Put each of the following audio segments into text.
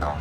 Portal.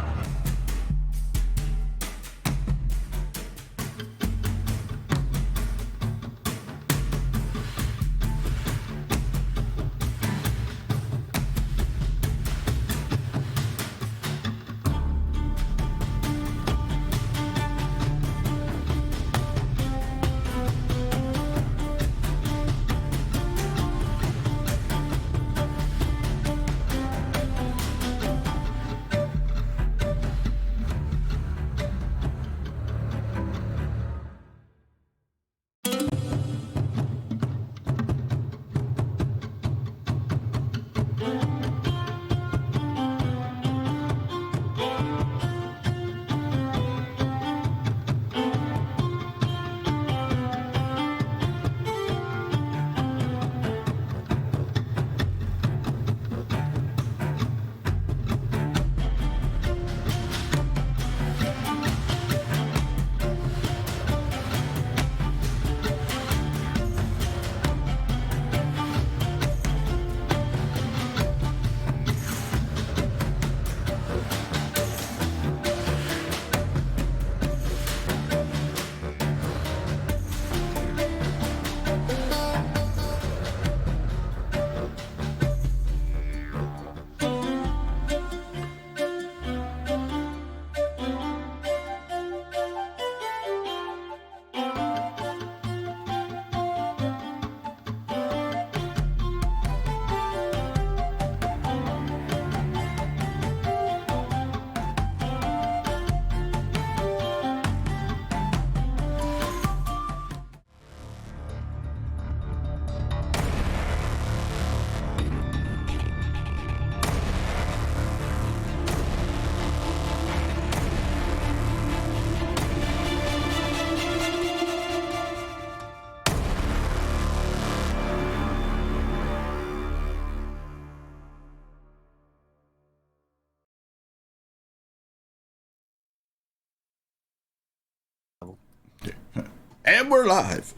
And we're live.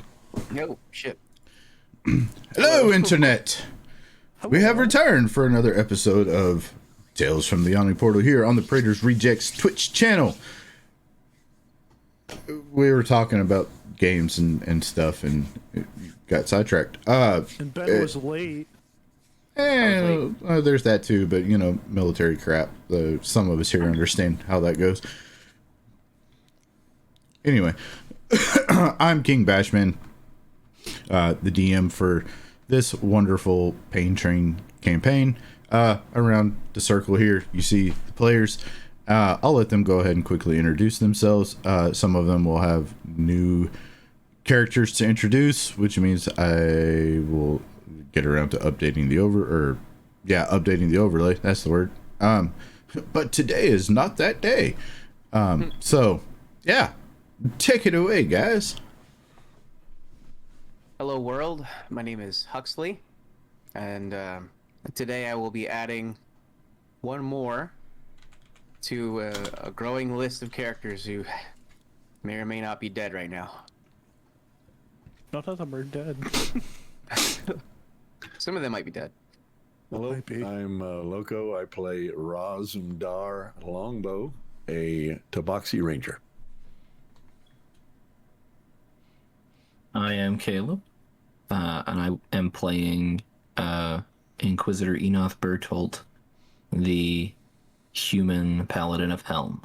No, shit. Hello, Internet. We have returned for another episode of Tales from the Yawning Portal here on the Praetors Rejects Twitch channel. We were talking about games and stuff and got sidetracked. And Ben was late. And there's that too, but you know, military crap. Some of us here understand how that goes. Anyway, I'm Kingbashman, the DM for this wonderful Pain Train campaign. Around the circle here, you see the players. I'll let them go ahead and quickly introduce themselves. Some of them will have new characters to introduce, which means I will get around to updating the updating the overlay. That's the word. But today is not that day. So yeah, take it away, guys. Hello, world. My name is Huxley, and today I will be adding one more to a growing list of characters who may or may not be dead right now. None of them are dead. Some of them might be dead. Hello, Maybe. I'm Loco. I play Rasundar Longbow, a Tabaxi Ranger. I am Caleb, and I am playing Inquisitor Enoth Bertolt, the human paladin of Helm.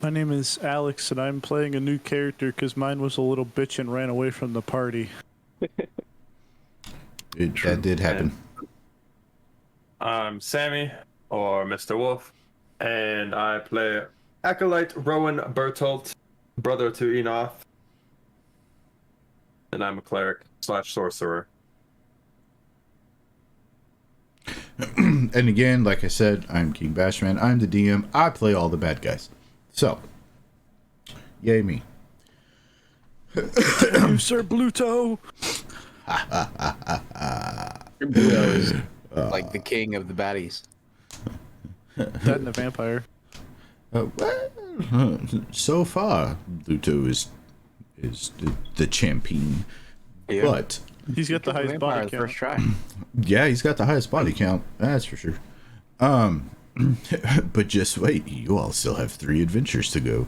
My name is Alex, and I'm playing a new character because mine was a little bitch and ran away from the party. That did happen. I'm Sammy, or Mr. Wolf, and I play Acolyte Rowan Bertolt, brother to Enoth, and I'm a cleric / sorcerer. And again, like I said, I'm Kingbashman. I'm the DM. I play all the bad guys. So, yay me. You, Sir Bluto! Bluto is like the king of the baddies. That and the vampire. Well, so far, Bluto is the champion. Yeah. But He's got the Killed highest vampire body the count. first try. yeah, he's got the highest body count. That's for sure. But just wait, you all still have 3 adventures to go.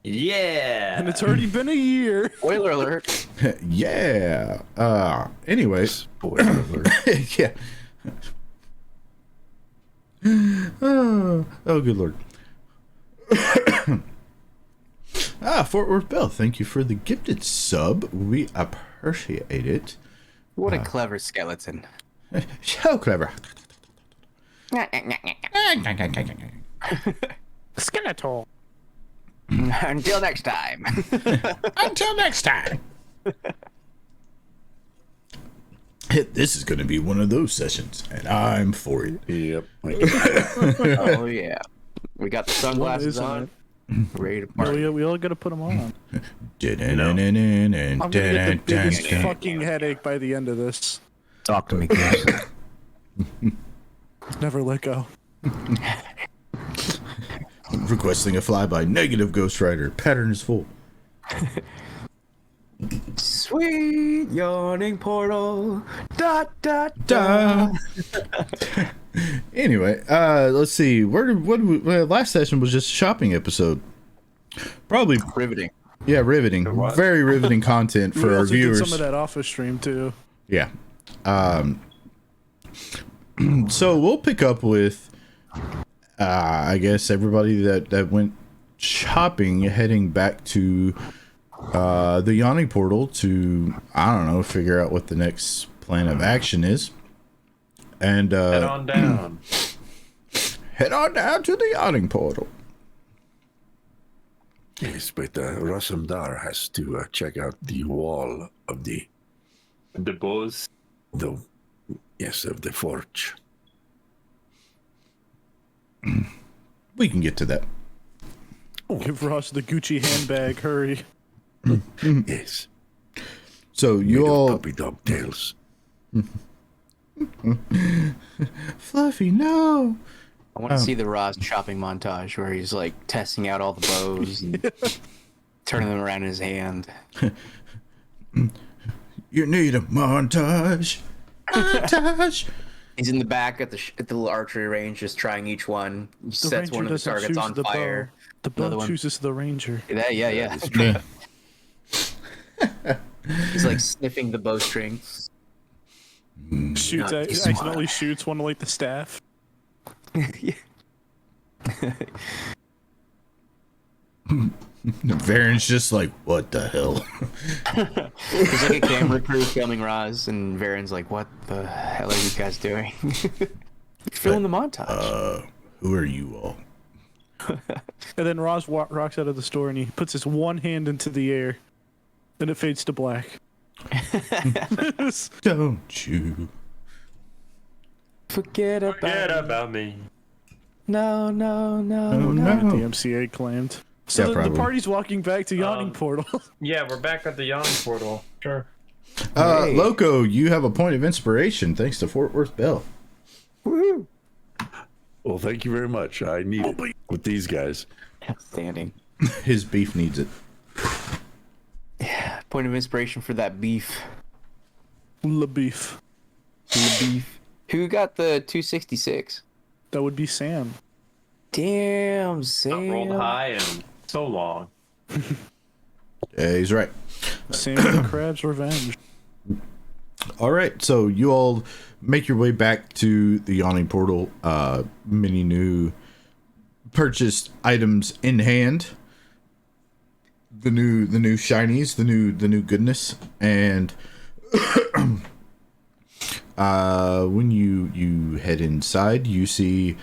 Yeah. And it's already been a year. Spoiler alert. Yeah. Anyway. Spoiler alert. Yeah. Oh, good lord. Fort Worth Bell, thank you for the gifted sub. We appreciate it. What a clever skeleton. So clever. Skeletal. Until next time. Until next time. This is going to be one of those sessions, and I'm for it. Yep. Oh yeah. We got the sunglasses isn't on. Ready to No, party. we all gotta put them on. I'm And gonna get the biggest fucking headache by the end of this. Talk to me, kids. Never let go. Requesting a flyby. Negative Ghost Rider. Pattern is full. Sweet yawning portal. Dot dot Duh. dot. Anyway, let's see. Last session was just a shopping episode. Probably, Riveting. yeah, riveting. was. Very riveting content We for our also did viewers. some of that office stream too. Yeah. So we'll pick up with, I guess, everybody that went shopping, heading back to the Yawning Portal to, I don't know, figure out what the next plan of action is. And Head on down. head on down to the Yawning Portal. Yes, but Rasundar has to check out the wall of the The forge. We can get to that. Give Ross the Gucci handbag. Hurry. Yes. So Made you of all, puppy dog tails. Fluffy, no. I want to see the Roz shopping montage where he's like testing out all the bows and turning them around in his hand. You need a montage. Montage. He's in the back at the little archery range, just trying each one. He The sets ranger one of the doesn't targets choose on the fire. bow. The Another bow one. chooses the ranger. Yeah, yeah. Yeah. He's like sniffing the bowstring. Shoots, Not this accidentally shoots one of like the staff. Varen's just like, what the hell? There's like a camera crew filming Roz, and Varen's like, "What the hell are you guys doing?" Filming the montage. Who are you all? And then Ross rocks out of the store and he puts his one hand into the air. Then it fades to black. Don't you? Forget About me. No. Oh, The no. MCA claimed. So Yeah, the probably. party's walking back to Yawning Portal. Yeah, we're back at the Yawning Portal. Sure. Hey. Loco, you have a point of inspiration thanks to Fort Worth Bell. Woohoo! Well, thank you very much. I need it with these guys. Outstanding. His beef needs it. Point of inspiration for that beef. Le beef. The beef. Who got the 266? That would be Sam. Damn, Not Sam. rolled high and so long. Yeah, he's right. Sam the Crab's Revenge. All right, so you all make your way back to the Yawning Portal. Many new purchased items in hand. The new shinies, the new goodness, and when you head inside, you see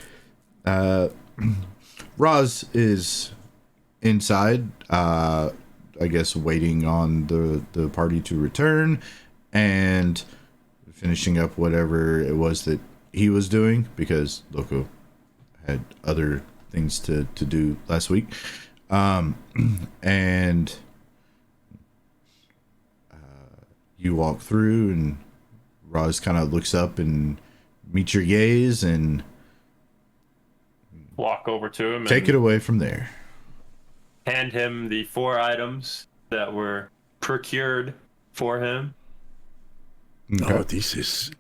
Roz is inside. I guess waiting on the party to return and finishing up whatever it was that he was doing because Loco had other things to do last week. And you walk through and Roz kind of looks up and meets your gaze and Walk over to him take and it away from there. hand him the 4 items that were procured for him. Okay. Oh, this is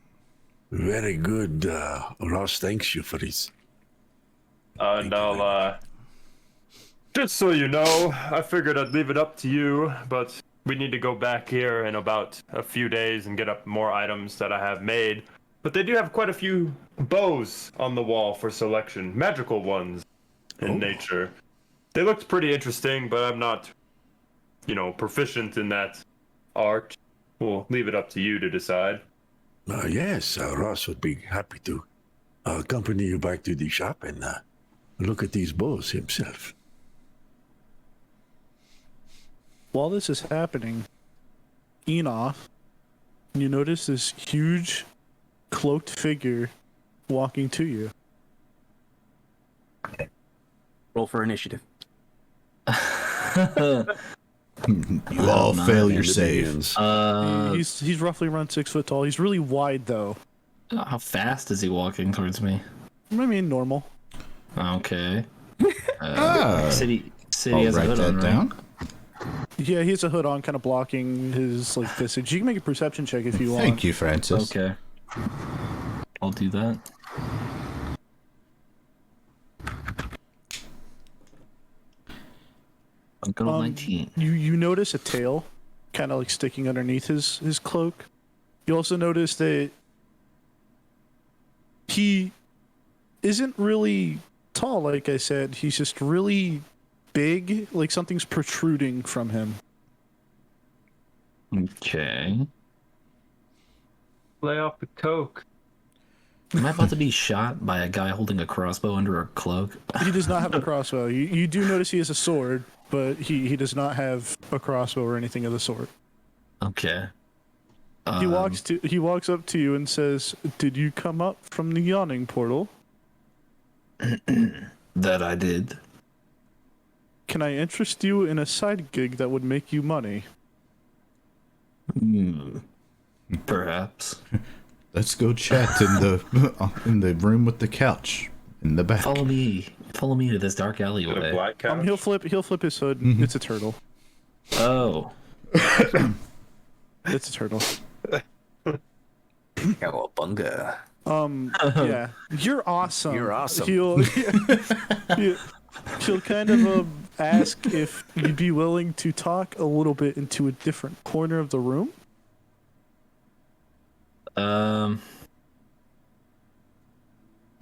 Very good. Ross thanks you for this. And I'll, just so you know, I figured I'd leave it up to you, but we need to go back here in about a few days and get up more items that I have made. But they do have quite a few bows on the wall for selection, magical ones in nature. They looked pretty interesting, but I'm not, proficient in that art. We'll leave it up to you to decide. Yes, Ross would be happy to accompany you back to the shop and look at these bows himself. While this is happening, Enoch, you notice this huge cloaked figure walking to you. Roll for initiative. You all fail your save. He's roughly around 6 foot tall. He's really wide though. How fast is he walking towards me? I mean, normal. Okay. City I'll has a write hood that on, right? down. Yeah, he has a hood on, kind of blocking his visage. You can make a perception check if you want. Thank you, Francis. Okay. I'll do that. I'll go 19. You notice a tail, kind of like sticking underneath his cloak. You also notice that he isn't really tall, like I said. He's just really big, like something's protruding from him. Okay. Lay off the coke. Am I about to be shot by a guy holding a crossbow under a cloak? He does not have a crossbow. You do notice he has a sword, but he does not have a crossbow or anything of the sort. Okay. He walks up to you and says, "Did you come up from the Yawning Portal? That I did. Can I interest you in a side gig that would make you money?" Perhaps. Let's go chat in the room with the couch in the back. Follow me to this dark A alleyway. black couch. He'll flip his hood. It's a turtle. Oh. It's a turtle. Cowabunga. Yeah. You're awesome. You're awesome. He'll kind of ask if you'd be willing to talk a little bit into a different corner of the room.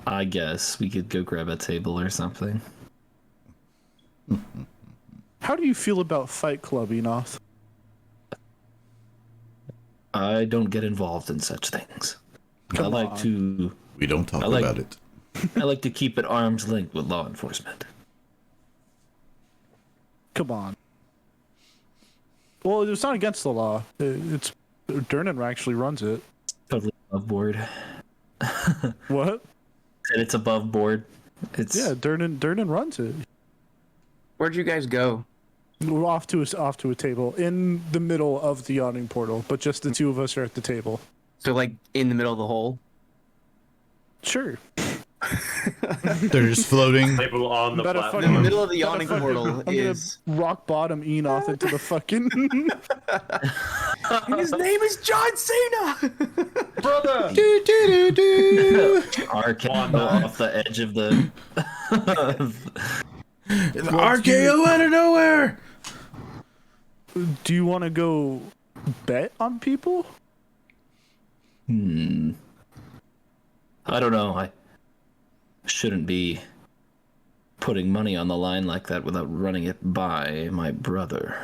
I guess we could go grab a table or something. How do you feel about Fight Club, Enoth? I don't get involved in such things. Come I on. like to We don't talk I like- about it. I like to keep at arm's length with law enforcement. Come on. Well, it's not against the law. It's Durnan actually runs it. Totally above board. What? And it's above board. It's Yeah, Durnan runs it. Where'd you guys go? We're off to a table in the middle of the Yawning Portal, but just the two of us are at the table. So, like, in the middle of the hole? Sure. They're just floating. Table on the Better platform. fucking- The middle of the Gotta Yawning fucking- Portal I'm gonna is... rock bottom Enoth into the fucking. His name is John Cena! Brother! Do, do, do, do. RKO off the edge of the. RKO out of nowhere. Do you want to go bet on people? I don't know. I shouldn't be putting money on the line like that without running it by my brother.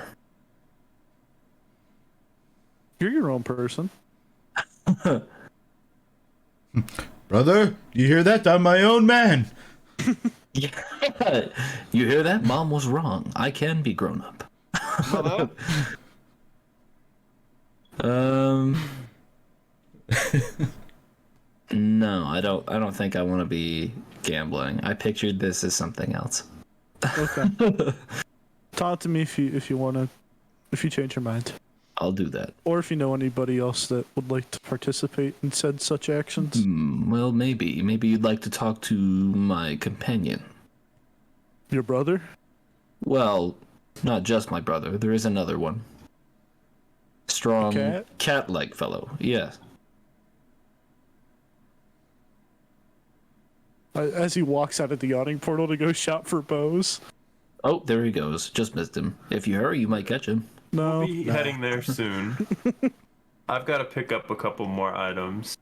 You're your own person. Brother, you hear that? I'm my own man. Yeah. You hear that? Mom was wrong. I can be grown up. Hello? No, I don't think I want to be gambling. I pictured this as something else. Okay. Talk to me if you want to, if you change your mind, I'll do that. or if you know anybody else that would like to participate in said such actions. Well, maybe you'd like to talk to my companion. Your brother? Well, not just my brother. There is another one. Strong, Cat? cat-like fellow. Yes. As he walks out of the Yawning Portal to go shop for bows. Oh, there he goes. Just missed him. If you hurry, you might catch him. No. We'll be heading there soon. I've got to pick up a couple more items.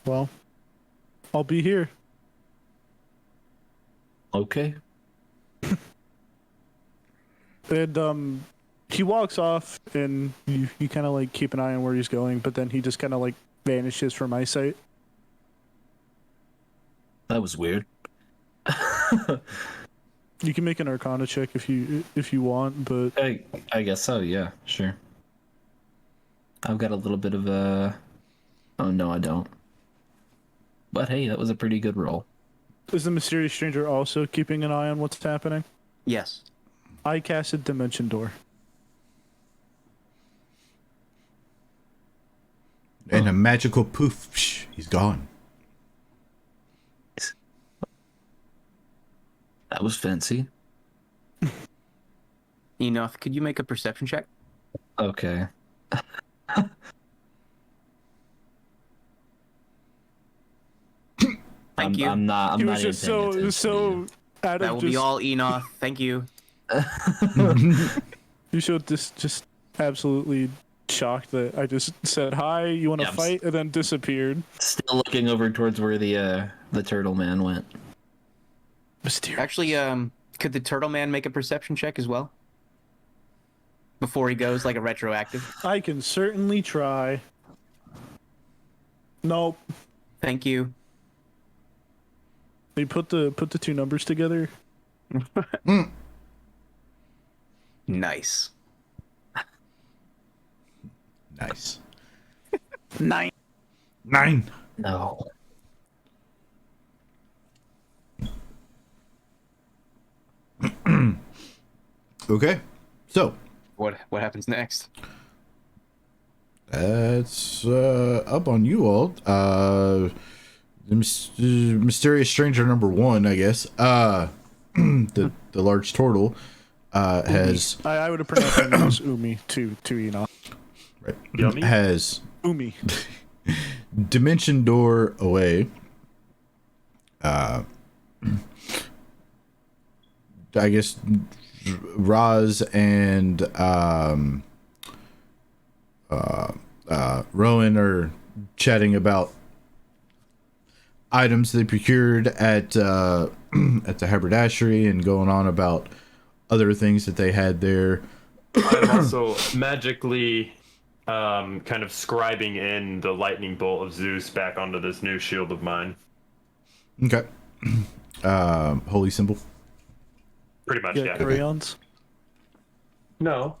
Well, I'll be here. Okay. And he walks off, and you kind of like keep an eye on where he's going, but then he just kind of like vanishes from eyesight. That was weird. You can make an Arcana check if you want, but I guess so, yeah, sure. I've got a little bit of a... Oh, no, I don't. But hey, that was a pretty good roll. is the mysterious stranger also keeping an eye on what's happening? Yes. I casted Dimension Door. And a magical poof, he's gone. That was fancy. Enoch, could you make a perception check? Okay. Thank you. I'm not He even was just paying attention to so out That of will just, be all Enoch. Thank you. You showed this just absolutely shocked that I just said hi, you want to Yeah, fight, and then disappeared. Still looking over towards where the turtle man went. Mysterious. Actually, could the turtle man make a perception check as well? Before he goes, like a retroactive? I can certainly try. Nope. Thank you. They put the two numbers together. Nice. Nice. 9. 9. No. Okay. So, What happens next? that's up on you all. The mysterious stranger number 1, I guess. The large turtle has I would have pronounced my name as Umi to Enoch. right, Yummy. has Umi. dimension door away. I guess Roz and Rowan are chatting about items they procured at the haberdashery and going on about other things that they had there. I'm also magically kind of scribing in the lightning bolt of Zeus back onto this new shield of mine. Okay. Holy symbol. Pretty much, Yeah, yeah. crayons. No.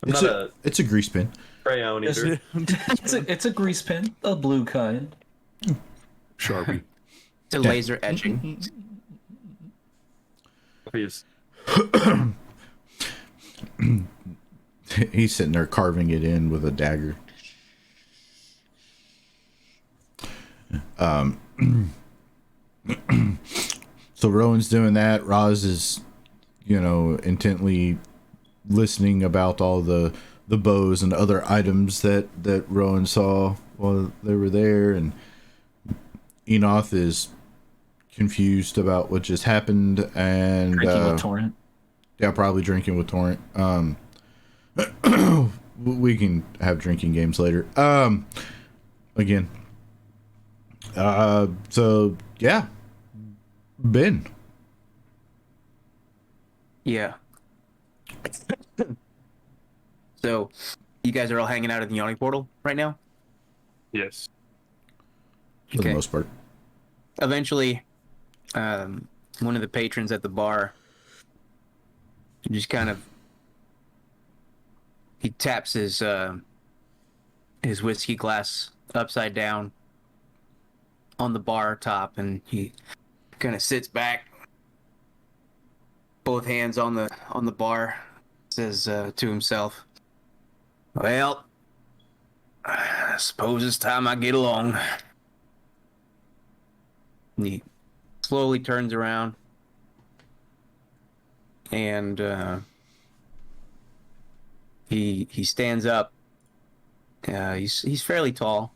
I'm not a It's a grease pen. crayon eater. It's a grease pen, a blue kind. Sharpie. It's a laser etching. Please. He's sitting there carving it in with a dagger. So Rowan's doing that. Roz is, intently listening about all the bows and other items that Rowan saw while they were there, and Enoch is confused about what just happened, and Drinking with Torrent. yeah, probably drinking with Torrent. We can have drinking games later. Again. So yeah, Ben. Yeah. So, you guys are all hanging out at the Yawning Portal right now? Yes. For the most part. Eventually, one of the patrons at the bar just kind of he taps his whiskey glass upside down on the bar top, and he kind of sits back, both hands on the bar, says to himself, "Well, I suppose it's time I get along." And he slowly turns around and he stands up. He's fairly tall,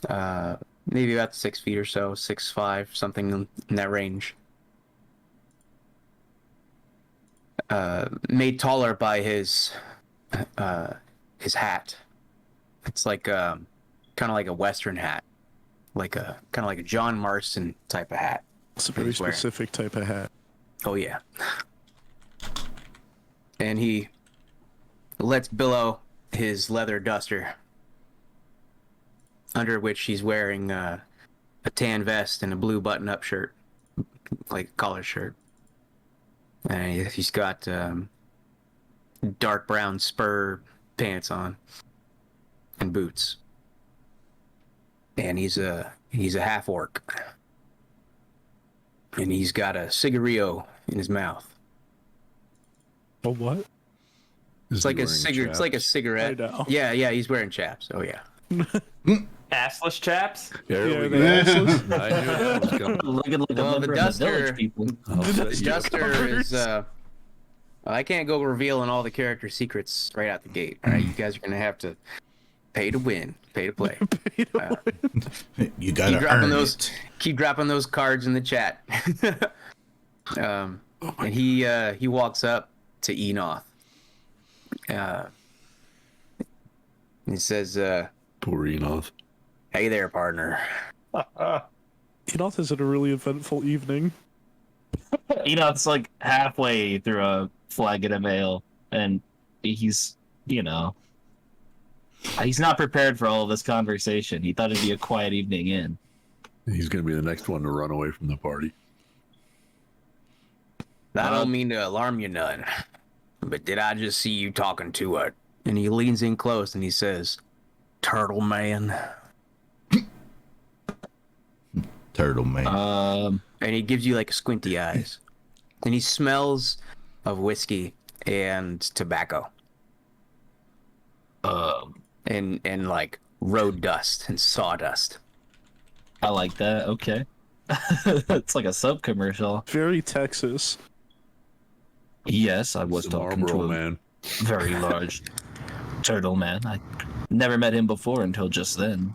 maybe about 6 feet or so, 6'5", something in that range. Made taller by his hat. It's like kind of like a Western hat, like a kind of like a John Marston type of hat. It's a very specific type of hat. Oh yeah. And he lets billow his leather duster, under which he's wearing a tan vest and a blue button-up shirt, like a collar shirt. And he's got dark brown spur pants on and boots. And he's a half orc. And he's got a cigarillo in his mouth. A what? It's like a cigarette. I know. Yeah, he's wearing chaps. Oh yeah. Assless chaps? There we they go. assless. I knew that was coming. Looking like Well, a the member of the duster- village people. The duster is I can't go revealing all the character secrets right out the gate. All right, you guys are gonna have to pay to win, pay to play. You gotta earn it. Keep dropping those cards in the chat. And he walks up to Enoth. He says, Poor Enoth. "Hey there, partner." Enoth has had a really eventful evening. You know, it's like halfway through a flagon of ale, and he's, you know, he's not prepared for all of this conversation. He thought it'd be a quiet evening in. He's going to be the next one to run away from the party. I don't mean to alarm you none, but did I just see you talking to her? And he leans in close and he says, "Turtle man." Turtle man. And he gives you like squinty eyes. And he smells of whiskey and tobacco. And like road dust and sawdust. I like that. Okay. It's like a sub commercial. Very Texas. Yes, I was Some talking Marlboro to a man. very large turtle man. I never met him before until just then.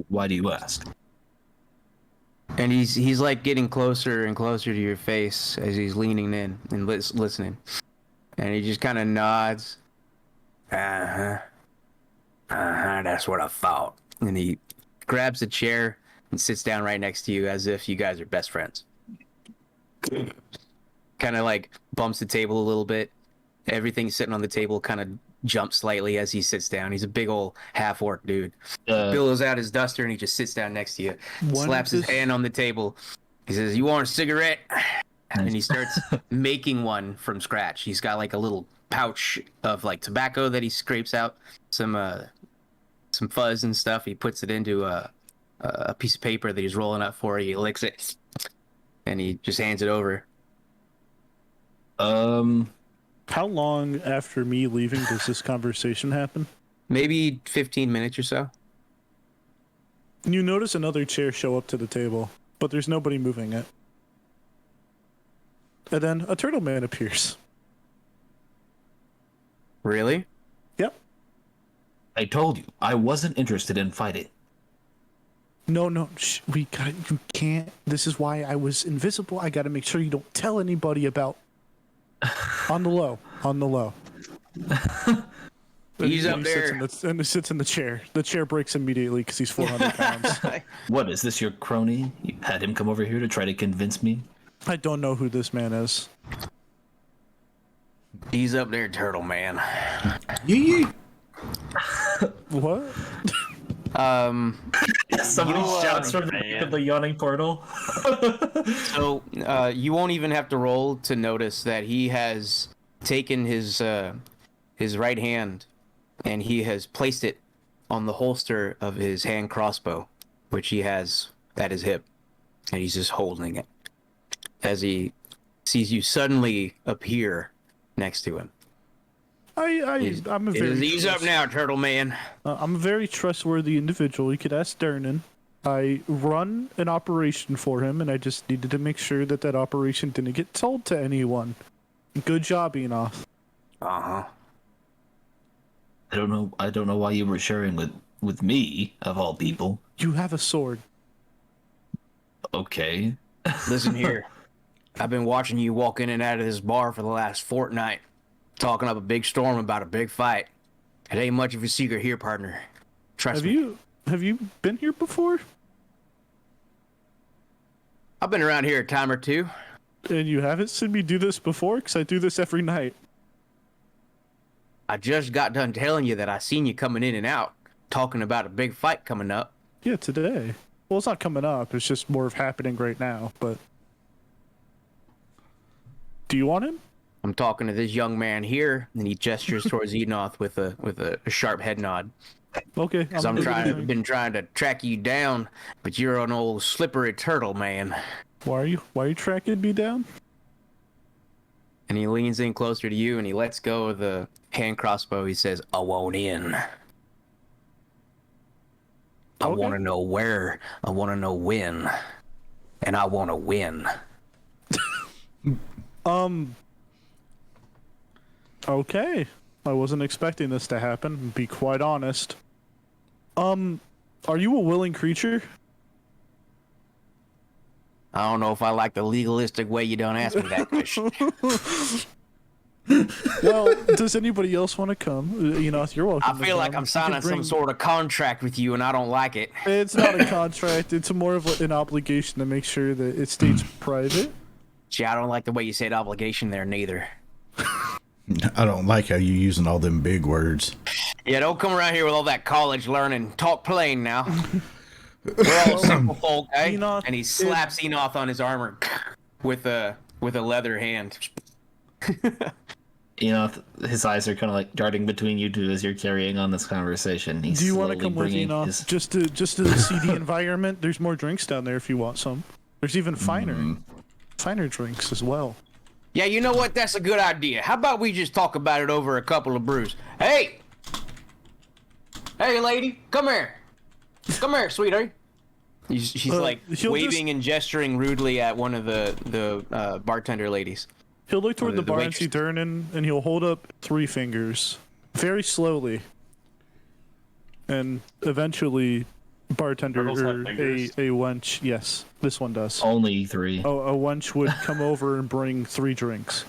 Why do you ask? And he's like getting closer and closer to your face as he's leaning in and listening. And he just kind of nods. That's what I thought. And he grabs a chair and sits down right next to you as if you guys are best friends. Kind of like bumps the table a little bit. Everything sitting on the table kind of jumps slightly as he sits down. He's a big old half orc dude. Billows out his duster and he just sits down next to you. Slaps his hand on the table. He says, "You want a cigarette?" And he starts making one from scratch. He's got like a little pouch of like tobacco that he scrapes out, some fuzz and stuff. He puts it into a piece of paper that he's rolling up for you. He licks it, and he just hands it over. How long after me leaving does this conversation happen? Maybe 15 minutes or so. You notice another chair show up to the table, but there's nobody moving it. And then a turtle man appears. Really? Yep. I told you, I wasn't interested in fighting. No, you can't. This is why I was invisible. I gotta make sure you don't tell anybody about. On the low. He's up there. And he sits in the chair. The chair breaks immediately because he's 400 pounds. What, is this your crony? You had him come over here to try to convince me? I don't know who this man is. He's up there, turtle man. Yee. What? Somebody shouts from the Yawning Portal. So you won't even have to roll to notice that he has taken his right hand and he has placed it on the holster of his hand crossbow, which he has at his hip, and he's just holding it as he sees you suddenly appear next to him. I'm a very. He's up now, turtle man. I'm a very trustworthy individual. You could ask Dernan. I run an operation for him, and I just needed to make sure that operation didn't get told to anyone. Good job, Enoth. Uh-huh. I don't know why you were sharing with with me, of all people. You have a sword. Okay. Listen here. I've been watching you walk in and out of this bar for the last fortnight, talking up a big storm about a big fight. It ain't much of a secret here, partner. Trust me. Have you been here before? I've been around here a time or two. And you haven't seen me do this before? Because I do this every night. I just got done telling you that I seen you coming in and out, talking about a big fight coming up. Yeah, today. Well, it's not coming up. It's just more of happening right now, but... Do you want him? I'm talking to this young man here, and he gestures towards Enoth with a sharp head nod. Okay. Because I've been trying to track you down, but you're an old slippery turtle, man. Why are you tracking me down? And he leans in closer to you, and he lets go of the hand crossbow. He says, I won't in. I Okay. want to know where, I want to know when, and I want to win. Okay. I wasn't expecting this to happen, to be quite honest. Are you a willing creature? I don't know if I like the legalistic way you don't ask me that question. Well, does anybody else want to come? You know, you're welcome. I feel like I'm signing some sort of contract with you, and I don't like it. It's not a contract. It's more of an obligation to make sure that it stays private. Gee, I don't like the way you said obligation there, neither. I don't like how you using all them big words. Yeah, don't come around here with all that college learning. Talk plain now. We're all simple folk, eh? Enoth, And he slaps Enoth on his armor with a leather hand. You know, his eyes are kind of like darting between you two as you're carrying on this conversation. He's Do you want to slowly come with bringing Enoch? his- Just to see the environment? There's more drinks down there if you want some. There's even finer drinks as well. Yeah, you know what? That's a good idea. How about we just talk about it over a couple of brews? Hey! Hey, lady, come here. Come here, sweetheart. She's like he'll waving and gesturing rudely at one of the bartender ladies. He'll look toward the the bar and see waitress. Durnan, and he'll hold up 3 fingers, very slowly. And eventually, bartender Turtles have or fingers? a wench, yes, this one does. Only 3. Oh, a wench would come over and bring 3 drinks.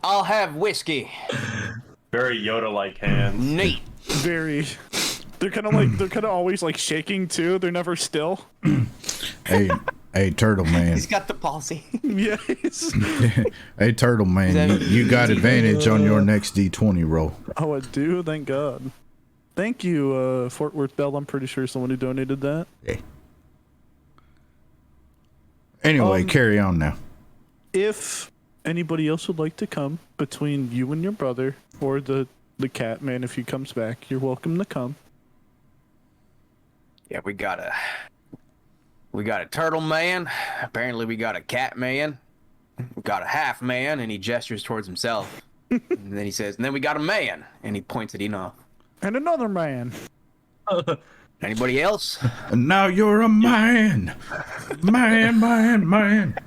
I'll have whiskey. Very Yoda-like hands. Neat. Very. They're kind of always like shaking too. They're never still. Hey, turtle man. He's got the palsy. Yes. Hey, turtle man. You got advantage on your next D20 roll. Oh, I do. Thank God. Thank you, Fort Worth Bell. I'm pretty sure someone who donated that. Okay. Anyway, carry on now. If anybody else would like to come between you and your brother, or the cat man, if he comes back, you're welcome to come. Yeah, we got a turtle man. Apparently we got a cat man. We got a half man, and he gestures towards himself. And then he says, and then we got a man, and he points at Enoch. And another man. Anybody else? And now you're a man. Man.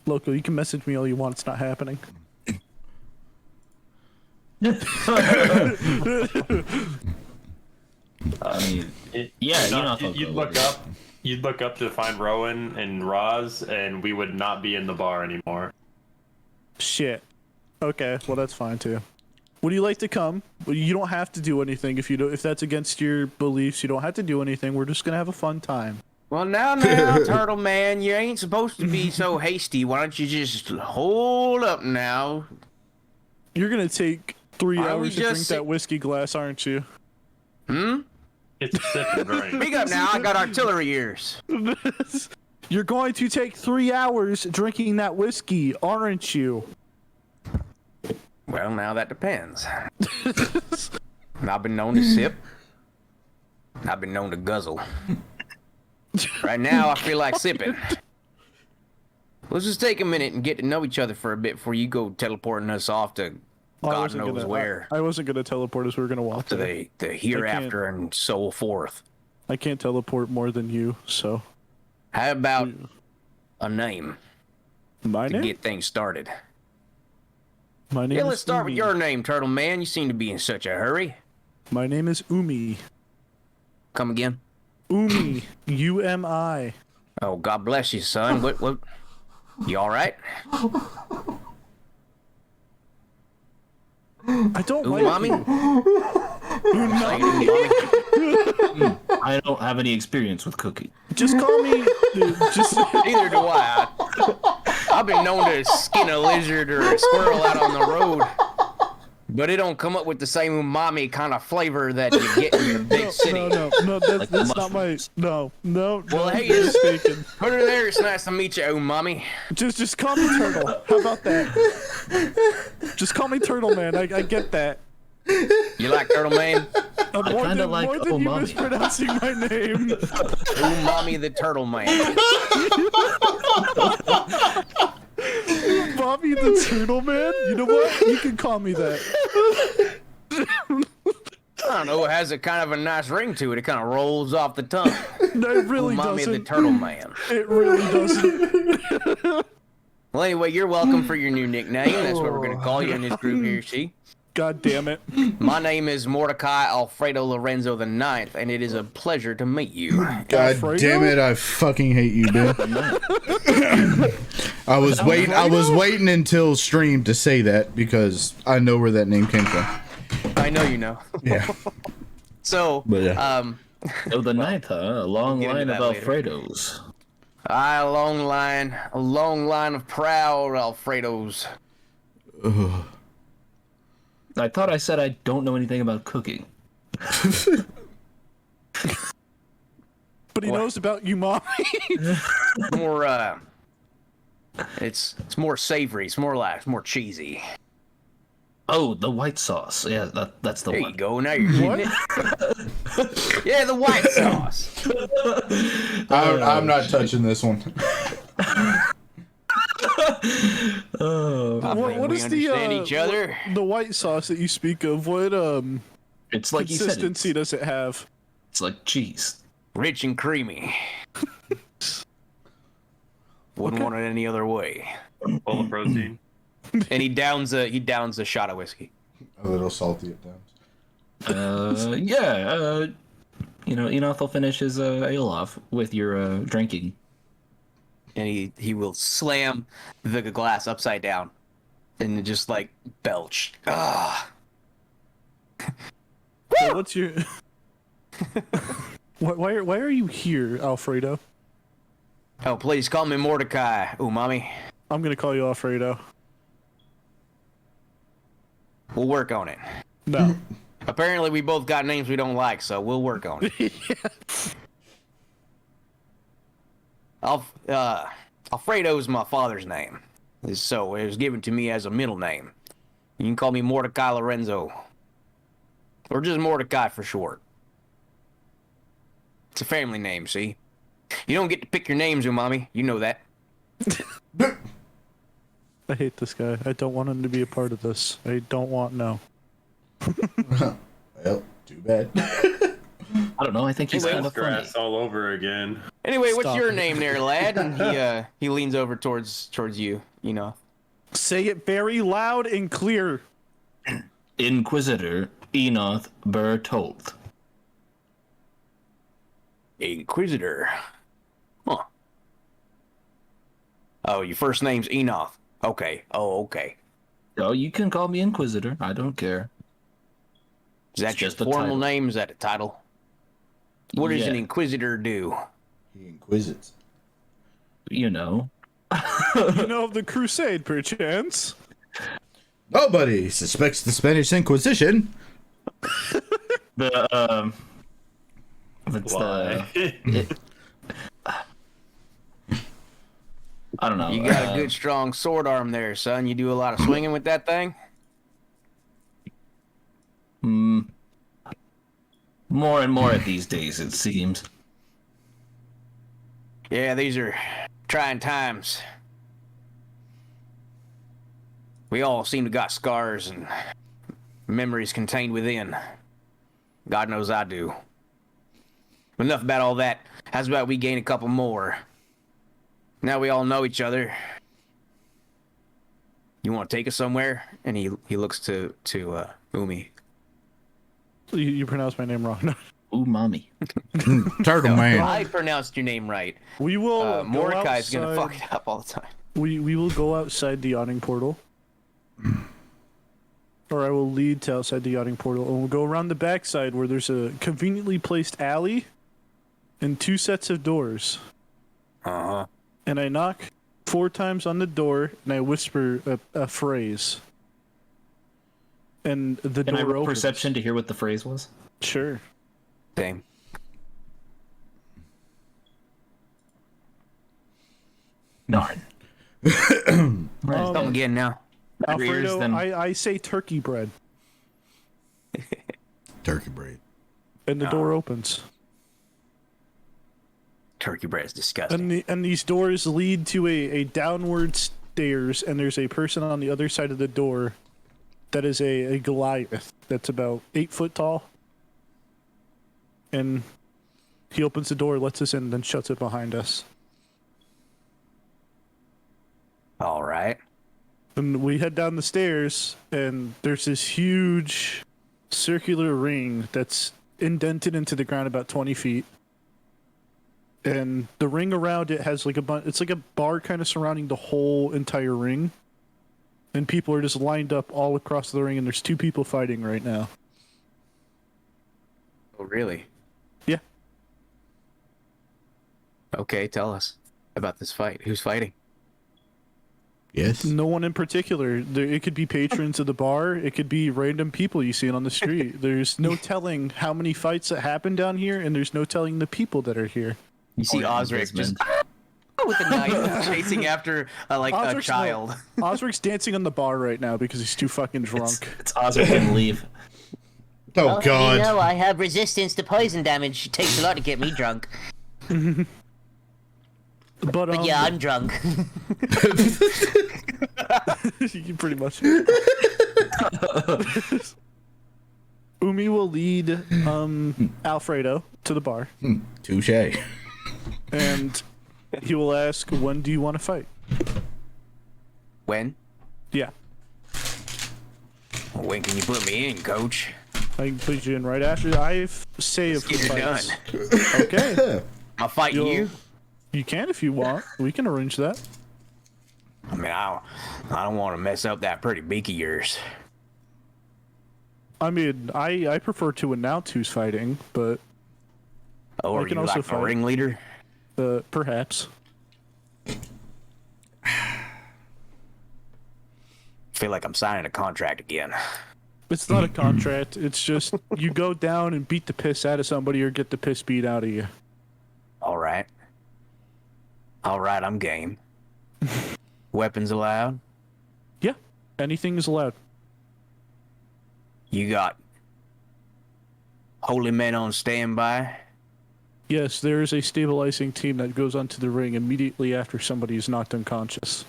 Loco, you can message me all you want. It's not happening. I mean, Yeah, Yeah, no, you know, I'll you'd go look with it. up. You'd look up to find Rowan and Roz, and we would not be in the bar anymore. Shit. Okay, well that's fine too. Would you like to come? Well, you don't have to do anything if you don't. If that's against your beliefs, you don't have to do anything. We're just gonna have a fun time. Well, now, turtle man, you ain't supposed to be so hasty. Why don't you just hold up now? You're gonna take 3 Why don't we hours to just drink sit- that whiskey glass, aren't you? It's a sip and drink. Speak up now. I got artillery ears. You're going to take 3 hours drinking that whiskey, aren't you? Well, now that depends. I've been known to sip. I've been known to guzzle. Right now, I feel like sipping. Let's just take a minute and get to know each other for a bit before you go teleporting us off to God knows where. I wasn't gonna teleport us. We were gonna walk To there. the hereafter and so forth. I can't teleport more than you, so. How about a name My to name? get things started? My name Yeah, is let's start with Umi. your name, Turtle Man. You seem to be in such a hurry. My name is Umi. Come again? Umi. U-M-I. Oh, God bless you, son. What? You all right? I don't like Umami? you. Umami? I don't have any experience with cooking. Just call me. Just Neither do I. I've been known to skin a lizard or a squirrel out on the road, but it don't come up with the same umami kind of flavor that you get in the big city. no. That's, Like that's not my. mushrooms. No. Well, hey, you're it's- mistaken. Put her there. It's nice to meet you, umami. Just call me Turtle. How about that? Just call me Turtle Man. I get that. You like Turtle Man? More kinda than, like more than you umami. mispronouncing my name. Umami the Turtle Man. Bobby the Turtle Man? You know what? You can call me that. I don't know. It has a kind of a nice ring to it. It kind of rolls off the tongue. No, it really Umami the doesn't. Turtle Man. It really doesn't. Well, anyway, you're welcome for your new nickname. That's what we're going to call you in this group here, see? God damn it. My name is Mordecai Alfredo Lorenzo the Ninth, and it is a pleasure to meet you. God Alfredo? damn it! I fucking hate you, dude. I was waiting until stream to say that because I know where that name came from. I know you know. Yeah. So, But, yeah. Oh, the ninth, huh? A long We'll get line into of that later. Alfredos. a long line of proud Alfredos. I thought I said I don't know anything about cooking. But he knows about you, Mommy. More, it's more savory. It's more cheesy. Oh, the white sauce. Yeah, that's the There one. you go. Now you're getting it. Yeah, the white sauce. I'm not touching this one. I think What we is understand each other. the white sauce that you speak of? What It's like you said. consistency does it have? It's like cheese. Rich and creamy. Wouldn't want it any other way. Full of protein. And he downs a shot of whiskey. A little salty at times. Enoth will finish his ale off with your drinking. And he will slam the glass upside down and just like belch. Ah. So what's your? why are you here, Alfredo? Oh, please call me Mordecai, umami. I'm gonna call you Alfredo. We'll work on it. No. Apparently, we both got names we don't like, so we'll work on it. Alfredo's my father's name, so it was given to me as a middle name. You can call me Mordecai Lorenzo, or just Mordecai for short. It's a family name, see? You don't get to pick your names, umami. You know that. I hate this guy. I don't want him to be a part of this. I don't want no. Well, too bad. I don't know. I think he's Anyway, kind of funny. Grass all over again. Anyway, what's Stop your it. name there, lad? And he leans over towards you. You know. Say it very loud and clear. Inquisitor Enoth Bertolt. Inquisitor. Huh. Oh, your first name's Enoth. Okay. Oh, okay. Oh, you can call me Inquisitor. I don't care. Is that It's your just a formal title. name? Is that a title? What does Yeah. an Inquisitor do? He inquisits. You know. You know of the Crusade, perchance? Nobody suspects the Spanish Inquisition. The it's Why? I don't know. You got a good, strong sword arm there, son. You do a lot of swinging with that thing? More and more these days, it seems. Yeah, these are trying times. We all seem to got scars and memories contained within. God knows I do. Enough about all that. How's about we gain a couple more? Now we all know each other. You want to take us somewhere? And he looks to Umi. You pronounced my name wrong. Umami. Turtle man. I pronounced your name right. We will. go Mordecai's gonna outside- fuck it up all the time. We will go outside the Yawning Portal. Or I will lead to outside the Yawning Portal, and we'll go around the backside where there's a conveniently placed alley and 2 sets of doors. Uh-huh. And I knock 4 times on the door, and I whisper a phrase. And the Can I door roll opens. perception to hear what the phrase was? Sure. Same. Darn. Come again now. Alfredo, then- I say turkey bread, Turkey bread. and the door opens. Turkey bread is disgusting. And these doors lead to a downward stairs, and there's a person on the other side of the door that is a Goliath that's about 8 foot tall. And he opens the door, lets us in, and then shuts it behind us. All right. And we head down the stairs, and there's this huge circular ring that's indented into the ground about 20 feet. And the ring around it has like it's like a bar kind of surrounding the whole entire ring. And people are just lined up all across the ring, and there's 2 people fighting right now. Oh, really? Yeah. Okay, tell us about this fight. Who's fighting? Yes. No one in particular. It could be patrons of the bar. It could be random people you see on the street. There's no telling how many fights that happen down here, and there's no telling the people that are here. You see Osric just with a knife chasing after a Osric's child. Osric's dancing on the bar right now because he's too fucking drunk. It's Osric and leave. Oh, God. You know, I have resistance to poison damage. It takes a lot to get me drunk. But Yeah, I'm drunk. you pretty much. Umi will lead Alfredo to the bar, Touche. and he will ask, "When do you want to fight?" When? Yeah, When can you put me in, coach? I can put you in right after I say a few Get it done. fights. Okay, I'll fight you. you can if you want. We can arrange that. I mean, I don't want to mess up that pretty beak of yours. I mean, I prefer to announce who's fighting, but Oh, I are can you also like the fight. ringleader? Perhaps. Feel like I'm signing a contract again. It's not a contract. It's just you go down and beat the piss out of somebody or get the piss beat out of you. All right. All right, I'm game. Weapons allowed? Yeah, anything is allowed. You got holy men on standby? Yes, there is a stabilizing team that goes onto the ring immediately after somebody is knocked unconscious.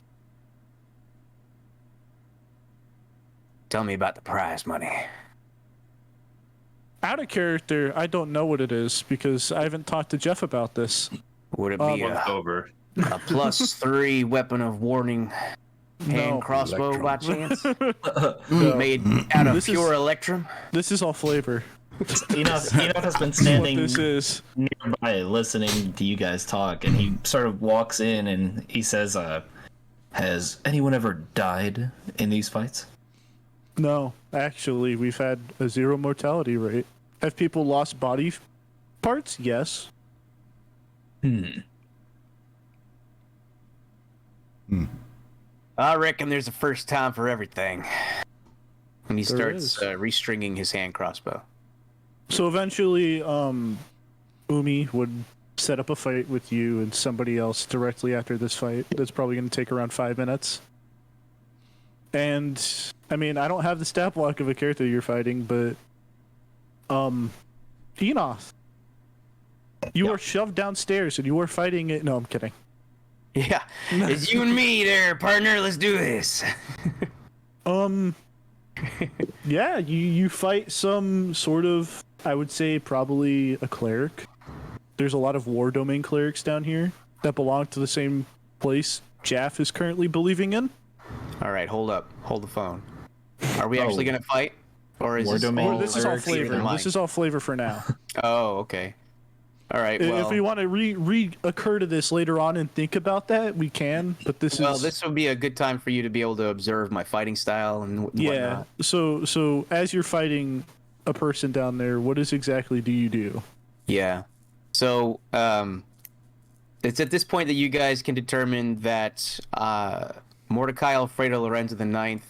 Tell me about the prize money. Out of character, I don't know what it is because I haven't talked to Jeff about this. Would it be Once a over. +3 weapon of warning hand No. crossbow by chance? No. Made out of This is- pure electrum? This is all flavor. Enoch has been What standing this is. nearby listening to you guys talk, and he sort of walks in and he says, has anyone ever died in these fights? No, actually, we've had a 0 mortality rate. Have people lost body parts? Yes. I reckon there's a first time for everything. And he There starts is. restringing his hand crossbow. So eventually, Umi would set up a fight with you and somebody else directly after this fight. That's probably going to take around 5 minutes. And I mean, I don't have the stat block of a character you're fighting, but Enoth, you are shoved downstairs and you are fighting it. No, I'm kidding. Yeah, it's you and me there, partner. Let's do this. Yeah, you fight some sort of, I would say probably a cleric. There's a lot of war domain clerics down here that belong to the same place Jaff is currently believing in. All right, hold up. Hold the phone. Are we actually going to fight? Or is War this domain. all, This is all Clerics, flavor. mind? This is all flavor for now. Oh, okay. All right, well... If we want to reoccur to this later on and think about that, we can. But this Well, is this would be a good time for you to be able to observe my fighting style and whatnot. So as you're fighting a person down there, what exactly do you do? Yeah. So, it's at this point that you guys can determine that Mordecai Alfredo Lorenzo IX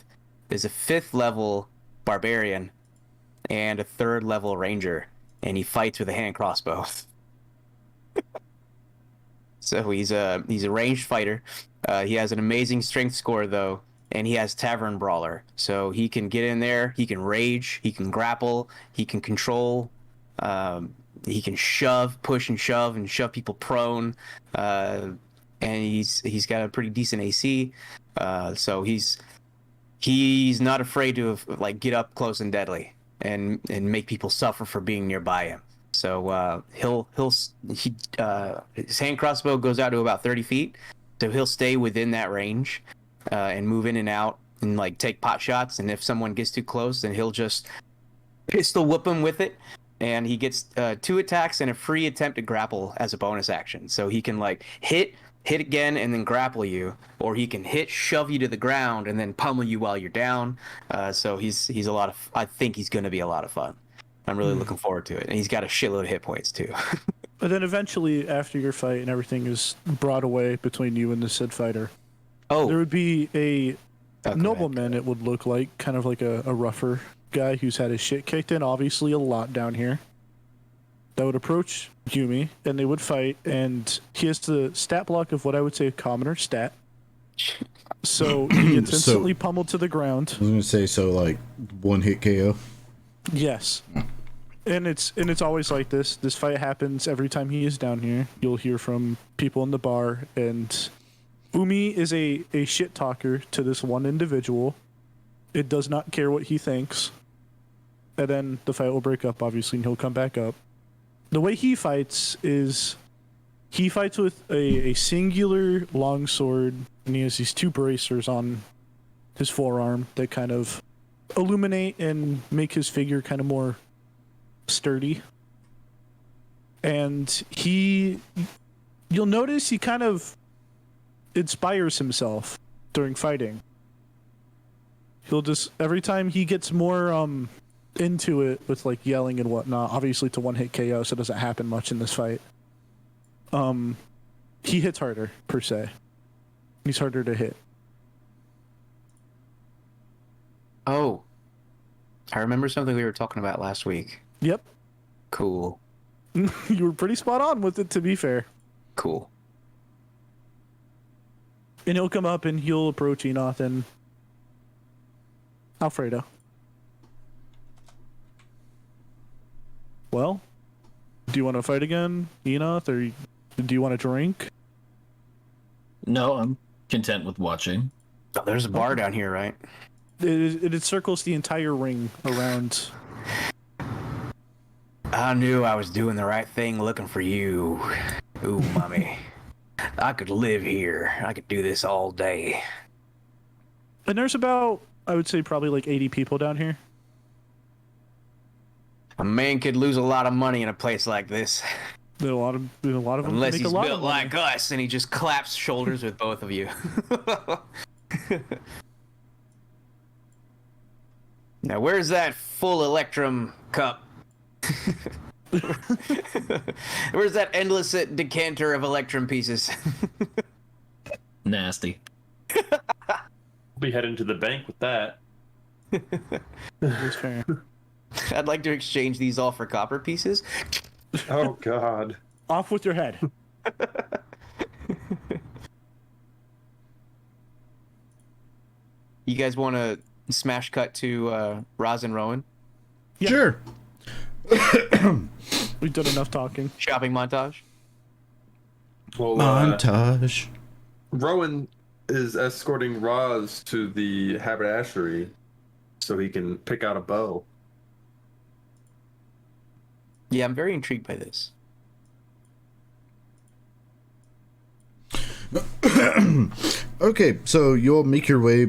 is a 5th level barbarian and a 3rd level ranger, and he fights with a hand crossbow. So he's a ranged fighter. He has an amazing strength score though, and he has Tavern Brawler. So he can get in there, he can rage, he can grapple, he can control, he can push and shove people prone, and he's got a pretty decent AC. So he's not afraid to like get up close and deadly and make people suffer for being nearby him. So his hand crossbow goes out to about 30 feet, so he'll stay within that range and move in and out and like take pot shots. And if someone gets too close, then he'll just pistol whip them with it. And he gets 2 attacks and a free attempt to grapple as a bonus action. So he can like hit again and then grapple you, or he can shove you to the ground and then pummel you while you're down. So he's a lot of. I think he's going to be a lot of fun. I'm really looking forward to it, and he's got a shitload of hit points too. But then eventually, after your fight and everything is brought away between you and the said fighter, there would be a nobleman. It would look like kind of like a rougher guy who's had his shit kicked in, obviously a lot down here, that would approach Yumi, and they would fight, and he has the stat block of what I would say a commoner stat. So he gets instantly pummeled to the ground. I was gonna say, so like 1-hit KO. Yes. And it's always like this. This fight happens every time he is down here. You'll hear from people in the bar, and Umi is a shit talker to this one individual. It does not care what he thinks. And then the fight will break up, obviously, and he'll come back up. The way he fights is he fights with a singular longsword, and he has these 2 bracers on his forearm that kind of illuminate and make his figure kind of more sturdy. And you'll notice he kind of inspires himself during fighting. He'll just, every time he gets more into it with like yelling and whatnot, obviously to 1-hit KO, so it doesn't happen much in this fight. He hits harder, per se. He's harder to hit. Oh, I remember something we were talking about last week. Yep. Cool. You were pretty spot on with it, to be fair. Cool. And he'll come up and he'll approach Enoth and Alfredo. Well, do you want to fight again, Enoth, or do you want a drink? No, I'm content with watching. Oh, there's a bar down here, right? It circles the entire ring around. I knew I was doing the right thing looking for you. Ooh, mommy. I could live here. I could do this all day. And there's about, I would say, probably like 80 people down here. A man could lose a lot of money in a place like this. There's a lot of them Unless make he's a lot built of money. like us and he just claps shoulders with both of you. Now, where's that full Electrum cup? Where's that endless decanter of Electrum pieces? Nasty. Be heading to the bank with that. That's fair. I'd like to exchange these all for copper pieces. Oh God. Off with your head. You guys want to smash cut to Roz and Rowan? Yeah. Sure. We've done enough talking. Shopping montage? Well, Montage. Rowan is escorting Roz to the haberdashery so he can pick out a bow. Yeah, I'm very intrigued by this. Okay, so you'll make your way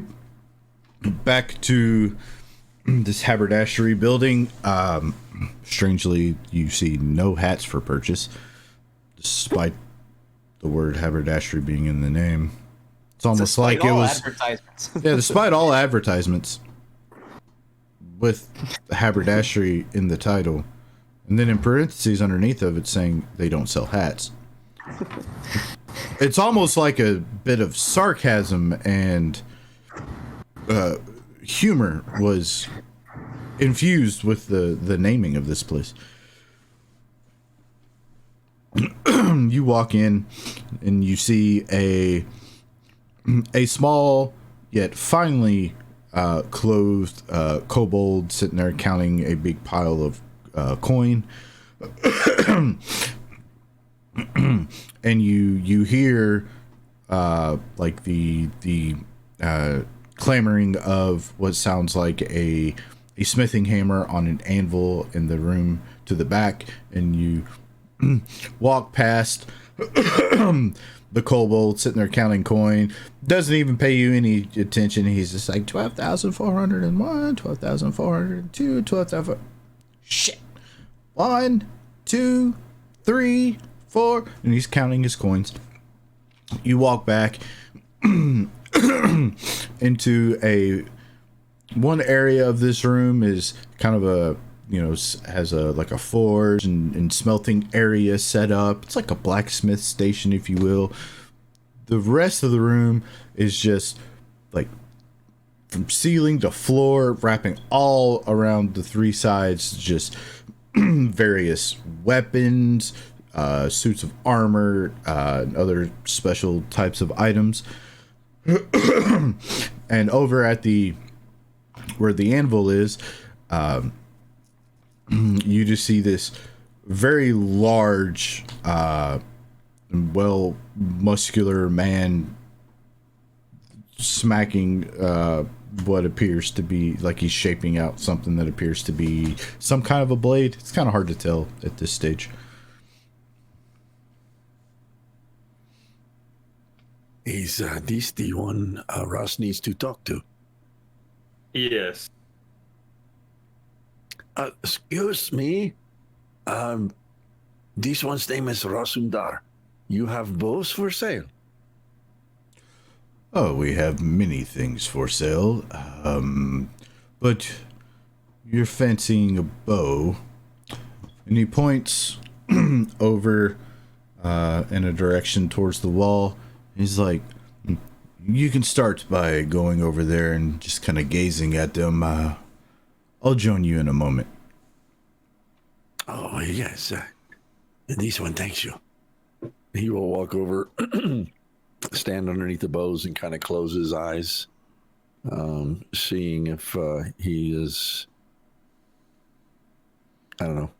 back to this haberdashery building. Strangely, you see no hats for purchase, despite the word haberdashery being in the name. It's almost Despite like it all was. advertisements. Yeah, despite all advertisements, with haberdashery in the title, and then in parentheses underneath of it saying they don't sell hats. It's almost like a bit of sarcasm and humor was infused with the naming of this place. You walk in and you see a small yet finely clothed kobold sitting there counting a big pile of coin. And you hear like the clamoring of what sounds like a smithing hammer on an anvil in the room to the back, and you walk past the kobold sitting there counting coin. Doesn't even pay you any attention. He's just like 12,401, 12,402, 12,000. Shit. 1, 2, 3, 4, and he's counting his coins. You walk back into one area of this room is kind of a, has a like a forge and smelting area set up. It's like a blacksmith station, if you will. The rest of the room is just like from ceiling to floor, wrapping all around the three sides, just various weapons, suits of armor, and other special types of items. And over at where the anvil is, you just see this very large, well, muscular man smacking what appears to be like he's shaping out something that appears to be some kind of a blade. It's kind of hard to tell at this stage. Is this the one Ross needs to talk to? Yes. Excuse me. This one's name is Rasundar. You have bows for sale? Oh, we have many things for sale. But you're fancying a bow. And he points over in a direction towards the wall. He's like, you can start by going over there and just kind of gazing at them. I'll join you in a moment. Oh, yes. This one thanks you. He will walk over, stand underneath the bows, and kind of close his eyes, seeing if he is, I don't know,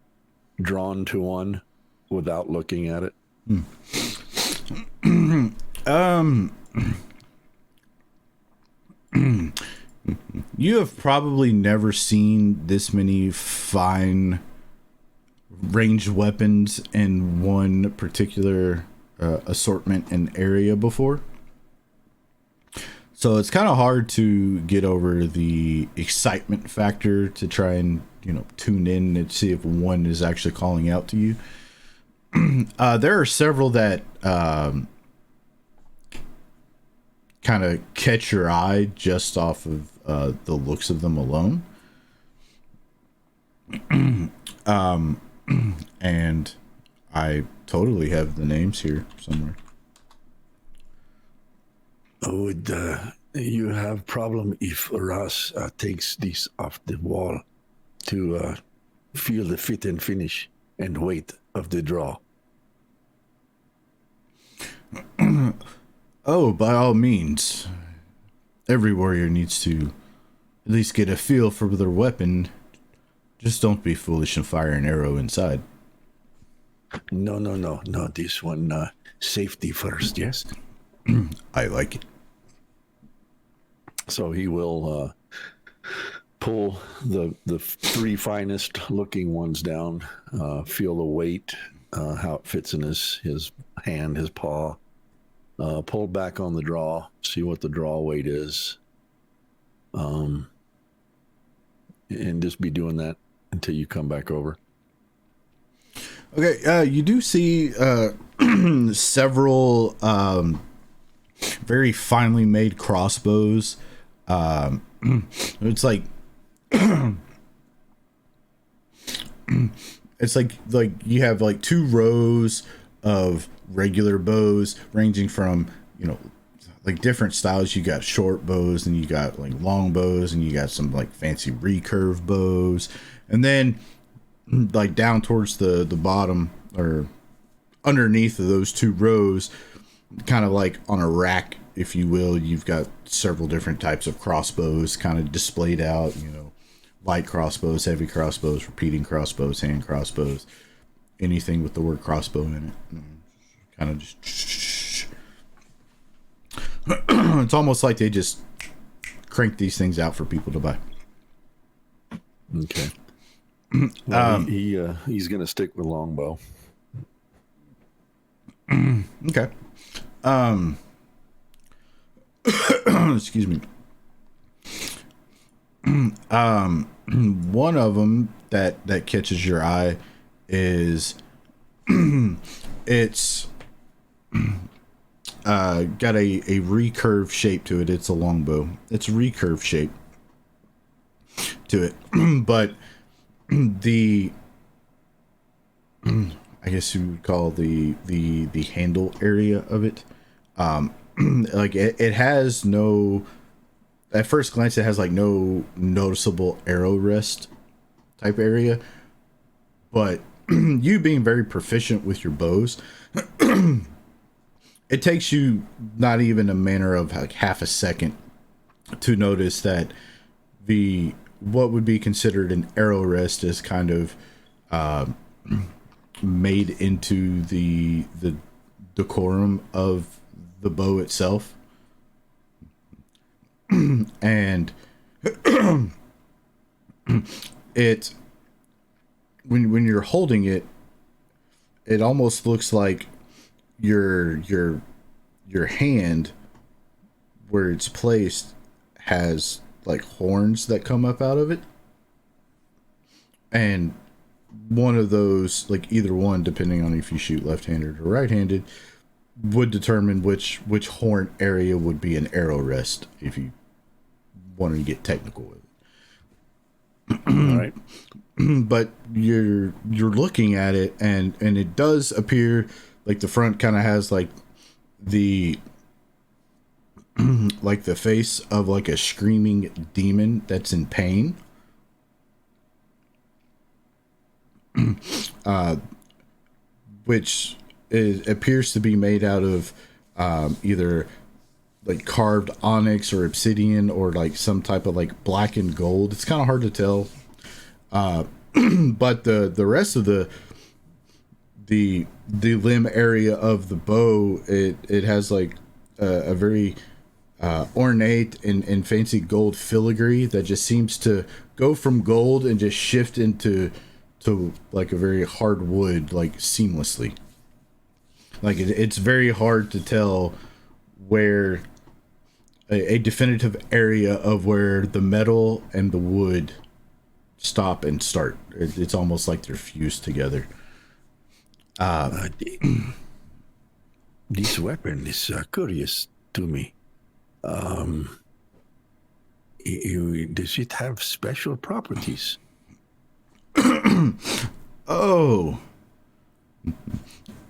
drawn to one without looking at it. You have probably never seen this many fine ranged weapons in one particular assortment and area before. So it's kind of hard to get over the excitement factor to try and, tune in and see if one is actually calling out to you. There are several that kind of catch your eye just off of the looks of them alone. And I totally have the names here somewhere. Would you have problem if Ross takes this off the wall to feel the fit and finish and weight of the draw? Oh, by all means. Every warrior needs to at least get a feel for their weapon. Just don't be foolish and fire an arrow inside. No. This one, safety first, yes? I like it. So he will pull the three finest looking ones down, feel the weight, how it fits in his hand, his paw. Pull back on the draw, see what the draw weight is. And just be doing that until you come back over. Okay, you do see several very finely made crossbows. It's like it's like you have like 2 rows of regular bows ranging from, you know, like different styles. You got short bows, and you got like long bows, and you got some like fancy recurve bows, and then like down towards the bottom or underneath of those 2 rows, kind of like on a rack, if you will, you've got several different types of crossbows kind of displayed out, you know, light crossbows, heavy crossbows, repeating crossbows, hand crossbows, anything with the word crossbow in it. Kind of just it's almost like they just crank these things out for people to buy. Okay. Well, he's gonna stick with Longbow. Okay. Excuse me. One of them that catches your eye is it's got a recurve shape to it. It's a longbow. It's a recurve shape to it, but the I guess you would call the handle area of it, like it has no, at first glance it has like no noticeable arrow rest type area, but you being very proficient with your bows, it takes you not even a matter of like half a second to notice that the what would be considered an arrow rest is kind of made into the decorum of the bow itself. And it when you're holding it, it almost looks like your hand where it's placed has like horns that come up out of it, and one of those, like either one, depending on if you shoot left-handed or right-handed, would determine which horn area would be an arrow rest if you wanted to get technical with it. All right. But you're looking at it, and it does appear like the front kind of has like the like the face of like a screaming demon that's in pain. Which appears to be made out of either like carved onyx or obsidian, or like some type of like blackened gold. It's kind of hard to tell. But the rest of the limb area of the bow, it has like a very ornate and fancy gold filigree that just seems to go from gold and just shift into like a very hard wood, like seamlessly. Like it's very hard to tell where a definitive area of where the metal and the wood stop and start. It's almost like they're fused together. This weapon is curious to me. Does it have special properties? Oh,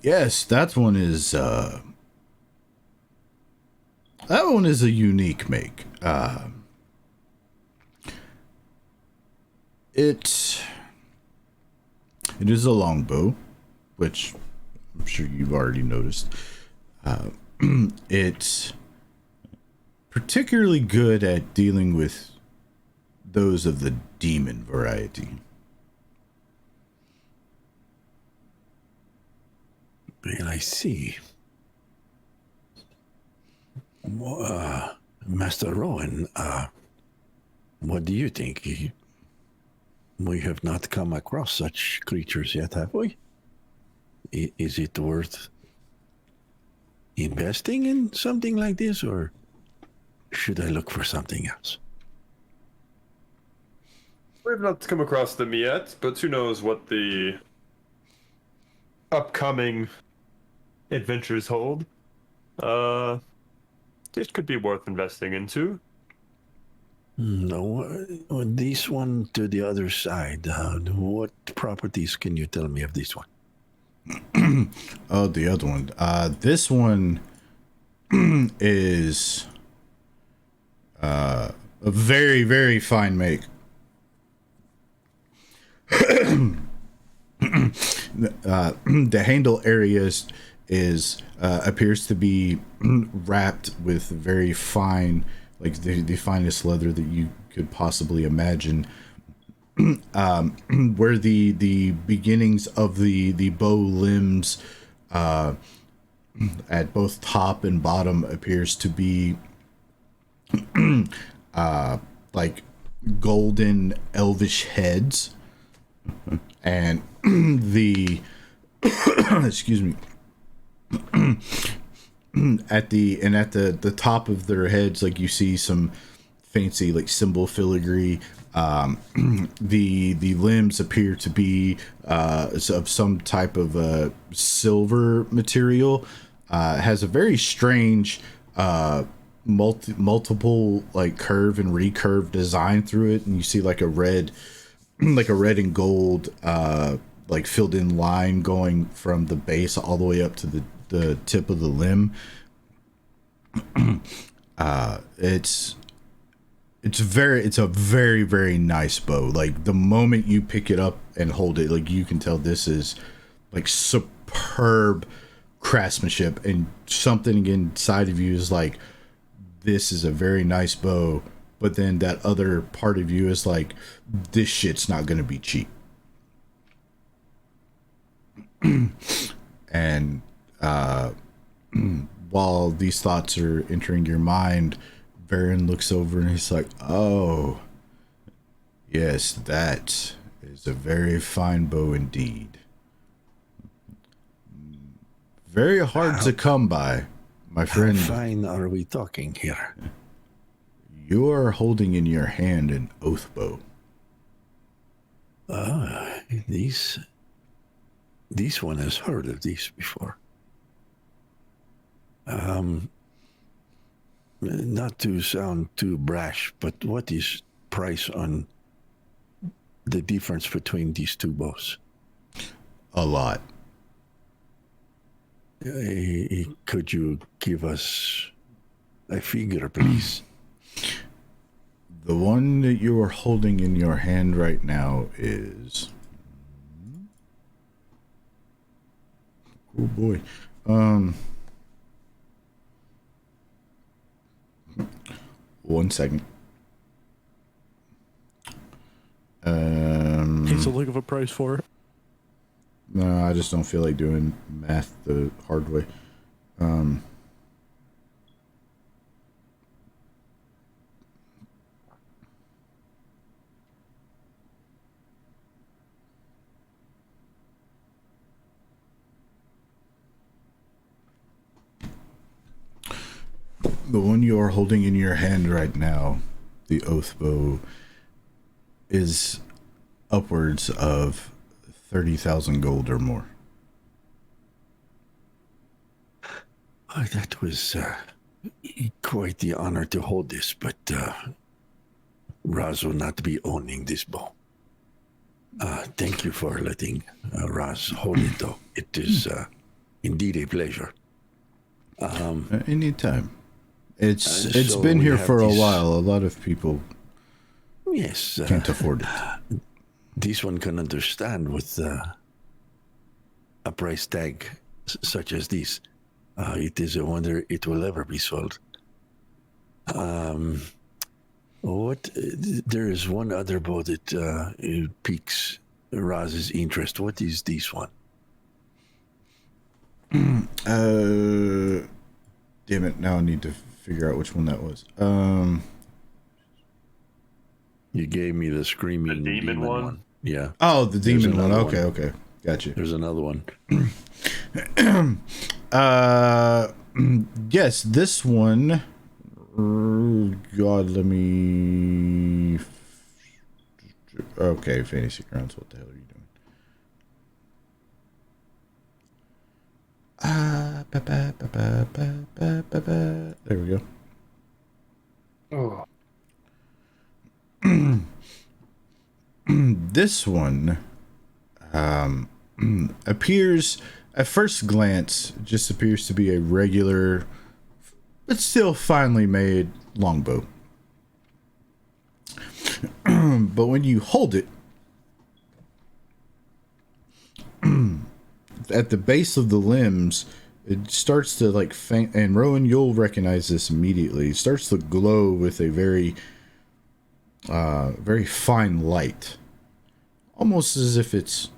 yes, that one is a unique make. It is a longbow, which I'm sure you've already noticed. It's particularly good at dealing with those of the demon variety. Well, I see. Master Rowan, what do you think? We have not come across such creatures yet, have we? Is it worth investing in something like this, or should I look for something else? We've not come across them yet, but who knows what the upcoming adventures hold. It could be worth investing into. No, this one to the other side. What properties can you tell me of this one? Oh, the other one. This one is a very, very fine make. The handle areas is appears to be wrapped with very fine, like the finest leather that you could possibly imagine. Where the beginnings of the bow limbs at both top and bottom appears to be like golden elvish heads, and the excuse me, at the top of their heads, like you see some fancy like symbol filigree. The limbs appear to be of some type of silver material. Has a very strange multiple like curve and recurve design through it, and you see like a red and gold like filled in line going from the base all the way up to the tip of the limb. It's a very, very nice bow. Like the moment you pick it up and hold it, like you can tell this is like superb craftsmanship, and something inside of you is like, this is a very nice bow. But then that other part of you is like, this shit's not going to be cheap. And while these thoughts are entering your mind, Baron looks over and he's like, oh, yes, that is a very fine bow indeed. Very hard to come by, my friend. How fine are we talking here? You are holding in your hand an oath bow. This one has heard of these before. Not to sound too brash, but what is price on the difference between these two bows? A lot. Could you give us a figure, please? The one that you are holding in your hand right now is... Oh boy. One second. He's a look of a price for it. No, I just don't feel like doing math the hard way. The one you are holding in your hand right now, the oath bow, is upwards of 30,000 gold or more. That was quite the honor to hold this, but Raz will not be owning this bow. Thank you for letting Raz hold it, though. It is indeed a pleasure. Anytime. It's so been we here have for a these- while. A lot of people Yes. can't afford it. This one can understand with a price tag such as this. It is a wonder it will ever be sold. There is one other bow that piques Raz's interest. What is this one? Damn it! Now I need to figure out which one that was. You gave me the screaming The demon one? Yeah. Oh, the There's demon one. another Okay, gotcha. There's another one. Yes, this one. God, let me. Okay, Fantasy Grounds. What the hell are you doing? There we go. Oh. This one appears, at first glance, just appears to be a regular, but still finely made longbow. But when you hold it, at the base of the limbs, it starts to like faint. And Rowan, you'll recognize this immediately. It starts to glow with a very fine light, almost as if it's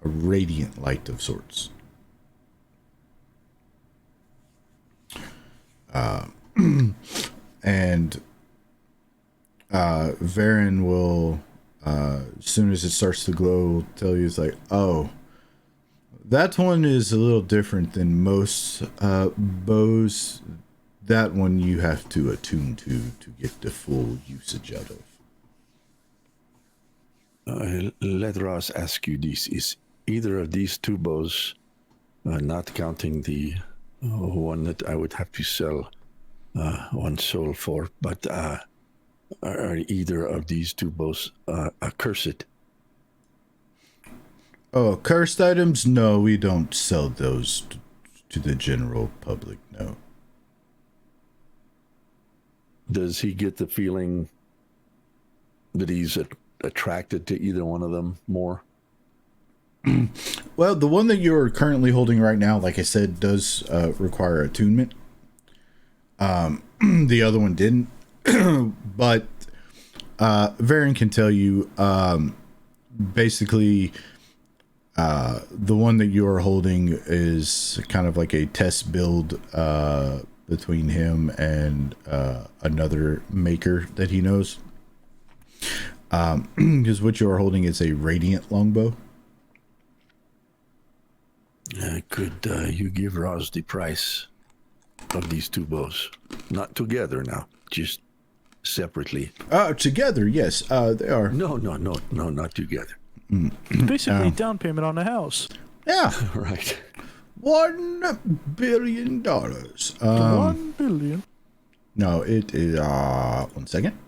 a radiant light of sorts. And Varen will, as soon as it starts to glow, tell you, it's like, oh, that one is a little different than most bows. That one you have to attune to get the full usage out of. Let Ross ask you this. Is either of these two bows, not counting the one that I would have to sell one soul for, but are either of these two bows accursed? Oh, cursed items? No, we don't sell those to the general public, no. Does he get the feeling that he's attracted to either one of them more? Well, the one that you're currently holding right now, like I said, does require attunement. The other one didn't. But Varen can tell you, basically, the one that you are holding is kind of like a test build between him and another maker that he knows. Because what you are holding is a radiant longbow. Could you give Ross the price of these two bows? Not together now, just separately. Together, yes. They are. No, not together. Basically, down payment on the house. Yeah. Right. $1 billion. 1 billion. No, it is. 1 second.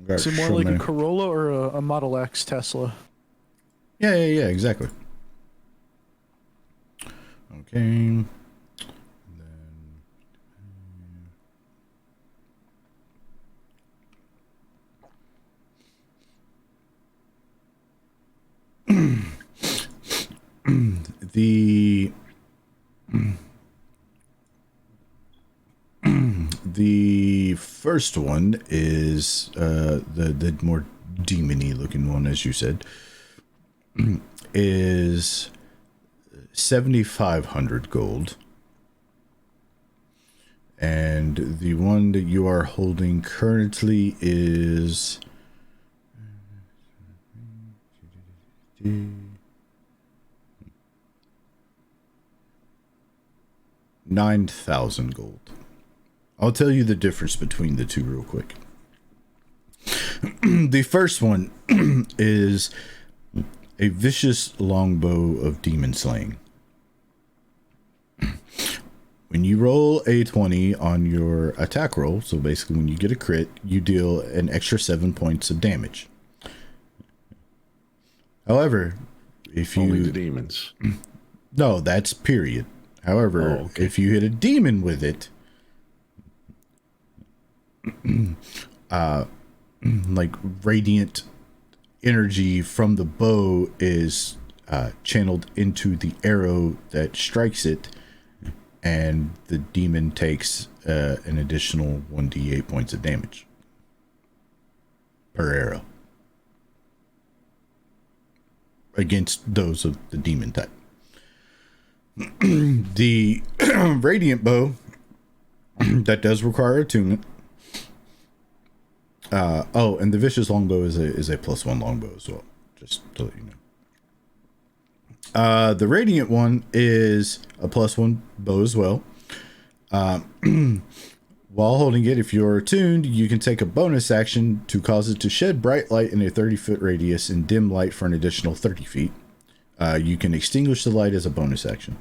Is it more like a Corolla or a Model X Tesla? Yeah, exactly. Okay. The first one is the more demony looking one, as you said, is 7,500 gold, and the one that you are holding currently is 9,000 gold. I'll tell you the difference between the two real quick. The first one is a vicious longbow of demon slaying. When you roll a 20 on your attack roll, so basically when you get a crit, you deal an extra 7 points of damage. However, if you... Only the demons. No, that's period. However, if you hit a demon with it, like radiant energy from the bow is channeled into the arrow that strikes it, and the demon takes an additional 1d8 points of damage per arrow against those of the demon type. The radiant bow that does require attunement. And the vicious longbow is a +1 longbow as well, just to let you know. The radiant one is a +1 bow as well. While holding it, if you're attuned, you can take a bonus action to cause it to shed bright light in a 30-foot radius and dim light for an additional 30 feet. You can extinguish the light as a bonus action.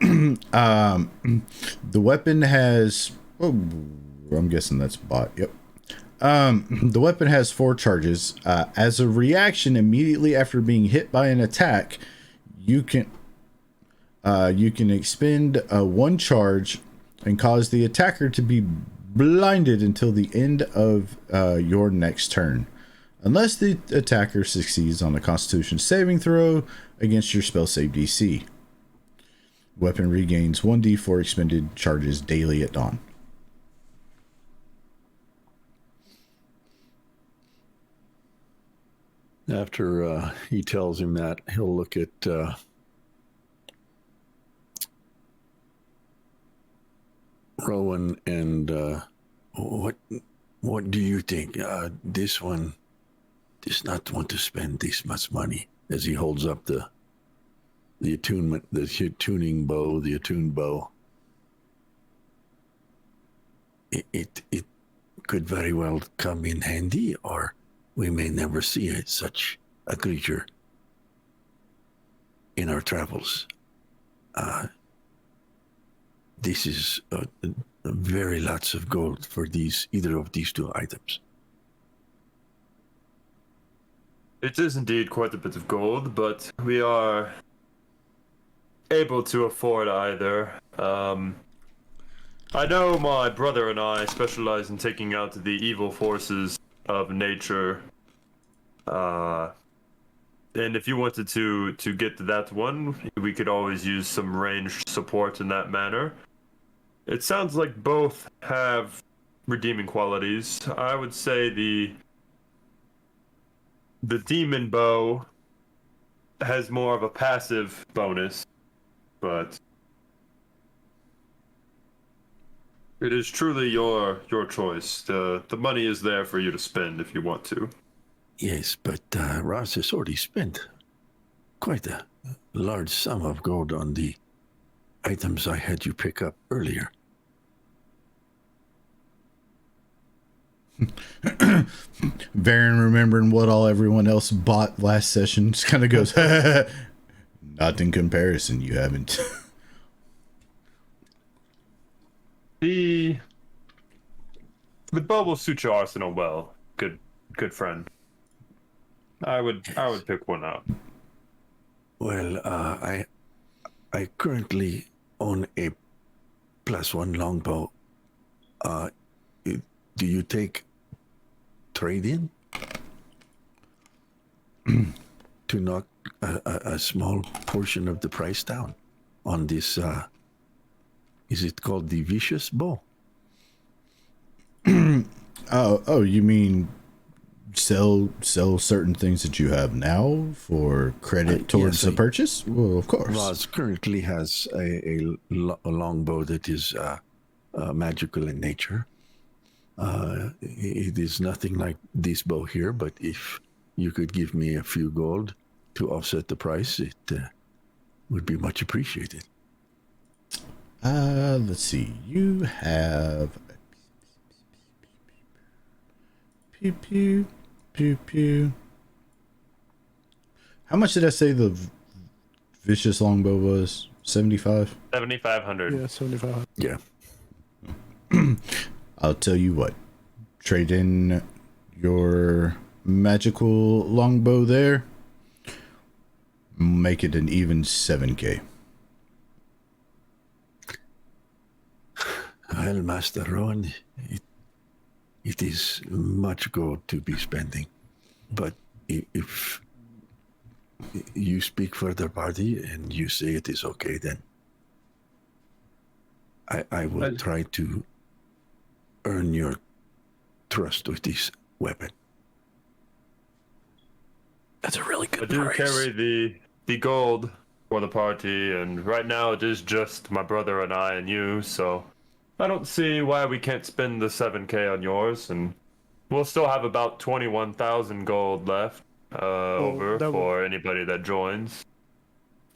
The weapon has... Oh, I'm guessing that's bot. Yep. The weapon has 4 charges. As a reaction, immediately after being hit by an attack, you can expend 1 charge and cause the attacker to be blinded until the end of your next turn, unless the attacker succeeds on a Constitution saving throw against your spell save DC. Weapon regains 1d4 expended charges daily at dawn. After he tells him that, he'll look at Rowan and what do you think? This one does not want to spend this much money. As he holds up the attunement, the tuning bow, the attuned bow. It could very well come in handy, or we may never see such a creature in our travels. This is very lots of gold for either of these 2 items. It is indeed quite a bit of gold, but we are able to afford either. I know my brother and I specialize in taking out the evil forces of nature. And if you wanted to get to that one, we could always use some ranged support in that manner. It sounds like both have redeeming qualities. I would say the demon bow has more of a passive bonus, but it is truly your choice. The money is there for you to spend if you want to. Yes, but Ross has already spent quite a large sum of gold on the items I had you pick up earlier. Varen, remembering what all everyone else bought last session, just kind of goes, not in comparison, you haven't. The bow will suit your arsenal well, good friend. I would pick one out. Well, I currently own a +1 longbow. Do you take trade-in to knock a small portion of the price down on this? Is it called the vicious bow? Oh, you mean sell certain things that you have now for credit towards the purchase? Well, of course. Roz currently has a longbow that is magical in nature. It is nothing like this bow here, but if you could give me a few gold to offset the price, it would be much appreciated. Let's see. You have pew pew pew pew. How much did I say the vicious longbow was? 75? 7,500. Yeah, 75. Yeah. I'll tell you what. Trade in your magical longbow there. Make it an even 7K. Well, Master Rowan, it is much gold to be spending. But if you speak for the party and you say it is okay, then I will try to earn your trust with this weapon. That's a really good I do price. carry the gold for the party, and right now it is just my brother and I and you, so I don't see why we can't spend the 7K on yours, and we'll still have about 21,000 gold left over for anybody that joins.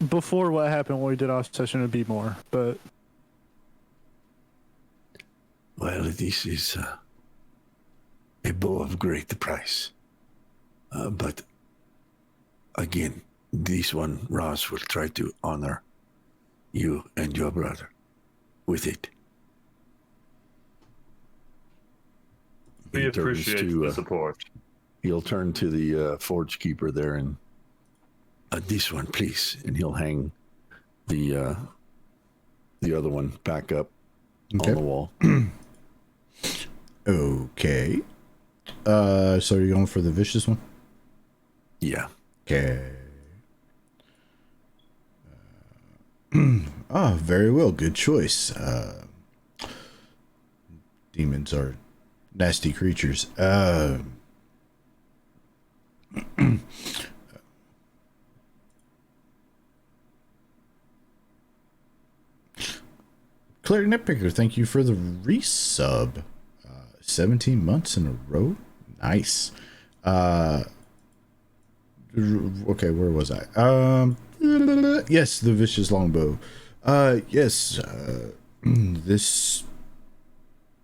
Before what happened when we did off session, it'd be more, but Well, this is a bow of great price. But again, this one, Ross will try to honor you and your brother with it. We He turns appreciate to, the support. He'll turn to the forge keeper there and this one, please, and he'll hang the other one back up Okay. on the wall. Okay. So you're going for the vicious one? Yeah. Okay. Very well. Good choice. Demons are nasty creatures. Clarinet Picker, thank you for the resub. 17 months in a row. Nice. Okay, where was I? Yes, the vicious longbow. Yes. This,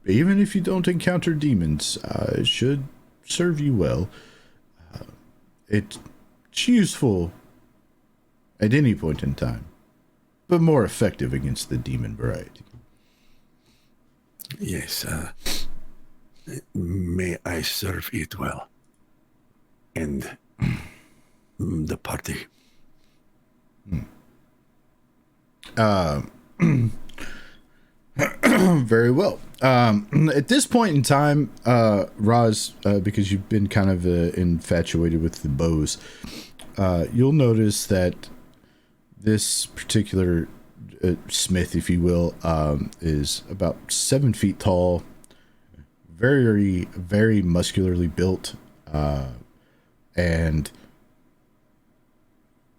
even if you don't encounter demons, it should serve you well. It's useful at any point in time, but more effective against the demon variety. Yes. May I serve it well. And the party. Very well. At this point in time, Roz, because you've been kind of infatuated with the bows, you'll notice that this particular smith, if you will, is about 7 feet tall, very, very muscularly built, and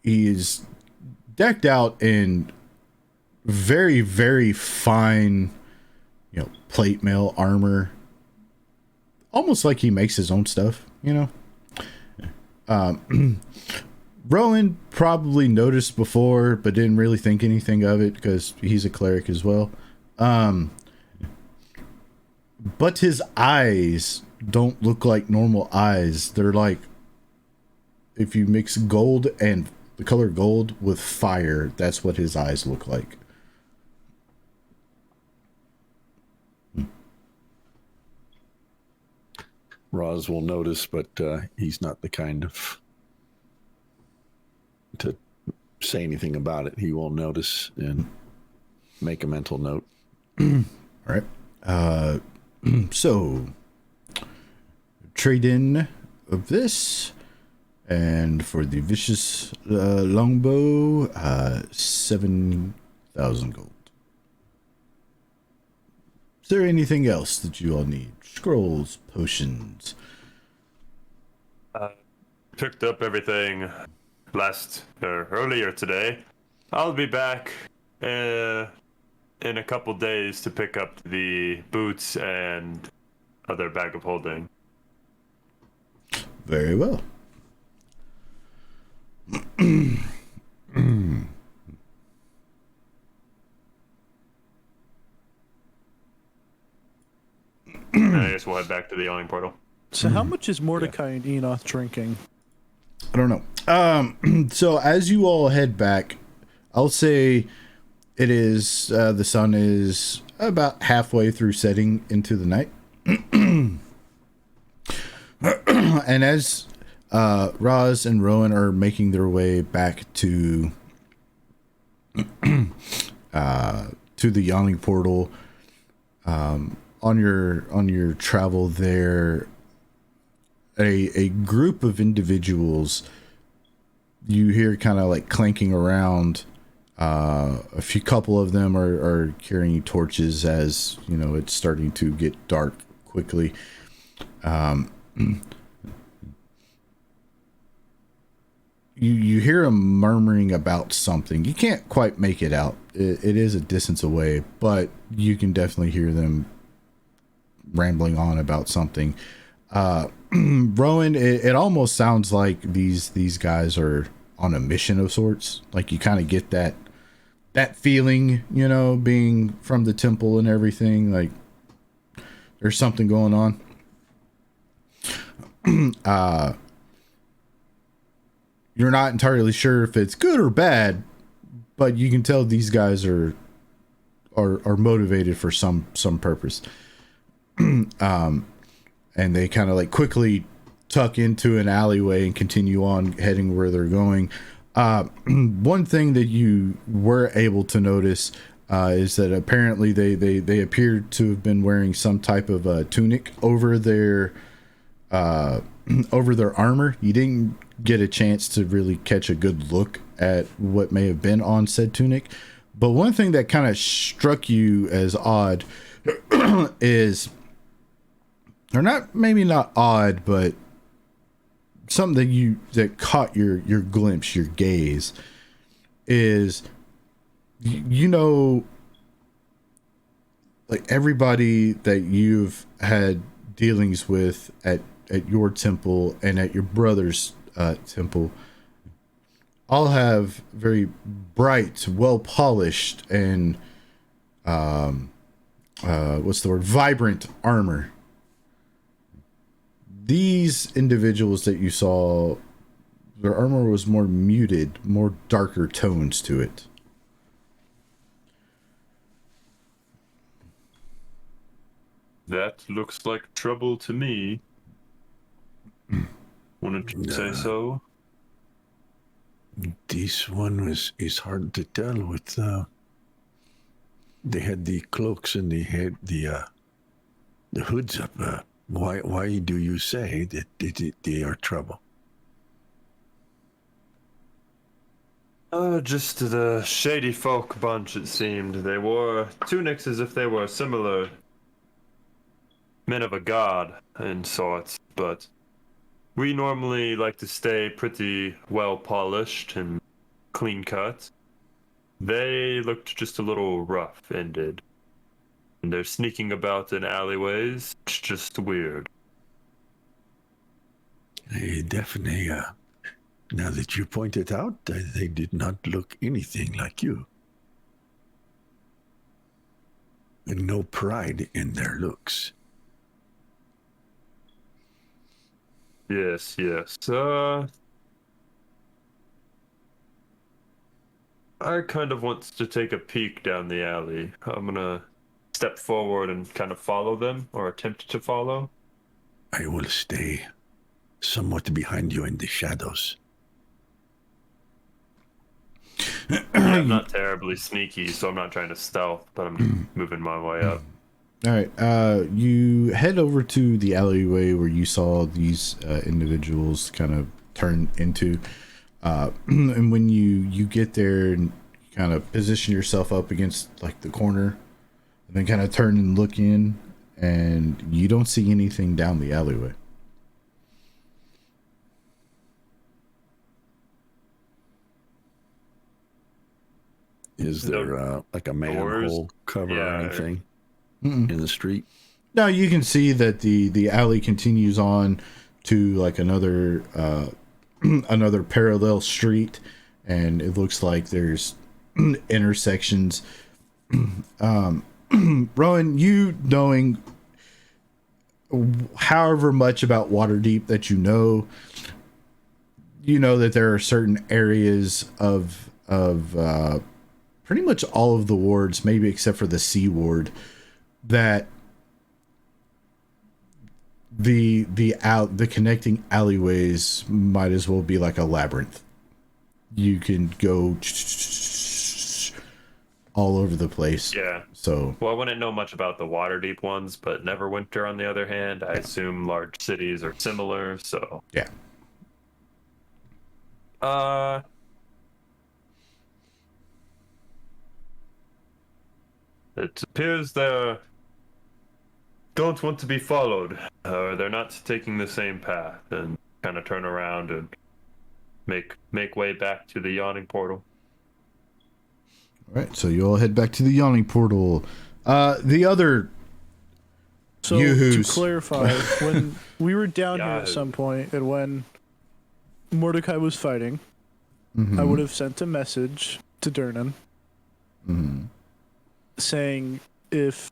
he is decked out in very, very fine, plate mail armor, almost like he makes his own stuff, Rowan probably noticed before, but didn't really think anything of it because he's a cleric as well. But his eyes don't look like normal eyes. They're like, if you mix gold and the color gold with fire, that's what his eyes look like. Roz will notice, but he's not the kind of to say anything about it. He will notice and make a mental note. All right. So trade in of this, and for the vicious longbow, 7,000 gold. Is there anything else that you all need? Scrolls, potions. Picked up everything earlier today. I'll be back in a couple days to pick up the boots and other bag of holding. Very well. I guess we'll head back to the Yawning Portal. So how much is Mordecai and Enoth drinking? I don't know. So as you all head back, I'll say it is, the sun is about halfway through setting into the night. And as Roz and Rowan are making their way back to the Yawning Portal, on your travel there, a group of individuals you hear kind of like clanking around. A couple of them are carrying torches, as it's starting to get dark quickly. You hear them murmuring about something. You can't quite make it out. It is a distance away, but you can definitely hear them rambling on about something. Rowan, it almost sounds like these guys are on a mission of sorts. Like you kind of get that feeling, being from the temple and everything. Like there's something going on. You're not entirely sure if it's good or bad, but you can tell these guys are motivated for some purpose. And they kind of like quickly tuck into an alleyway and continue on heading where they're going. One thing that you were able to notice is that apparently they appeared to have been wearing some type of tunic over their armor. You didn't get a chance to really catch a good look at what may have been on said tunic, but one thing that kind of struck you as odd is, or maybe not odd, but something that caught your glimpse, your gaze, is like everybody that you've had dealings with at your temple and at your brother's temple all have very bright, well polished, and vibrant armor. These individuals that you saw, their armor was more muted, more darker tones to it. That looks like trouble to me. Wouldn't you say so? This one is hard to tell. With they had the cloaks and they had the hoods up. Why do you say that they are trouble? Just the shady folk bunch, it seemed. They wore tunics as if they were similar men of a god in sorts, but we normally like to stay pretty well polished and clean cut. They looked just a little rough-ended. And they're sneaking about in alleyways. It's just weird. Definitely, now that you point it out, they did not look anything like you. And no pride in their looks. Yes. I kind of want to take a peek down the alley. I'm gonna step forward and kind of follow them, or attempt to follow. I will stay somewhat behind you in the shadows. I'm not terribly sneaky, so I'm not trying to stealth, but I'm just moving my way up. All right, you head over to the alleyway where you saw these individuals kind of turn into, and when you get there and kind of position yourself up against like the corner, and then kind of turn and look in, and you don't see anything down the alleyway. Is there like a manhole cover or anything in the street? No, you can see that the alley continues on to like another another parallel street, and it looks like there's intersections. Rowan, you knowing however much about Waterdeep that you know that there are certain areas of pretty much all of the wards, maybe except for the C ward, that the connecting alleyways might as well be like a labyrinth. You can go all over the place. Yeah. So, well, I wouldn't know much about the Waterdeep ones, but Neverwinter, on the other hand, I assume large cities are similar. So yeah. It appears they don't want to be followed, or they're not taking the same path, and kind of turn around and make way back to the Yawning Portal. All right, so you all head back to the Yawning Portal. The other So Yoo-hoos. to clarify, when we were down here at some point, and when Mordecai was fighting, I would have sent a message to Durnan saying if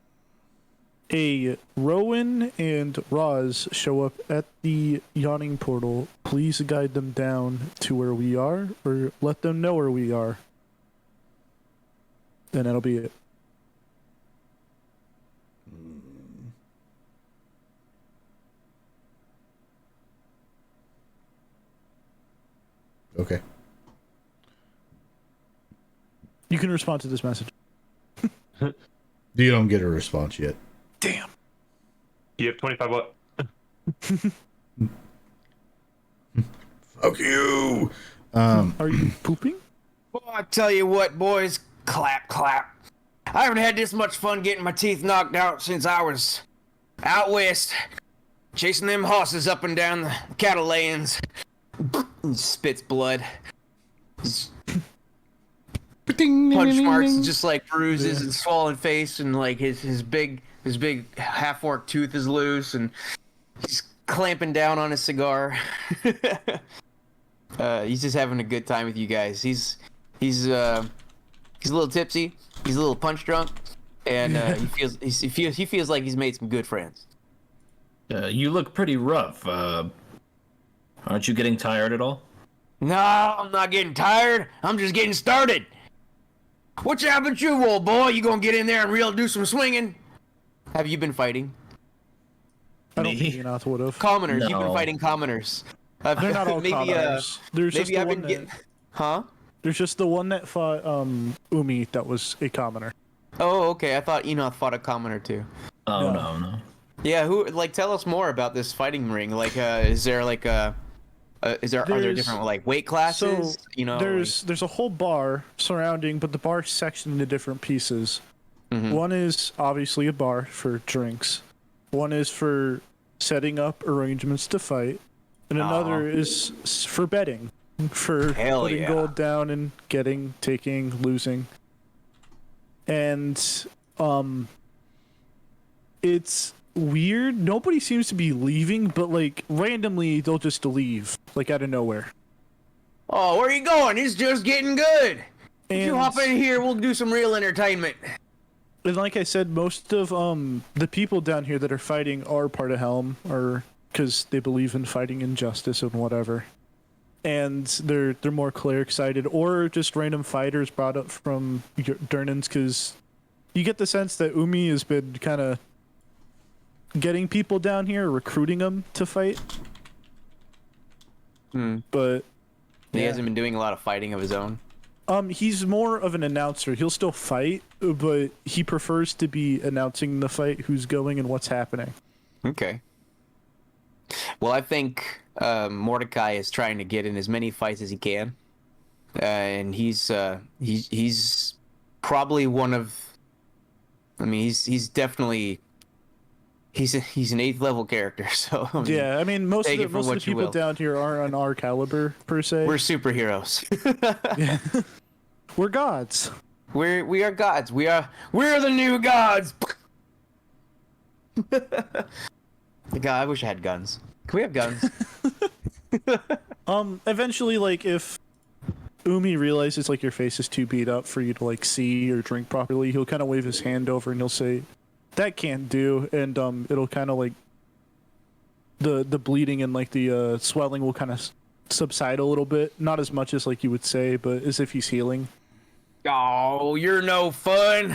Rowan and Roz show up at the Yawning Portal, please guide them down to where we are, or let them know where we are. And that'll be it. Okay. You can respond to this message. You don't get a response yet. Damn. You have 25 what? Fuck you. Are you pooping? Well, I tell you what, boys, clap, clap. I haven't had this much fun getting my teeth knocked out since I was out west, chasing them horses up and down the cattle lanes. Spits blood. Punch marks, just like bruises and swollen face, and like his big half-forked tooth is loose, and he's clamping down on his cigar. He's just having a good time with you guys. He's a little tipsy. He's a little punch drunk, and he feels like he's made some good friends. You look pretty rough. Aren't you getting tired at all? No, I'm not getting tired. I'm just getting started. What's up with you, old boy? You gonna get in there and do some swinging? Have you been fighting? I don't think Enoth would have. Commoners. You've been No. fighting commoners. They're not all commoners. There's just maybe the I've one been getting... that, Huh? there's just the one that fought Umi that was a commoner. Oh, okay. I thought Enoth fought a commoner too. Oh, No. no. Yeah, tell us more about this fighting ring. Like, is there like are there different like weight classes? So there's a whole bar surrounding, but the bar's sectioned into different pieces. Mhm. One is obviously a bar for drinks. One is for setting up arrangements to fight, and another is for betting, for Hell putting yeah. gold down and taking, losing. And it's weird. Nobody seems to be leaving, but like randomly they'll just leave, like out of nowhere. Oh, where are you going? It's just getting good. If you And- hop in here, we'll do some real entertainment. And like I said, most of the people down here that are fighting are part of Helm, or because they believe in fighting injustice and whatever. And they're more cleric-sided, or just random fighters brought up from Durnan's, because you get the sense that Umi has been kind of getting people down here, recruiting them to fight. But He yeah. hasn't been doing a lot of fighting of his own. He's more of an announcer. He'll still fight, but he prefers to be announcing the fight, who's going and what's happening. Okay. Well, I think Mordecai is trying to get in as many fights as he can, and he's probably one of. I mean, he's definitely. He's an 8th level character, so I mean, Yeah, I mean, most of take the, it for most of the what you people will. down here aren't on our caliber, per se. We're superheroes. We're gods. We are gods. We're the new gods. God, I wish I had guns. Can we have guns? Eventually, like, if Umi realizes, like, your face is too beat up for you to, like, see or drink properly, he'll kind of wave his hand over and he'll say, that can't do, and it'll kind of, like, the bleeding and, like, the swelling will kind of subside a little bit. Not as much as, like, you would say, but as if he's healing. Oh, you're no fun.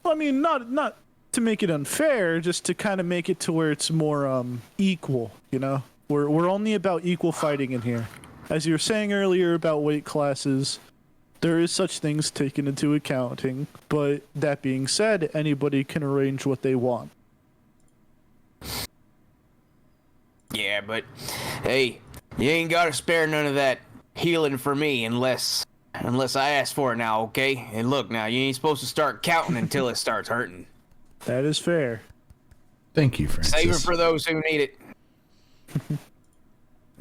Well, I mean, not to make it unfair, just to kind of make it to where it's more equal, you know? We're only about equal fighting in here. As you were saying earlier about weight classes, there is such things taken into accounting, but that being said, anybody can arrange what they want. Yeah, but hey, you ain't gotta spare none of that healing for me unless I ask for it now, okay? And look, now you ain't supposed to start counting until it starts hurting. That is fair. Thank you, Francis. Save it for those who need it.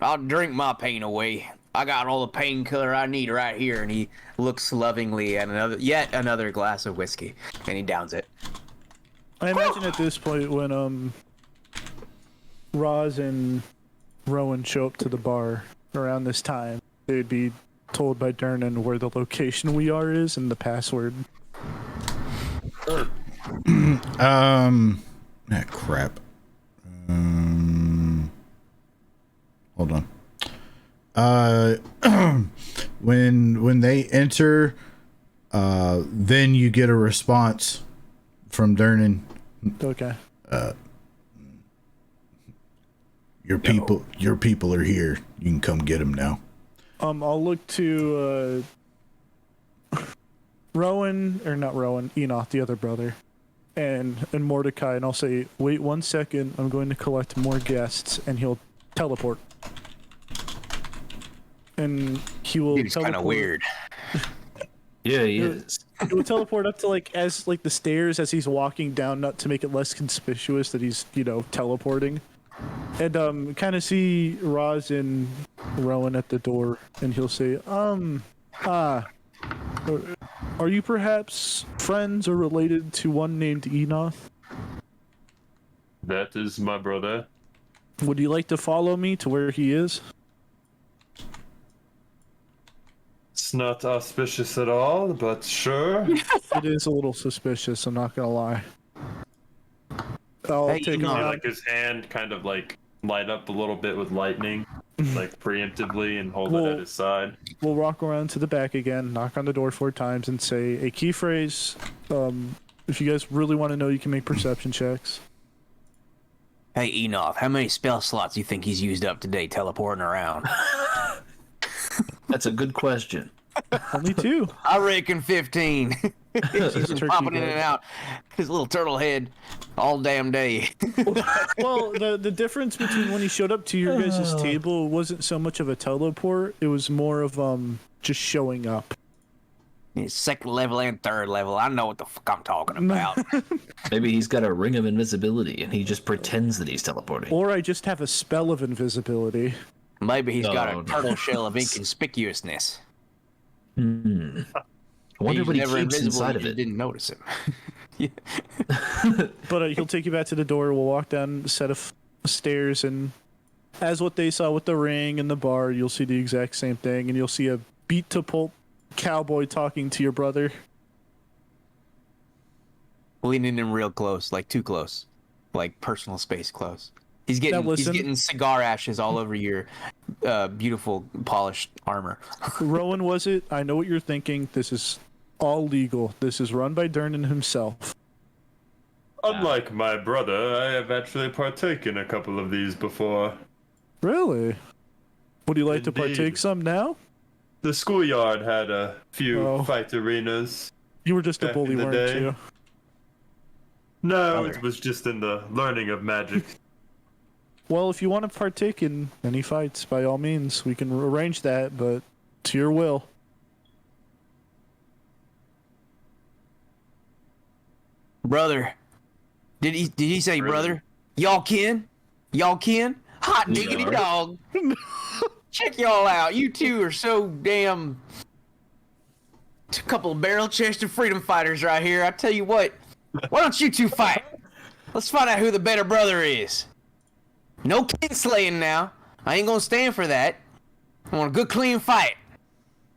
I'll drink my pain away. I got all the painkiller I need right here. And he looks lovingly at yet another glass of whiskey, and he downs it. I imagine at this point when Roz and Rowan show up to the bar around this time, they'd be told by Durnan where the location we are is and the password. Ah, crap. Hold on. When they enter, then you get a response from Durnan. Okay. Your people are here. You can come get them now. I'll look to Rowan, or not Rowan, Enoch, the other brother, and Mordecai, and I'll say, wait 1 second, I'm going to collect more guests, and he'll teleport. And he will Dude's kind of weird. Yeah, he is. He will teleport up to the stairs as he's walking down, not to make it less conspicuous that he's, teleporting. And kind of see Roz and Rowan at the door, and he'll say, are you perhaps friends or related to one named Enoch? That is my brother. Would you like to follow me to where he is? It's not auspicious at all, but sure. It is a little suspicious, I'm not gonna lie. I'll Hey, take him Enoch. out. Like his hand kind of like light up a little bit with lightning, like preemptively, and hold it Well- at his side. We'll walk around to the back again, knock on the door 4 times, and say a key phrase. If you guys really want to know, you can make perception checks. Hey, Enoch, how many spell slots do you think he's used up today teleporting around? That's a good question. Only 2. I reckon 15. He's just Turkey popping in head. and out. His little turtle head all damn day. Well, the difference between when he showed up to your guys' table wasn't so much of a teleport; it was more of just showing up. He's second level and third level. I know what the fuck I'm talking about. Maybe he's got a ring of invisibility and he just pretends that he's teleporting. Or I just have a spell of invisibility. Maybe he's got No, a no. turtle shell of inconspicuousness. I wonder He's what he never keeps invisible, inside you of just it. didn't notice him. But he'll take you back to the door. We'll walk down a set of stairs, and as what they saw with the ring and the bar, you'll see the exact same thing, and you'll see a beat to pulp cowboy talking to your brother. Leaning in real close, like too close, like personal space close. He's Now getting listen. cigar ashes all over your beautiful polished armor. Rowan, was it? I know what you're thinking. This is all legal. This is run by Durnan himself. Unlike my brother, I have actually partaken a couple of these before. Really? Would you like to Indeed. partake some now? The schoolyard had a few Oh. fight arenas. You were just a Back bully, in the weren't day. you? No, Brother. it was just in the learning of magic. Well, if you want to partake in any fights, by all means, we can arrange that, but to your will. Brother, did he say brother? Y'all kin? Y'all kin? Hot We diggity are. dog. Check y'all out. You two are so damn. A couple of barrel-chested freedom fighters right here. I tell you what. Why don't you two fight? Let's find out who the better brother is. No kinslaying now. I ain't gonna stand for that. I want a good, clean fight.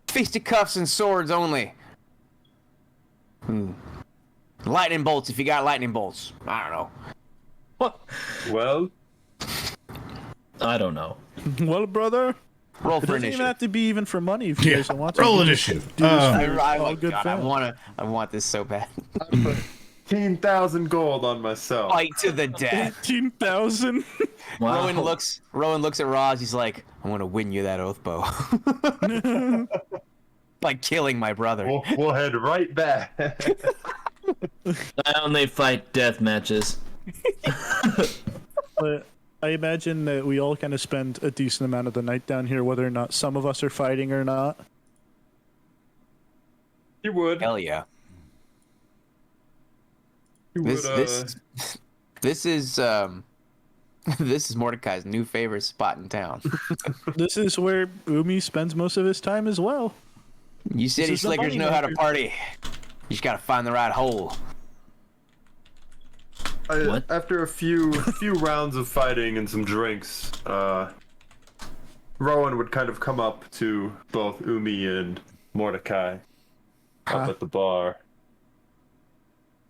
Fisticuffs and swords only. Lightning bolts if you got lightning bolts. I don't know. What? Well, I don't know. Well, brother, Roll it for doesn't even initiative. have to be even for money if you Yeah, guys don't want to. roll You just initiative. do this I, for I, all good God, fun. I want this so bad. 15,000 gold on myself. Fight to the death. 18,000. Wow. Rowan looks at Roz. He's like, "I'm gonna win you that oath bow." By killing my brother. We'll head right back. I only fight death matches. But I imagine that we all kind of spend a decent amount of the night down here, whether or not some of us are fighting or not. You would. Hell yeah. You This would. this is Mordecai's new favorite spot in town. This is where Umi spends most of his time as well. You city is the slickers money know how to maker. party. You just gotta find the right hole. What? After a few rounds of fighting and some drinks, Rowan would kind of come up to both Umi and Mordecai up at the bar.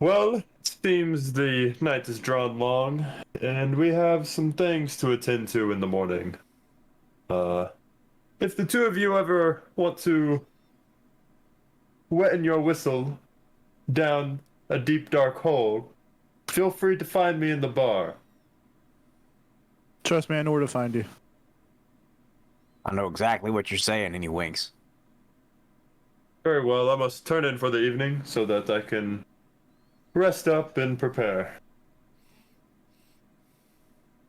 Well, it seems the night is drawn long, and we have some things to attend to in the morning. If the two of you ever want to wetten your whistle down a deep dark hole, feel free to find me in the bar. Trust me, I know where to find you. I know exactly what you're saying, and he winks. Very well, I must turn in for the evening so that I can rest up and prepare.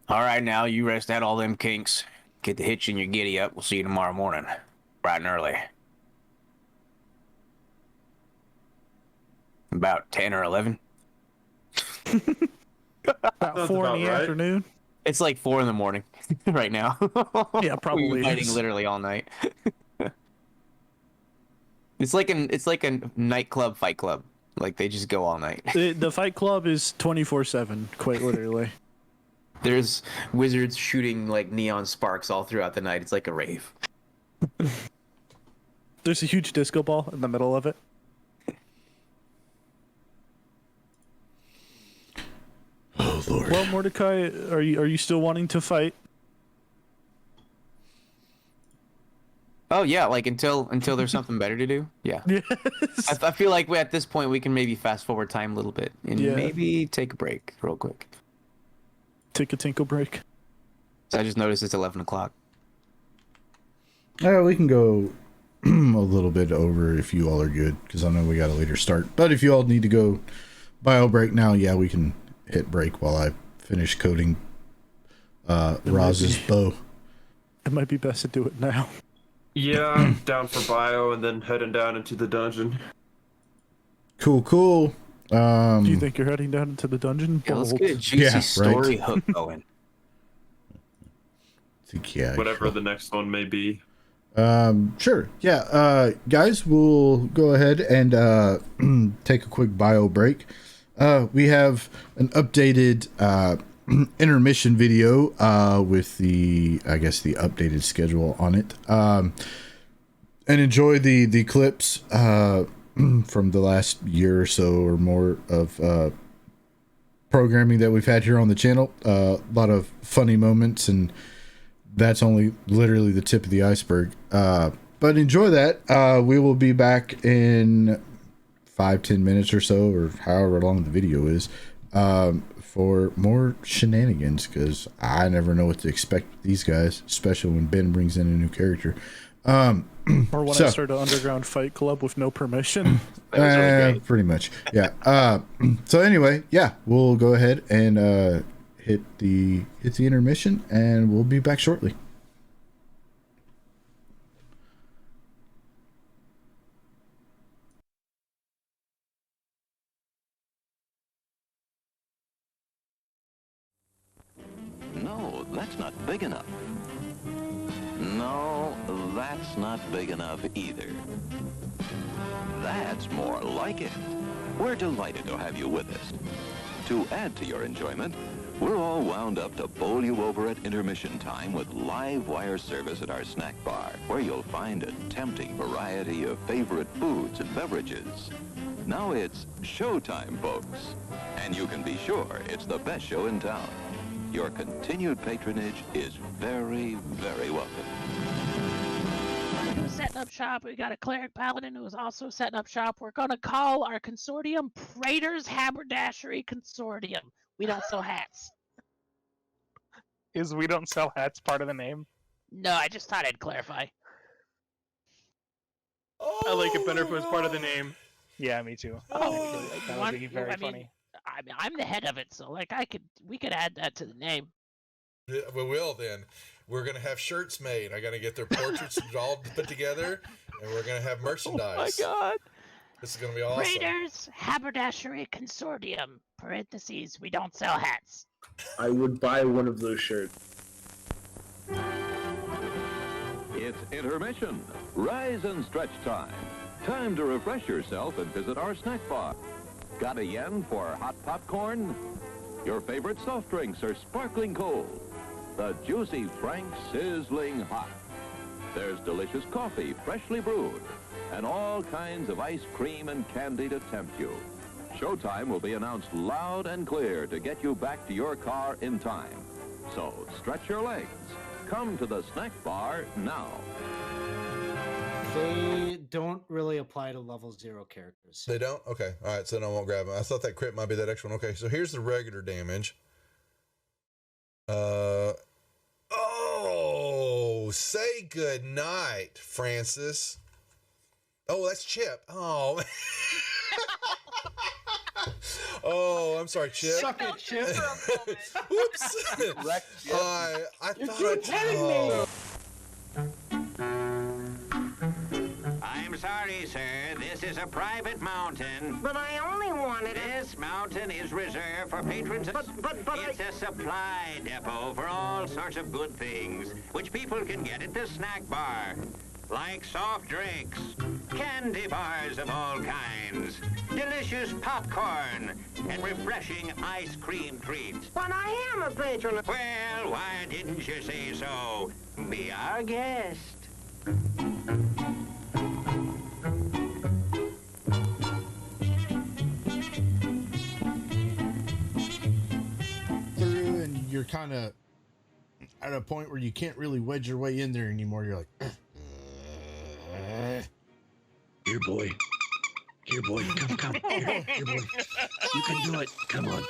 All right, now you rest out all them kinks. Get the hitch in your giddy up. We'll see you tomorrow morning, bright and early. About 10 or 11. About Sounds 4 in about the right. afternoon. It's like 4 in the morning right now. Yeah, probably We've been fighting is. literally all night. It's like a nightclub fight club. Like they just go all night. The Fight Club is 24/7, quite literally. There's wizards shooting like neon sparks all throughout the night. It's like a rave. There's a huge disco ball in the middle of it. Oh Lord. Well, Mordecai, are you still wanting to fight? Oh yeah, like until there's something better to do. Yeah. Yes. I feel like at this point we can maybe fast forward time a little bit and Yeah. maybe take a break real quick. Take a tinkle break. So I just noticed it's 11 o'clock. We can go a little bit over if you all are good, because I know we got a later start. But if you all need to go bio break now, yeah, we can hit break while I finish coding Roz's bow. It might be best to do it now. Yeah, I'm down for bio and then heading down into the dungeon. Cool. Do you think you're heading down into the dungeon? Yeah, let's Bold. get a juicy Yeah, right. story hook going. Yeah, Whatever the next one may be. sure. Yeah, guys, we'll go ahead and take a quick bio break. We have an updated intermission video with the updated schedule on it. And enjoy the clips from the last year or so or more of programming that we've had here on the channel. A lot of funny moments, and that's only literally the tip of the iceberg. But enjoy that. We will be back in 5-10 minutes or so, or however long the video is, for more shenanigans, because I never know what to expect with these guys, especially when Ben brings in a new character. Or when So- I start an underground fight club with no permission. That was really great. Pretty much. Yeah. So anyway, yeah, we'll go ahead and hit the intermission, and we'll be back shortly. No, that's not big enough. No, that's not big enough either. That's more like it. We're delighted to have you with us. To add to your enjoyment, we're all wound up to bowl you over at intermission time with live wire service at our snack bar, where you'll find a tempting variety of favorite foods and beverages. Now it's showtime, folks. And you can be sure it's the best show in town. Your continued patronage is very, very welcome. Who's setting up shop? We got a cleric paladin who is also setting up shop. We're gonna call our consortium Praetor's Haberdashery Consortium. We don't sell hats. Is we don't sell hats part of the name? No, I just thought I'd clarify. I like it better if it was part of the name. Yeah, me too. Oh, That would be very funny. I'm the head of it, so like we could add that to the name. Yeah, we will then. We're gonna have shirts made. I gotta get their portraits all put together, and we're gonna have merchandise. Oh my god! This is gonna be awesome. Praetor's Haberdashery Consortium. Parentheses, we don't sell hats. I would buy one of those shirts. It's intermission. Rise and stretch time. Time to refresh yourself and visit our snack bar. Got a yen for hot popcorn? Your favorite soft drinks are sparkling cold. The juicy Frank sizzling hot. There's delicious coffee, freshly brewed, and all kinds of ice cream and candy to tempt you. showtime will be announced loud and clear to get you back to your car in time. So stretch your legs. Come to the snack bar now. They don't really apply to level 0 characters. They don't? Okay. All right. So then I won't grab them. I thought that crit might be that extra one. Okay. So here's the regular damage. Oh, say good night, Francis. Oh, that's Chip. Oh. Oh, I'm sorry, Chip. Suck it, Chip. Whoops. I thought I'm sorry, sir. This is a private mountain. But I only wanted it. This mountain is reserved for patrons. But it's a supply depot for all sorts of good things, which people can get at the snack bar. Like soft drinks, candy bars of all kinds, delicious popcorn, and refreshing ice cream treats. But I am a patron. Well, why didn't you say so? Be our guest. Through, and you're kind of at a point where you can't really wedge your way in there anymore. You're like, Here, boy. Here, boy. Come. Here, boy. You can do it. Come on.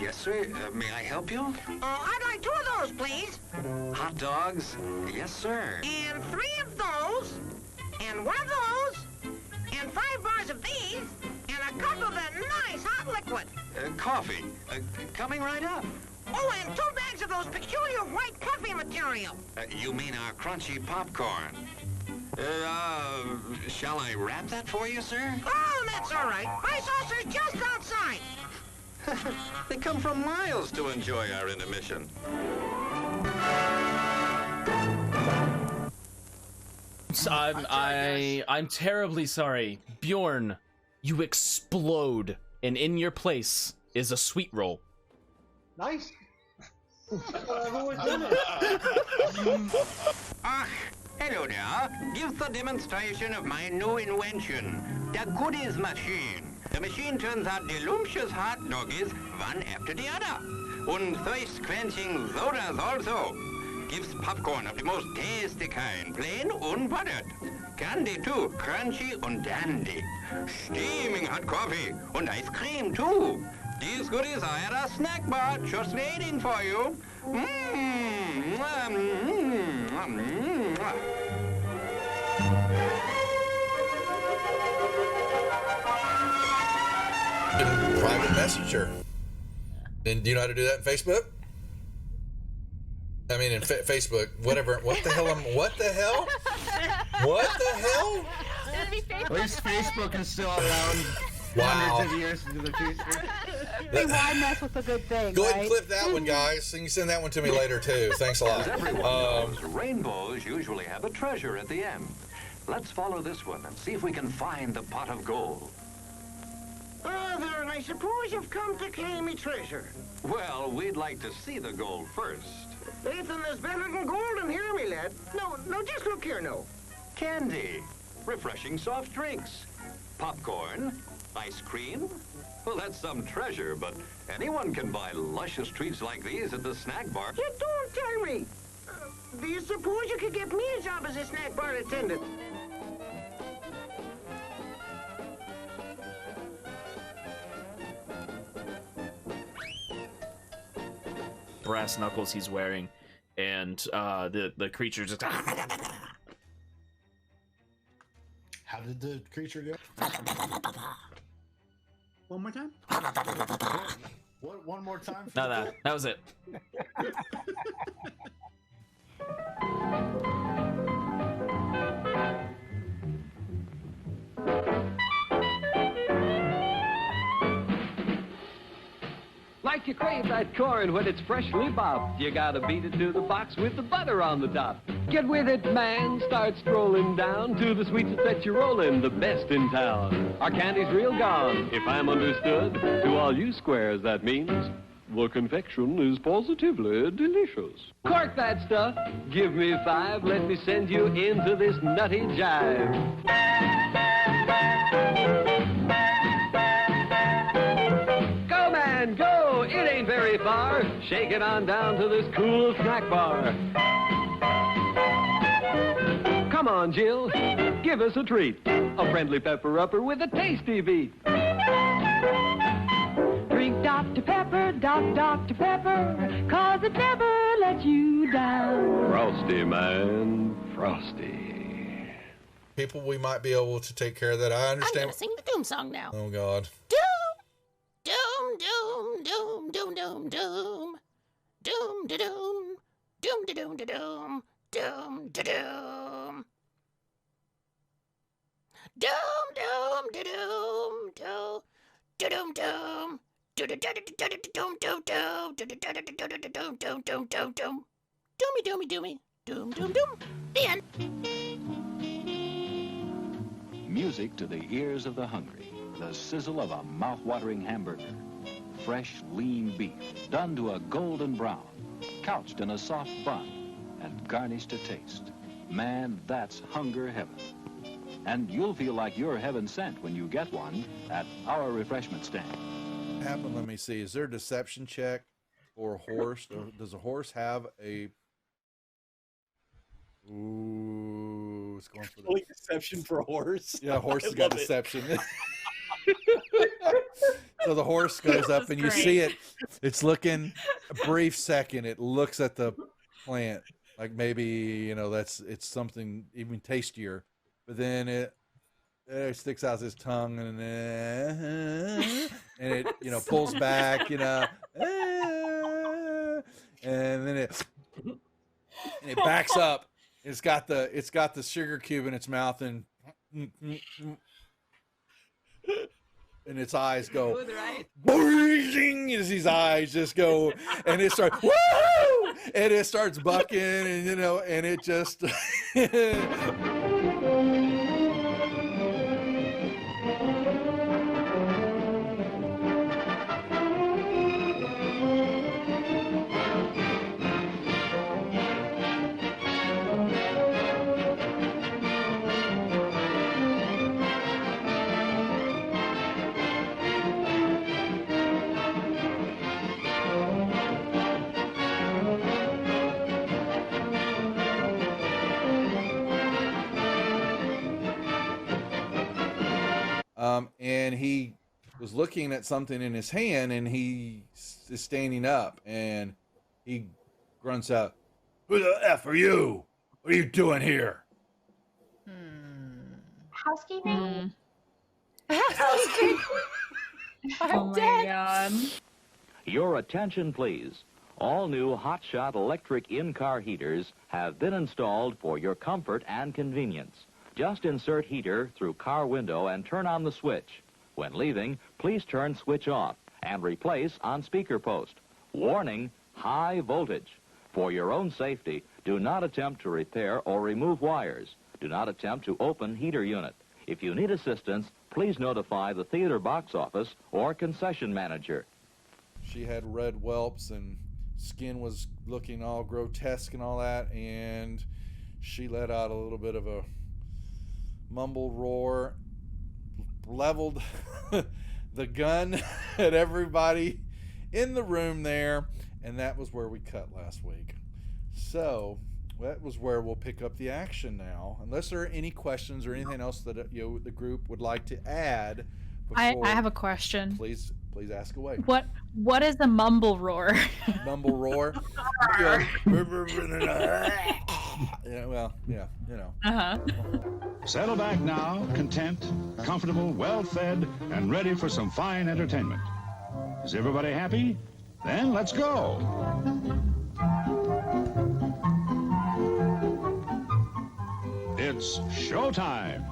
Yes, sir. May I help you? I'd like 2 of those, please. Hot dogs? Yes, sir. And 3 of those. And 1 of those. And 5 bars of these. And a cup of that nice hot liquid. Coffee. Coming right up. Oh, and 2 bags of those peculiar white puffy material. You mean our crunchy popcorn? Shall I wrap that for you, sir? Oh, that's all right. My saucer's just outside. They come from miles to enjoy our intermission. I'm terribly sorry. Bjorn, you explode, and in your place is a sweet roll. Nice. Hello there. Give the demonstration of my new invention, the goodies machine. The machine turns out delicious hot doggies one after the other. And thirst-quenching sodas also. Gives popcorn of the most tasty kind, plain unbuttered. Candy too, crunchy and dandy. Steaming hot coffee and ice cream too. These goodies are at our snack bar, just waiting for you. Private messenger. And do you know how to do that in Facebook? I mean, in Facebook, whatever. What the hell? What the hell? What the hell? At least Facebook is still around Wow. hundreds of years into the future. Hey, why mess with a good thing, Go ahead and right? clip that one, guys. And you send that one to me later, too. Thanks a lot. As everyone knows, rainbows usually have a treasure at the end. Let's follow this one and see if we can find the pot of gold. Oh, there, and I suppose you've come to claim me treasure. Well, we'd like to see the gold first. Ethan, there's better than gold in here, me lad. No, just look here, no. Candy, refreshing soft drinks, popcorn, ice cream. Well, that's some treasure, but anyone can buy luscious treats like these at the snack bar. You don't tell me. Do you suppose you could get me a job as a snack bar attendant? Brass knuckles he's wearing, and the creature just. how did the creature go? One more time? What? One more time? No, that was it. Like you crave that corn when it's freshly bobbed, you gotta beat it to the box with the butter on the top. Get with it, man. Start strolling down to the sweets that set you rolling, the best in town. Our candy's real gone, if I'm understood. To all you squares, that means The confection is positively delicious. Cork that stuff. Give me 5. Let me send you into this nutty jive. Go, man, go. It ain't very far. Shake it on down to this cool snack bar. Come on, Jill. Give us a treat. A friendly pepper-upper with a tasty beat. Drink Dr. Pepper, Dr. Pepper, 'cause it never lets you down. Frosty, man. Frosty. People, we might be able to take care of that. I I'm understand. gonna sing the Doom song now. Oh God. Doom, doom, doom, doom, doom, doom, doom, doom, da doom, doom, da doom, da doom, doom, da doom, doom, doom, da doom, doom, da doom, doom. Doomy doomy. Doom doom doom. The end. Music to the ears of the hungry. The sizzle of a mouth-watering hamburger. Fresh, lean beef, done to a golden brown, couched in a soft bun, and garnished to taste. Man, that's hunger heaven. And you'll feel like you're heaven sent when you get one at our refreshment stand. Happen. Let me see. Is there a deception check for a horse? Or does a horse have a? Ooh, it's going for the deception for a horse. Yeah, a horse I has got love it. deception. So the horse goes up, and you see it. It's looking a brief second. It looks at the plant like maybe it's something even tastier, but then it sticks out its tongue and it pulls back, and then it backs up. It's got the sugar cube in its mouth, and its eyes go boing, as his eyes just go, and it starts woo, and it starts bucking, and it just and he was looking at something in his hand, and he is standing up, and he grunts out, "Who the F are you? What are you doing here?" Housekeeping? Oh I'm my god. Your attention, please. All new Hotshot electric in-car heaters have been installed for your comfort and convenience. Just insert heater through car window and turn on the switch. When leaving, please turn switch off and replace on speaker post. Warning, high voltage. For your own safety, do not attempt to repair or remove wires. Do not attempt to open heater unit. If you need assistance, please notify the theater box office or concession manager. She had red whelps, and skin was looking all grotesque and all that, and she let out a little bit of a mumble roar, leveled the gun at everybody in the room there, and that was where we cut last week. So that was where we'll pick up the action now, unless there are any questions or anything else that the group would like to add. I have a question. Please ask away. What is a mumble roar? Mumble roar. Uh-huh. Settle back now, content, comfortable, well-fed, and ready for some fine entertainment. Is everybody happy? Then let's go. It's showtime.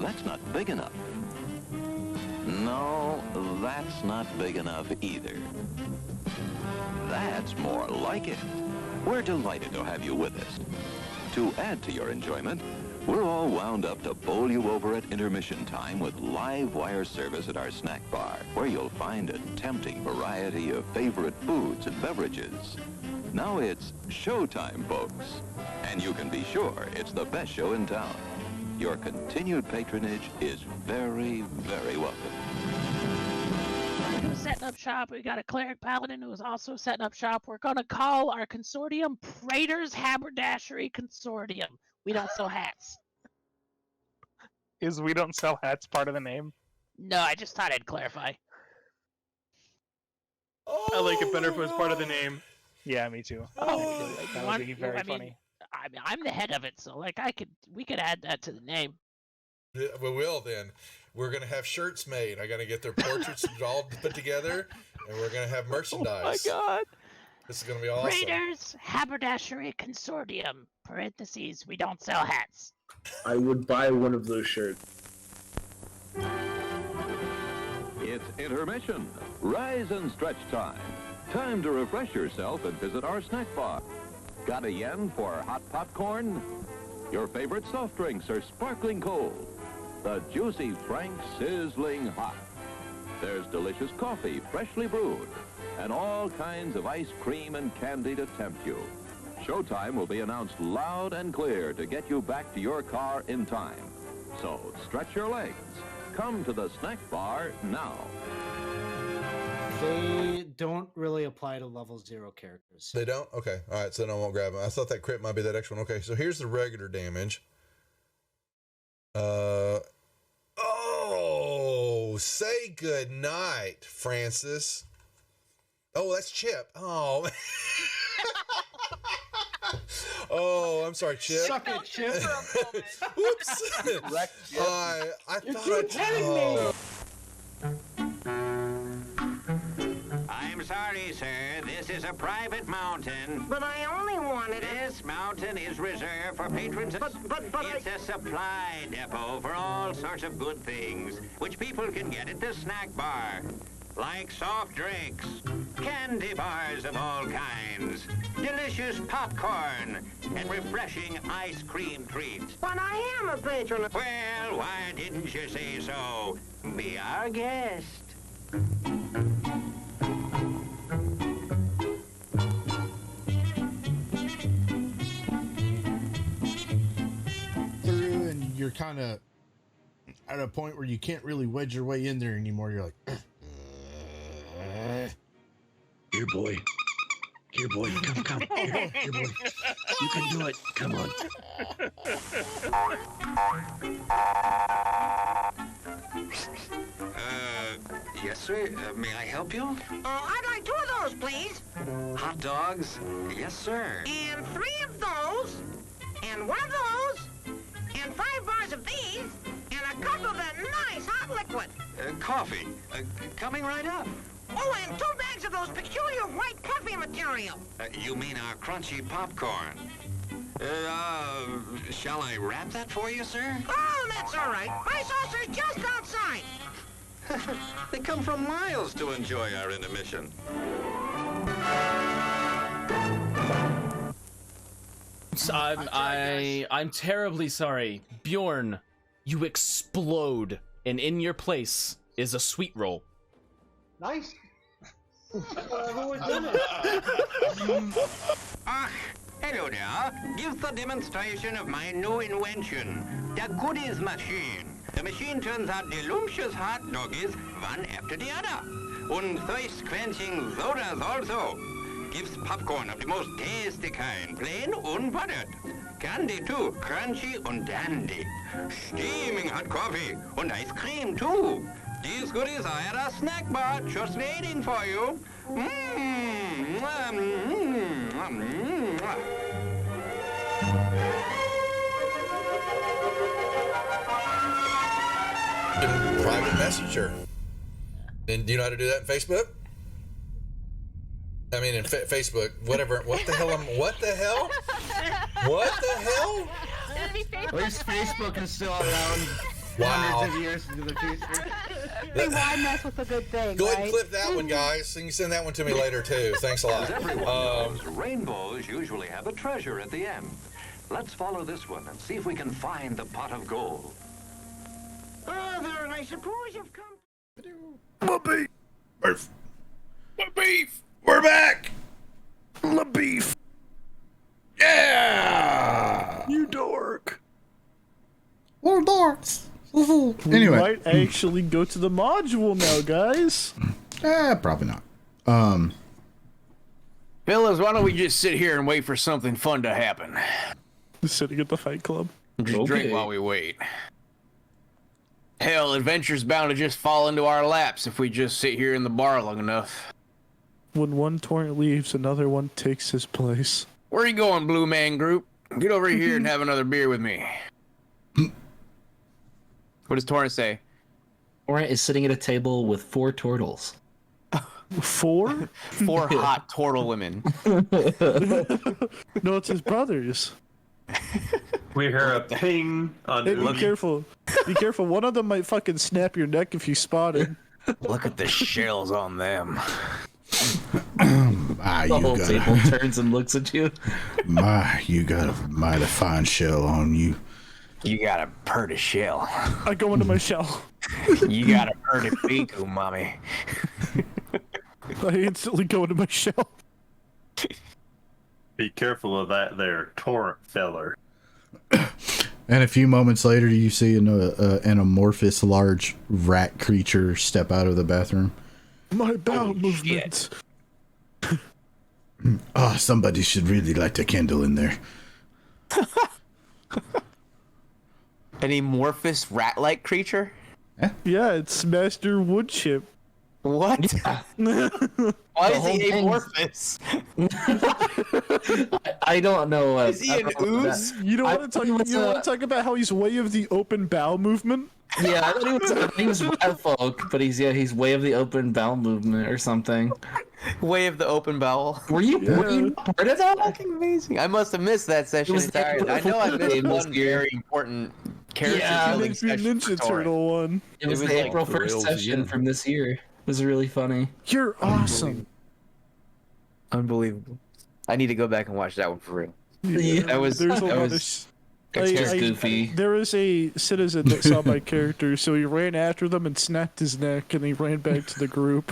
That's not big enough. No, that's not big enough either. That's more like it. We're delighted to have you with us. To add to your enjoyment, we're all wound up to bowl you over at intermission time with live wire service at our snack bar, where you'll find a tempting variety of favorite foods and beverages. Now it's showtime, folks. And you can be sure it's the best show in town. Your continued patronage is very, very welcome. Who's setting up shop? We got a cleric paladin who is also setting up shop. We're gonna call our consortium Praetor's Haberdashery Consortium. We don't sell hats. Is we don't sell hats part of the name? No, I just thought I'd clarify. I like it better if it was part of the name. Yeah, me too. Oh, That would be very funny. I'm the head of it, so like we could add that to the name. We will then. We're gonna have shirts made. I gotta get their portraits all put together, and we're gonna have merchandise. Oh my god! This is gonna be awesome. Praetor's Haberdashery Consortium. Parentheses. We don't sell hats. I would buy one of those shirts. It's intermission. Rise and stretch time. Time to refresh yourself and visit our snack bar. Got a yen for hot popcorn? Your favorite soft drinks are sparkling cold. The juicy Frank sizzling hot. There's delicious coffee, freshly brewed, and all kinds of ice cream and candy to tempt you. Showtime will be announced loud and clear to get you back to your car in time. So stretch your legs. Come to the snack bar now. They don't really apply to level 0 characters. They don't? Okay. All right. So then I won't grab them. I thought that crit might be that extra one. Okay. So here's the regular damage. Oh, say good night, Francis. Oh, that's Chip. Oh. Oh, I'm sorry, Chip. Suck it, Chip. Whoops. I thought I'm sorry, sir. This is a private mountain. But I only wanted it. This mountain is reserved for patrons. But it's a supply depot for all sorts of good things, which people can get at the snack bar. Like soft drinks, candy bars of all kinds, delicious popcorn, and refreshing ice cream treats. But I am a patron. Well, why didn't you say so? Be our guest. Through and you're kind of at a point where you can't really wedge your way in there anymore. You're like, here, boy. Here, boy. Come. Here, boy. You can do it. Come on. Yes, sir. May I help you? I'd like 2 of those, please. Hot dogs? Yes, sir. And 3 of those. And 1 of those. And 5 bars of these. And a cup of that nice hot liquid. Coffee. Coming right up. Oh, and 2 bags of those peculiar white puffy material. You mean our crunchy popcorn? Shall I wrap that for you, sir? Oh, that's all right. My saucer's just outside. They come from miles to enjoy our intermission. I'm terribly sorry. Bjorn, you explode, and in your place is a sweet roll. Nice. Hello there. Give the demonstration of my new invention, the goodies machine. The machine turns out delicious hot doggies one after the other. And thirst-quenching sodas also. Gives popcorn of the most tasty kind, plain unbuttered. Candy too, crunchy and dandy. Steaming hot coffee and ice cream too. These goodies are at our snack bar, just waiting for you. Private messenger. And do you know how to do that in Facebook? I mean, in Facebook, whatever. What the hell? What the hell? What the hell? At least Facebook is still around. Wow. of years into the future. See, why mess with a good thing, Go ahead and right? clip that one, guys. You can send that one to me later too. Thanks a lot. As everyone knows, rainbows usually have a treasure at the end. Let's follow this one and see if we can find the pot of gold. Brother, I suppose you've come. My beef. My beef. We're back. La beef. Yeah. You dork. We're dorks. We Anyway. might actually go to the module now, guys. Probably not. Fellas, why don't we just sit here and wait for something fun to happen? Sitting at the Fight Club. Just drink while we wait. Hell, adventure's bound to just fall into our laps if we just sit here in the bar long enough. When one torrent leaves, another one takes his place. Where are you going, Blue Man Group? Get over here and have another beer with me. What does Torrent say? Torrent is sitting at a table with 4 turtles. 4? 4 hot turtle women. No, it's his brothers. We hear a ping on Hey, be careful. Be careful. One of them might fucking snap your neck if you spot him. Look at the shells on them. The whole table turns and looks at you. You got a mighty fine shell on you. You got a pretty shell. I go into my shell. You got a pretty piku, mommy. I instantly go into my shell. Be careful of that there, torrent feller. And a few moments later, you see an amorphous large rat creature step out of the bathroom. My bowel movements. Oh, somebody should really light a candle in there. An amorphous rat-like creature? Yeah, it's Master Woodchip. What? Why is he amorphous? I don't know. Is he an ooze? You don't want to talk about how he's way of the open bowel movement? Yeah, I thought he was rat folk, but he's way of the open bowel movement or something. Way of the open bowel. Were you part of that? Fucking amazing. I must have missed that session entirely. I know I missed one very important character building session. Ninja Turtle one. It was the April 1st session from this year. It was really funny. You're awesome. Unbelievable. I need to go back and watch that one for real. Yeah, That was goofy. There was a citizen that saw my character, so he ran after them and snapped his neck, and he ran back to the group.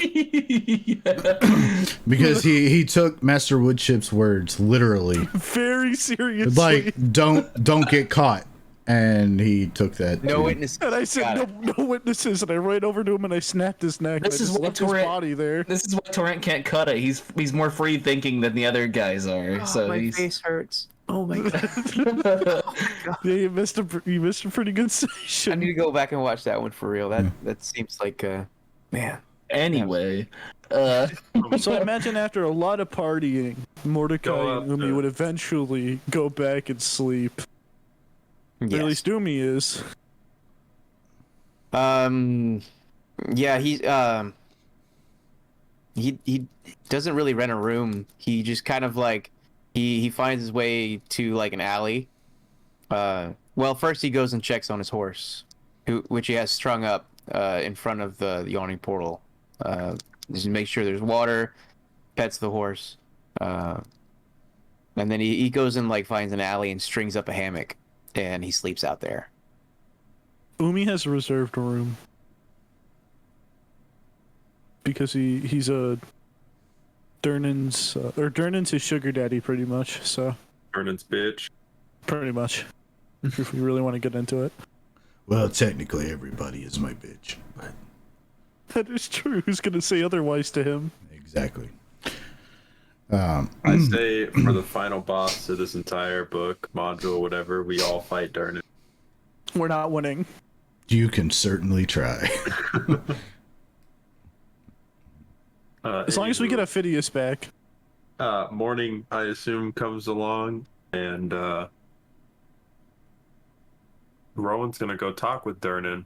Because he took Master Woodchip's words literally. Very seriously. Like, don't get caught. And he took that. No witnesses. And I said, no witnesses, and I ran over to him and I snapped his neck. This is and I why just left his body there. This is why Torrent can't cut it. He's more free thinking than the other guys are. So my he's... face hurts. Oh my god. Yeah, you missed a pretty good session. I need to go back and watch that one for real. That seems like man. Anyway, so I imagine after a lot of partying, Mordecai and Umi would eventually go back and sleep. Yes. Or at least Umi is. Yeah, he doesn't really rent a room. He just kind of like he finds his way to like an alley. Well, first he goes and checks on his horse, which he has strung up in front of the Yawning Portal. Just to make sure there's water, pets the horse, and then he goes and like finds an alley and strings up a hammock, and he sleeps out there. Umi has a reserved room because he's a Durnan's his sugar daddy pretty much. So Durnan's bitch. Pretty much, if we really want to get into it. Well, technically everybody is my bitch, but that is true. Who's gonna say otherwise to him? Exactly. I say for the final boss of this entire book, module, whatever, we all fight Durnan. We're not winning. You can certainly try. As long as we get Phidias back. Morning, I assume, comes along, and Rowan's gonna go talk with Durnan.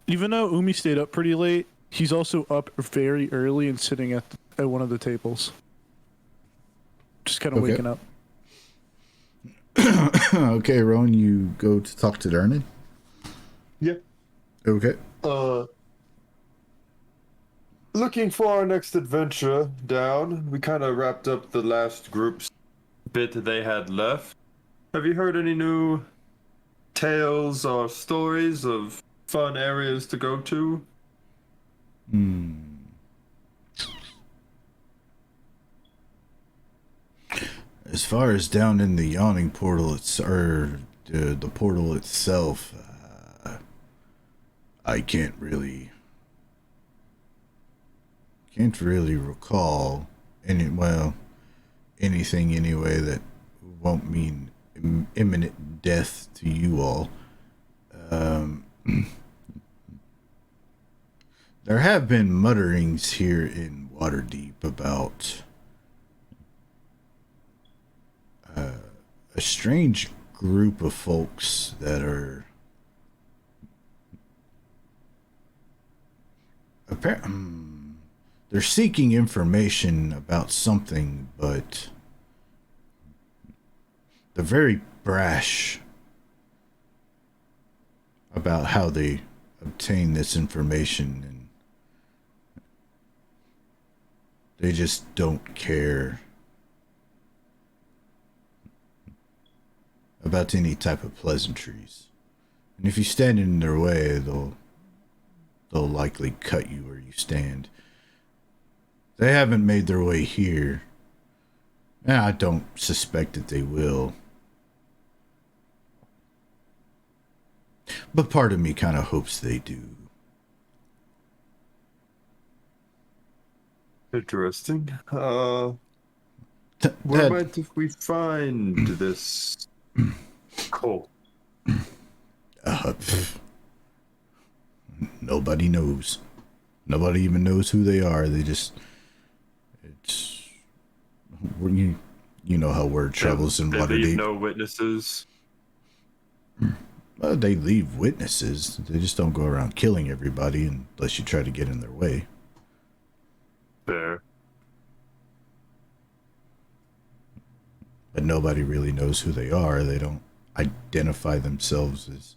Even though Umi stayed up pretty late, he's also up very early and sitting at one of the tables. Just kind of waking up. Okay, Rowan, you go to talk to Durnan? Yeah. Okay. Looking for our next adventure down. We kind of wrapped up the last group's bit they had left. Have you heard any new tales or stories of fun areas to go to? As far as down in the Yawning Portal, the portal itself, I can't really recall anything anyway that won't mean imminent death to you all. There have been mutterings here in Waterdeep about a strange group of folks that are they're seeking information about something, but they're very brash about how they obtain this information, and they just don't care about any type of pleasantries. And if you stand in their way, they'll likely cut you where you stand. They haven't made their way here, and I don't suspect that they will. But part of me kind of hopes they do. Interesting. Where might we find this cult? Nobody knows. Nobody even knows who they are. They just, you know how word travels in They Waterdeep. leave no witnesses. Well, they leave witnesses. They just don't go around killing everybody unless you try to get in their way. Fair. But nobody really knows who they are. They don't identify themselves as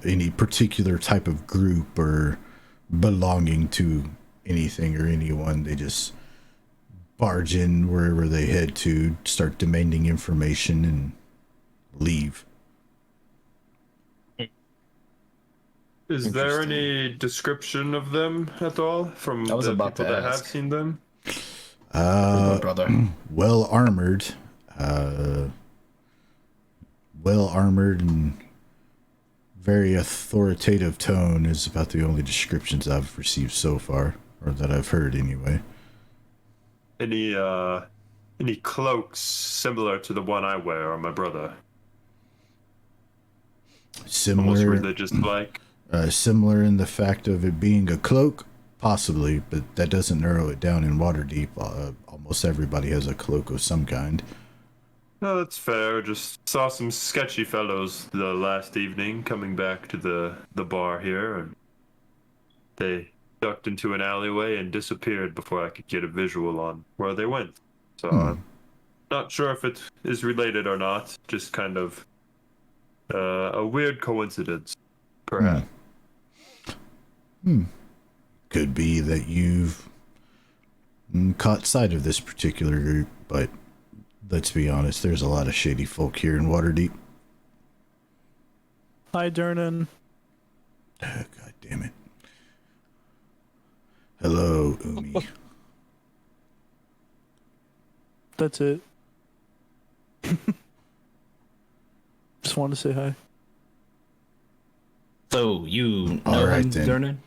any particular type of group or belonging to anything or anyone. They just barge in wherever they head to, start demanding information, and leave. Is there any description of them at all from the people that have seen them? Well armored and very authoritative tone is about the only descriptions I've received so far, or that I've heard anyway. Any cloaks similar to the one I wear on my brother? Similar, almost religious like. Similar in the fact of it being a cloak, possibly, but that doesn't narrow it down in Waterdeep. Almost everybody has a cloak of some kind. No, that's fair. Just saw some sketchy fellows the last evening coming back to the bar here, and they ducked into an alleyway and disappeared before I could get a visual on where they went. So I'm not sure if it is related or not. Just kind of a weird coincidence, perhaps. Could be that you've caught sight of this particular group, but let's be honest, there's a lot of shady folk here in Waterdeep. Hi, Durnan. God damn it. Hello, Umi. That's it. Just wanted to say hi. So, you All know right, him, then. Durnan?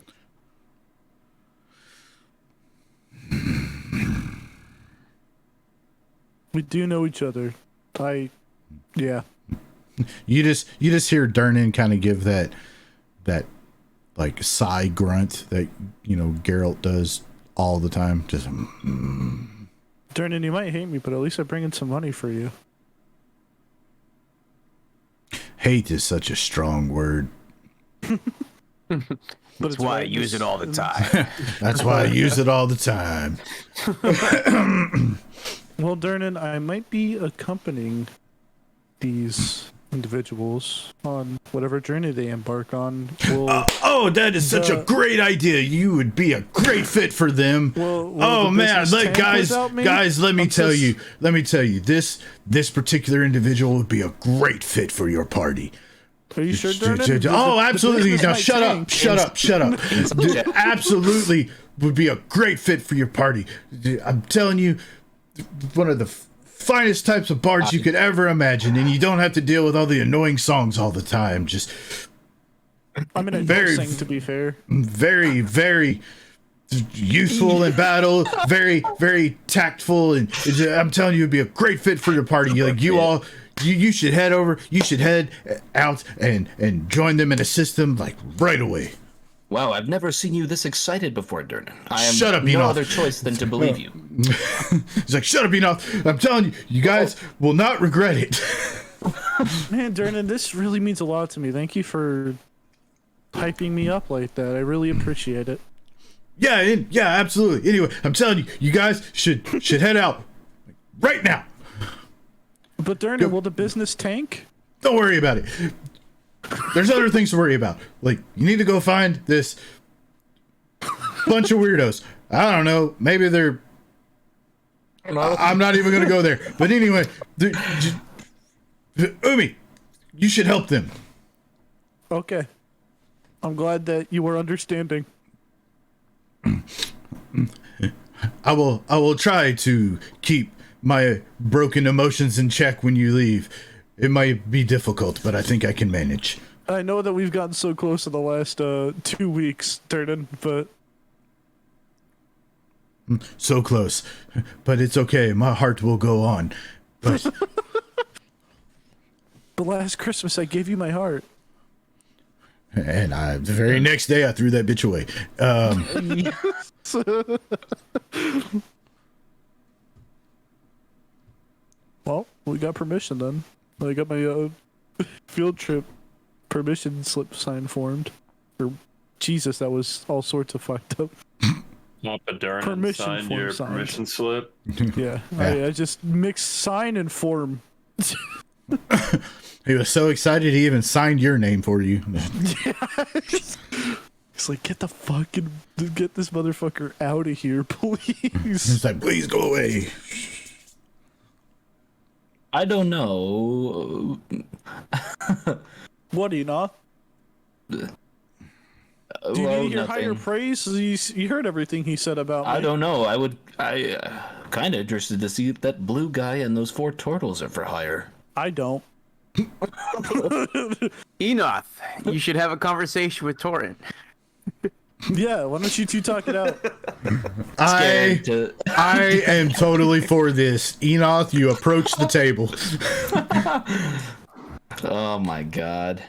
We do know each other. Yeah. You just hear Durnan kind of give that like sigh grunt that Geralt does all the time. Just Durnan, you might hate me, but at least I bring in some money for you. hate is such a strong word. That's why I use it all the time. That's why I use it all the time. Well, Durnan, I might be accompanying these individuals on whatever journey they embark on. Will oh, that is such a great idea. You would be a great fit for them. Oh man, guys, let me tell you, this particular individual would be a great fit for your party. Are you sure, Durnan? Oh, absolutely. Now shut up. Absolutely would be a great fit for your party. I'm telling you, one of the finest types of bards you could ever imagine, and you don't have to deal with all the annoying songs all the time. Just I mean, I sing, to be fair. Very, very useful in battle, very, very tactful, and I'm telling you, it'd be a great fit for your party. Like you should head out and join them and assist them like right away. Wow, I've never seen you this excited before, Durnan. I have Shut up, no Enoch. other choice than to believe you. He's like, shut up, Enoch. I'm telling you, you guys will not regret it. Man, Durnan, this really means a lot to me. Thank you for hyping me up like that. I really appreciate it. Yeah, absolutely. Anyway, I'm telling you, you guys should head out right now. But Durnan, will the business tank? Don't worry about it. There's other things to worry about. Like, you need to go find this bunch of weirdos. I don't know. Maybe they're... I'm not even going to go there. But anyway, Umi, you should help them. Okay. I'm glad that you were understanding. I will try to keep my broken emotions in check when you leave. It might be difficult, but I think I can manage. I know that we've gotten so close in the last 2 weeks, Durnan, but... So close. But it's okay. My heart will go on. But... But last Christmas, I gave you my heart. And the very next day, I threw that bitch away. Well, we got permission then. I got my field trip permission slip signed formed. Or Jesus, that was all sorts of fucked up. Papa Durnan Permission signed form your signed. permission slip. Yeah, I just mixed sign and form. He was so excited he even signed your name for you. It's like, get this motherfucker out of here, please. He's like, please go away. I don't know. What do you know? Do you need to hear higher praise? You heard everything he said about me. I don't know. I kind of interested to see if that blue guy and those 4 turtles are for hire. I don't. Enoch, you should have a conversation with Torrent. Yeah, why don't you two talk it out? I am totally for this. Enoch, you approach the table. Oh my god.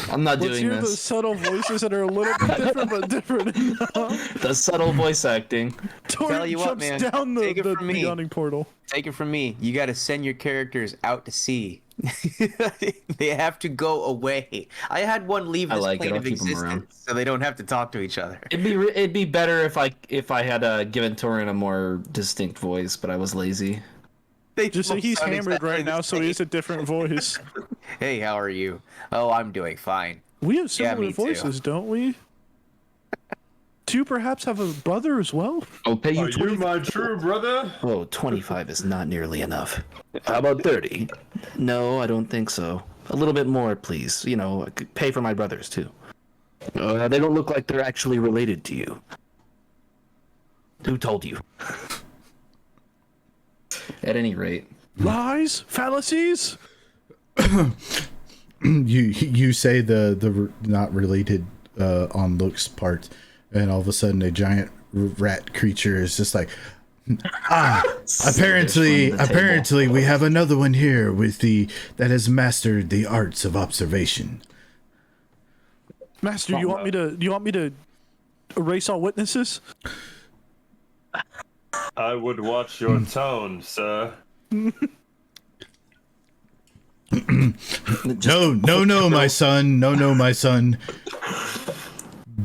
I'm not doing Let's hear the subtle voices that are a little bit different, but different enough. The subtle voice acting. Tell you what, man. Down Take it from the me. Yawning Portal. Take it from me. You got to send your characters out to sea. They have to go away. I had one leave this plane of existence, so they don't have to talk to each other. It'd be better if I had given Torin a more distinct voice, but I was lazy. Just say he's hammered right now, so he has a different voice. Hey, how are you? Oh, I'm doing fine. We have similar me too. voices, don't we? Do you perhaps have a brother as well? I'll pay you. Are you my true brother? Oh, 25 is not nearly enough. How about 30? No, I don't think so. A little bit more, please. You know, I could pay for my brothers too. They don't look like they're actually related to you. Who told you? At any rate. Lies? Fallacies? you say the not related on looks part, and all of a sudden a giant rat creature is just like, apparently we have another one here that has mastered the arts of observation. Master, you want me to erase all witnesses? I would watch your tone, sir. No, my son. No, my son.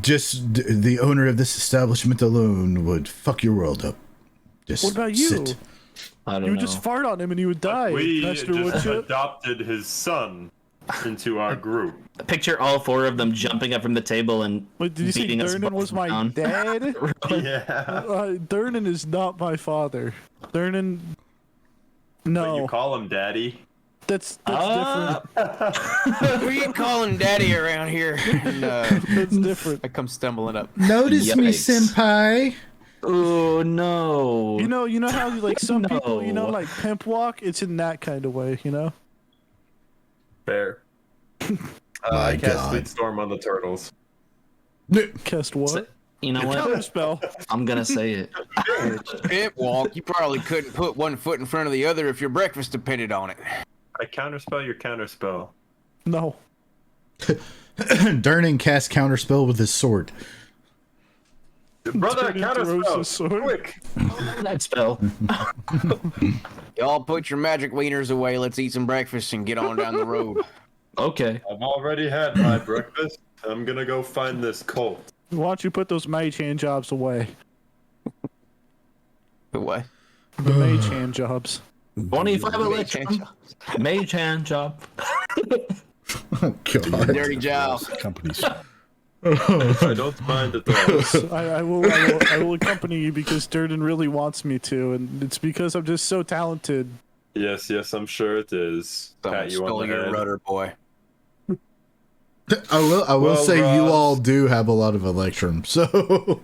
Just the owner of this establishment alone would fuck your world up. Just what about you? I don't you would know. just fart on him and he would die. We Master just Woodchip. adopted his son. into our group. Picture all four of them jumping up from the table and Wait, did you say beating us Durnan was my down. dad? Yeah. Durnan is not my father. Durnan. No. But you call him daddy. That's different. Who you calling daddy around here? And, That's different. I come stumbling up. Notice me, Yikes. senpai. Oh no! You know how like some people, No. like pimp walk. It's in that kind of way, Fair. My I cast God. Sleet Storm on the turtles. Cast what? You know Counter what? spell. I'm gonna say it. Pimp walk. You probably couldn't put one foot in front of the other if your breakfast depended on it. I counterspell your counterspell. No. Durnan casts counterspell with his sword. Brother, Durnan throws his counterspell! sword. Quick! That spell. Y'all put your magic wieners away. Let's eat some breakfast and get on down the road. Okay. I've already had my breakfast. I'm gonna go find this cult. Why don't you put those mage hand jobs away? The what? The mage hand jobs. 25 electrum. Mage hand job. Oh, God. Dirty job. Companies. I don't mind at all. I will accompany you because Durden really wants me to, and it's because I'm just so talented. Yes, I'm sure it is. Someone Pat you on stole the your head. rudder, boy. I will Well, say you Ross. all do have a lot of electrum, so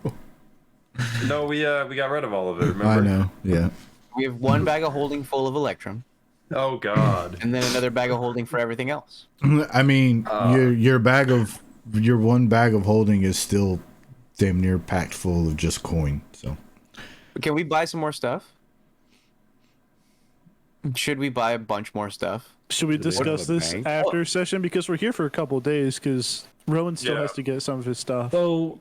No, we got rid of all of it, remember? I know. Yeah. We have one bag of holding full of electrum, Oh god. and then another bag of holding for everything else. I mean, your one bag of holding is still damn near packed full of just coin. So Can we buy some more stuff? Should we buy a bunch more stuff? Should we discuss this bank? after session? Because we're here for a couple of days, because Rowan still Yeah. has to get some of his stuff. So,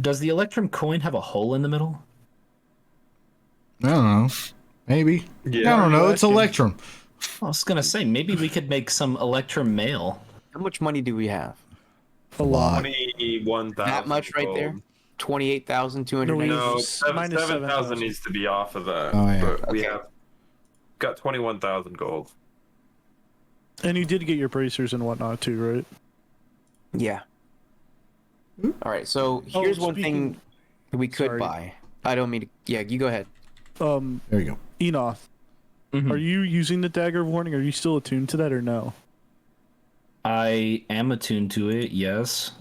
does the electrum coin have a hole in the middle? I don't know. Maybe. Yeah. I don't know. It's asking? electrum. I was gonna say maybe we could make some electrum mail. How much money do we have? A lot. 21,000. That much right there? 28,280. No, Minus 7,000 needs to be off of that. Oh, yeah. But we Okay. have got 21,000 gold. And you did get your bracers and whatnot too, right? Yeah. All right. So Oh, here's one speaking- thing we could Sorry. buy. I don't mean to. Yeah, you go ahead. There you go. Enoth, Mhm. are you using the Dagger of Warning? Are you still attuned to that or no? I am attuned to it, yes.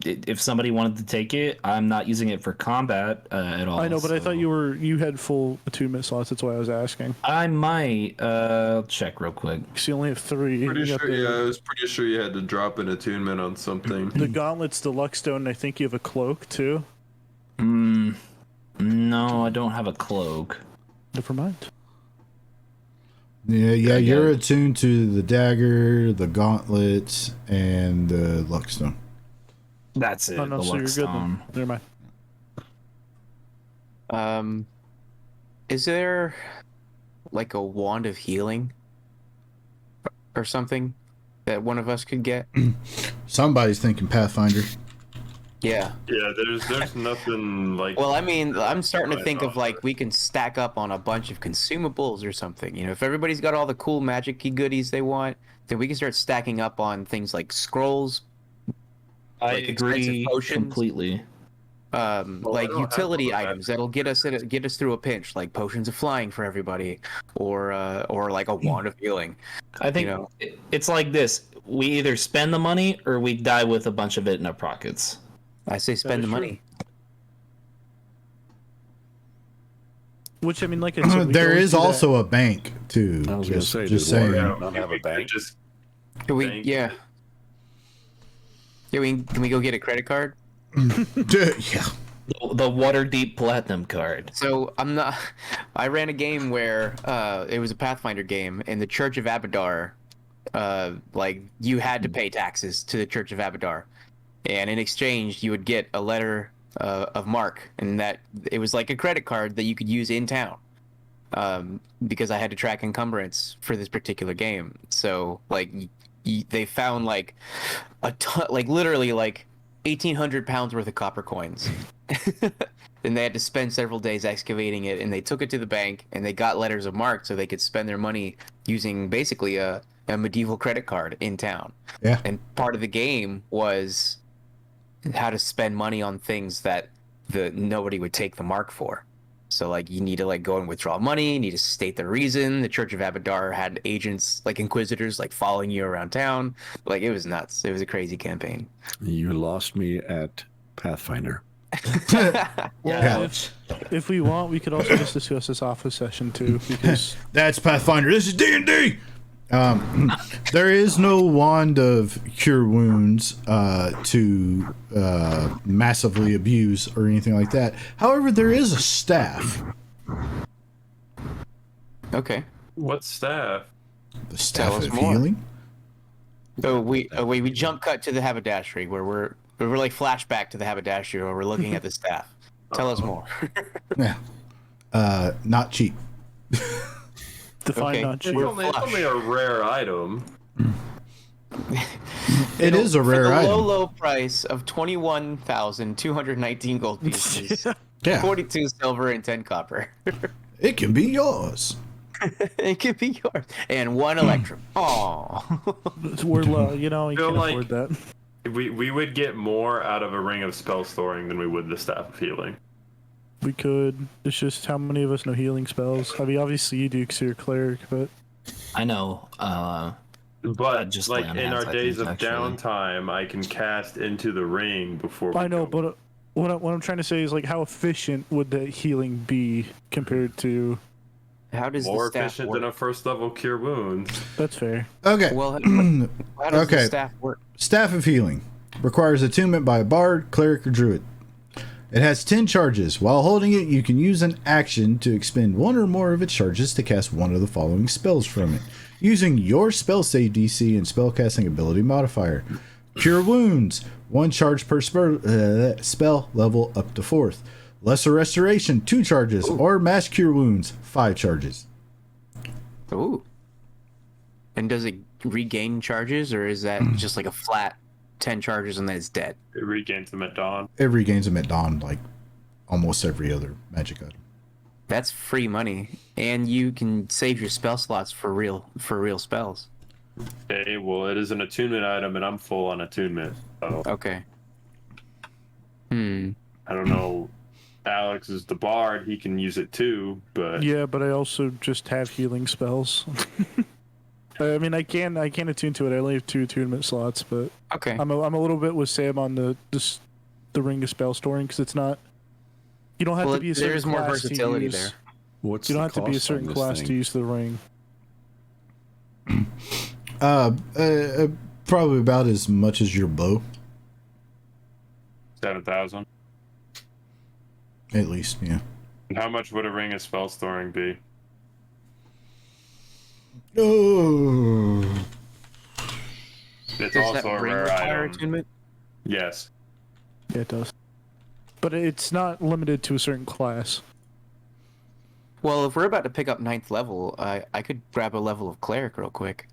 If somebody wanted to take it, I'm not using it for combat at all. I know, but I so- thought you had full attunement slots. That's why I was asking. I might I'll check real quick. Because you only have three. Pretty You got sure, the, yeah, I was pretty sure you had to drop an attunement on something. The gauntlets, the Luckstone, and I think you have a cloak too. No, I don't have a cloak. Never mind. Yeah, you're attuned to the dagger, the gauntlets, and the luckstone. That's it. Oh no, the so you're good then. Luckstone. Never mind. Is there like a wand of healing or something that one of us could get? Somebody's thinking Pathfinder. Yeah. Yeah, there's nothing like. Well, I mean, I'm starting to I think of thought. like we can stack up on a bunch of consumables or something. You know, if everybody's got all the cool magic-y goodies they want, then we can start stacking up on things like scrolls, I like expensive agree potions. completely. I Like don't have utility all of that. items that'll get us through a pinch, like potions of flying for everybody, or like a wand of healing. I think know. it's like this: we either spend the money or we die with a bunch of it in our pockets. I say spend the is true. money. Which I mean, like I said, we There can always is do that. also a bank too. I was gonna say, just does saying. Warren not have a we could bank? just Can we? Bank. Yeah. Yeah, can we go get a credit card? Yeah. The Waterdeep Platinum card. So I ran a game where it was a Pathfinder game, and the Church of Abadar, like you had to pay taxes to the Church of Abadar, and in exchange you would get a letter of mark, and that it was like a credit card that you could use in town. Because I had to track encumbrance for this particular game, so like they found like a ton, like literally like 1,800 pounds worth of copper coins. And they had to spend several days excavating it, and they took it to the bank, and they got letters of marque so they could spend their money using basically a a medieval credit card in town. Yeah. And part of the game was how to spend money on things that nobody would take the mark for. So like you need to like go and withdraw money, you need to state the reason. The Church of Abadar had agents like inquisitors like following you around town. Like it was nuts. It was a crazy campaign. You lost me at Pathfinder. Well, if we want, we could also just discuss this off a session too, because That's Pathfinder. This is D&D. There is no wand of cure wounds to massively abuse or anything like that. However, there is a staff. Okay. What staff? The staff Tell us of more. healing. So we jump cut to the haberdashery where we're like flashback to the haberdashery where we're looking at the staff. Tell us more. Yeah. Not cheap. define not cheap. It's only a rare item. It is a rare for the item. low price of 21,219 gold pieces. Yeah. 42 silver and 10 copper. It can be yours. It can be yours. And 1 electrum. Oh. We're low, you know, you Feel can't like- afford that. We would get more out of a ring of spell storing than we would the staff of healing. We could. It's just how many of us know healing spells. I mean, obviously you do because you're a cleric, but I know. But just like land in hands, our I days think, of actually. downtime, I can cast into the ring before. I know. But what I'm trying to say is like, how efficient would that healing be compared to? How does More the staff efficient work? than a first level cure wounds. That's fair. Okay. Well, how does Okay. the staff work? Staff of Healing requires attunement by a bard, cleric, or druid. It has 10 charges. While holding it, you can use an action to expend 1 or more of its charges to cast one of the following spells from it, using your spell save DC and spellcasting ability modifier. Cure Wounds, 1 charge per spell level up to 4th. Lesser Restoration, 2 charges, or Mass Cure Wounds, 5 charges. Ooh. And does it regain charges, or is that just like a flat 10 charges and then it's dead? It regains them at dawn. It regains them at dawn, like almost every other magic item. That's free money, and you can save your spell slots for real spells. Okay, well, it is an attunement item, and I'm full on attunement. So Okay. I don't know. Alex is the bard; he can use it too. But Yeah, but I also just have healing spells. I mean, I can attune to it. I only have 2 attunement slots, but okay. I'm a little bit with Sam on the ring of spell storing because it's not. You don't have Well, to be a certain there's more class versatility to use. there. What's You don't the have to be a cost certain on this class thing? to use the ring. Probably about as much as your bow, 7,000. at least, yeah. And how much would a ring of spell storing be? Oh. It's Does also that a ring rare require item. attunement? Yes. Yeah, it does. But it's not limited to a certain class. Well, if we're about to pick up 9th level, I could grab a level of cleric real quick.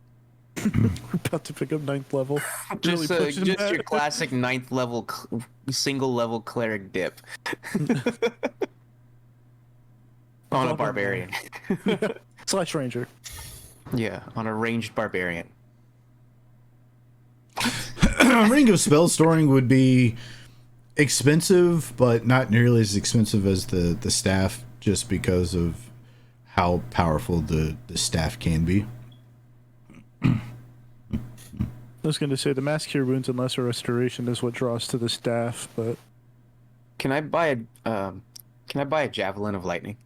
We're about to pick up 9th level. Just, Really pushing just that. your classic 9th level single level cleric dip. On a barbarian. Slash ranger. Yeah, on a ranged barbarian. Ring of spell storing would be expensive, but not nearly as expensive as the staff, just because of how powerful the staff can be. I was going to say the mass cure wounds and lesser restoration is what draws to the staff, but Can I buy a javelin of lightning?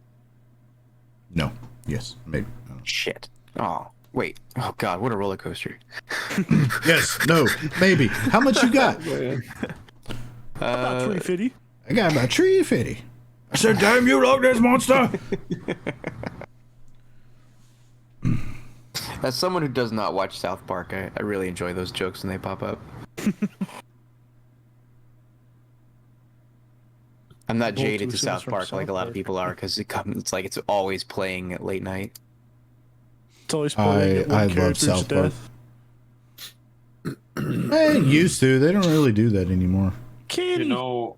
No. Yes. Maybe. Shit. Oh, wait. Oh god, what a roller coaster. Yes. No. Maybe. How much you got? about 350. I got about 350. I said, damn you, Loch Ness monster! As someone who does not watch South Park, I really enjoy those jokes when they pop up. I'm not Both jaded to Lucas South from Park like a South lot of Park. people are, because it's like it's always playing at late night. It's always playing at one I love character's South Park. death. They used to. They don't really do that anymore. Kitty. You know,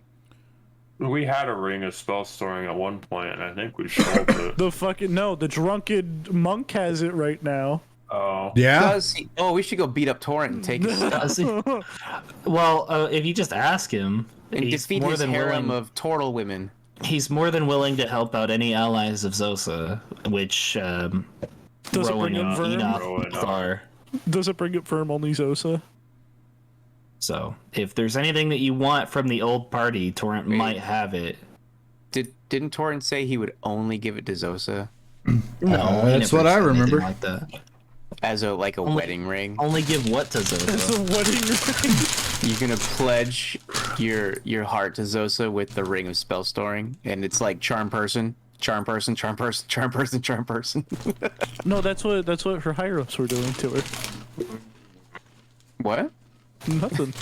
we had a ring of spell storing at one point, and I think we sold it. The fucking no, the drunken monk has it right now. Oh. Yeah. Does he? Oh, we should go beat up Torrent and take his Does stuff. he? Well, if you just ask him, And he's defeat more his than harem willing. of turtle women. He's more than willing to help out any allies of Zosa, which Does it Rowan bring and up Verm? Enoch are. Does it bring up Verm only Zosa? So, if there's anything that you want from the old party, Torrent might have it. Didn't Torrent say he would only give it to Zosa? No, he that's never what I said anything remember. Like that. As a wedding ring. Only give what to Zosa? It's a wedding ring. You're gonna pledge your heart to Zosa with the ring of spell storing, and it's like charm person, charm person, charm person, charm person, charm person. No, that's what her higher ups were doing to her. What? Nothing.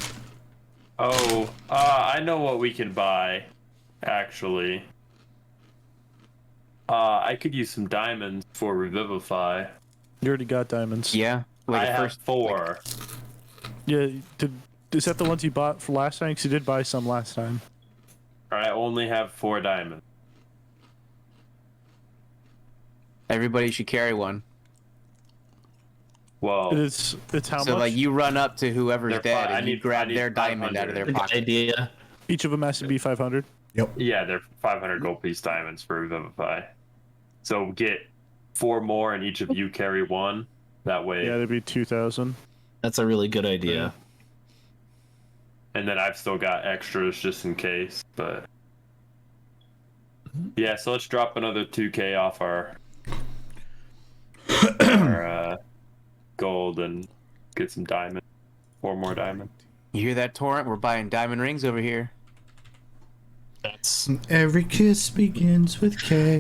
Oh, I know what we can buy, actually. I could use some diamonds for Revivify. You already got diamonds. Yeah. I have 4. Yeah. Is that the ones you bought for last time? Because you did buy some last time. I only have 4 diamonds. Everybody should carry one. Whoa. It's how much? So like you run up to whoever's They're dead fi- I and you need- grab I need their diamond out of their 500. pocket. Idea. Each of them has to be 500. Yep. Yeah, they're 500 gold piece diamonds for Revivify. So get 4 more and each of you carry 1. That way. Yeah, that'd be 2,000. That's a really good idea. And then I've still got extras just in case, but yeah, so let's drop another 2k off our gold and get some diamond. 4 more diamond. You hear that, Torrent? We're buying diamond rings over here. That's Every kiss begins with K.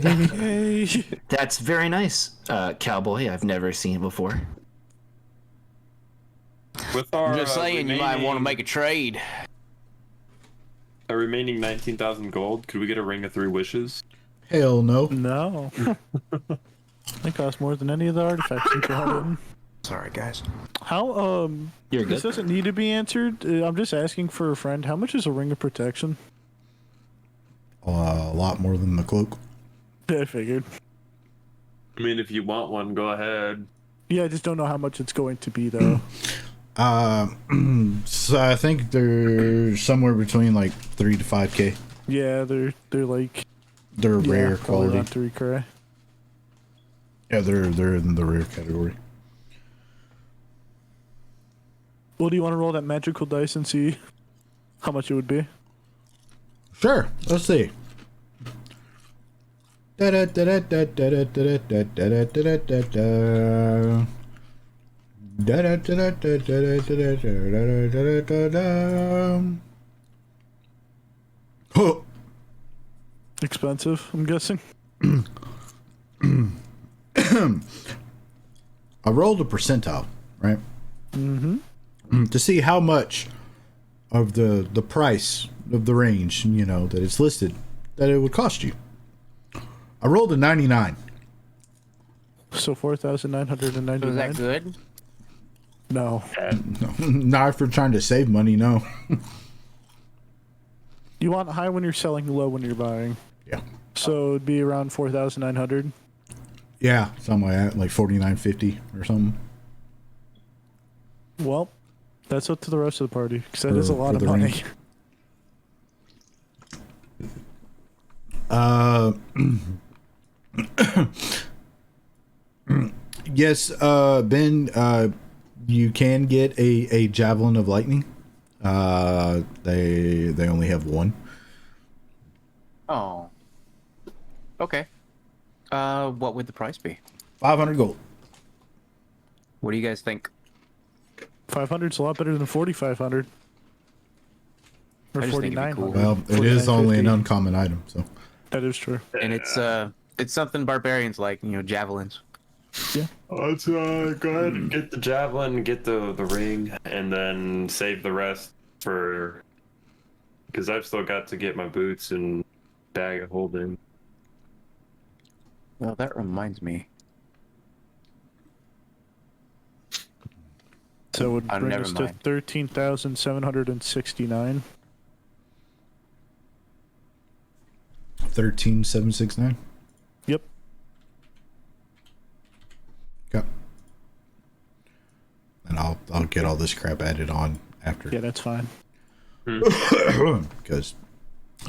that's very nice, cowboy. I've never seen it before. With our I'm just saying, you might want to make a trade. a remaining 19,000 gold, could we get a ring of 3 wishes? Hell no. No. They cost more than any of the artifacts you got in. Sorry, guys. How You're this good. doesn't need to be answered. I'm just asking for a friend. How much is a ring of protection? A lot more than the cloak. I figured. I mean, if you want one, go ahead. Yeah, I just don't know how much it's going to be though. So I think they're somewhere between like 3 to 5k. Yeah, they're like They're rare probably quality. around 3K. Yeah, they're in the rare category. Well, do you want to roll that magical dice and see how much it would be? Sure. Let's see. Oh. Expensive, I'm guessing. I rolled a percentile, right? Mm-hmm. To see how much of the price of the range, you know, that it's listed, that it would cost you. I rolled a 99. So 4,999. Was that good? No. No, not if you're trying to save money, no. You want high when you're selling, low when you're buying. Yeah. So it'd be around 4,900. Yeah, something like that, like 49.50 or something. Well, that's up to the rest of the party because that is a lot for of the money. range. Yes, Ben, you can get a javelin of lightning. They only have one. Oh. Okay. What would the price be? 500 gold. What do you guys think? 500's a lot better than 4,500. Or I just think it'd be 4,900. cool. Well, it is only an 49.50. uncommon item, so. That is true. And it's something barbarians like, you know, javelins. Yeah. Let's go ahead and get the javelin, get the ring, and then save the rest for... Because I've still got to get my boots and bag of holding. Well, that reminds me. So it would Oh, bring never us to mind. 13,769. 13,769. Yep. Okay. get all this crap added on after. Yeah, that's fine. Because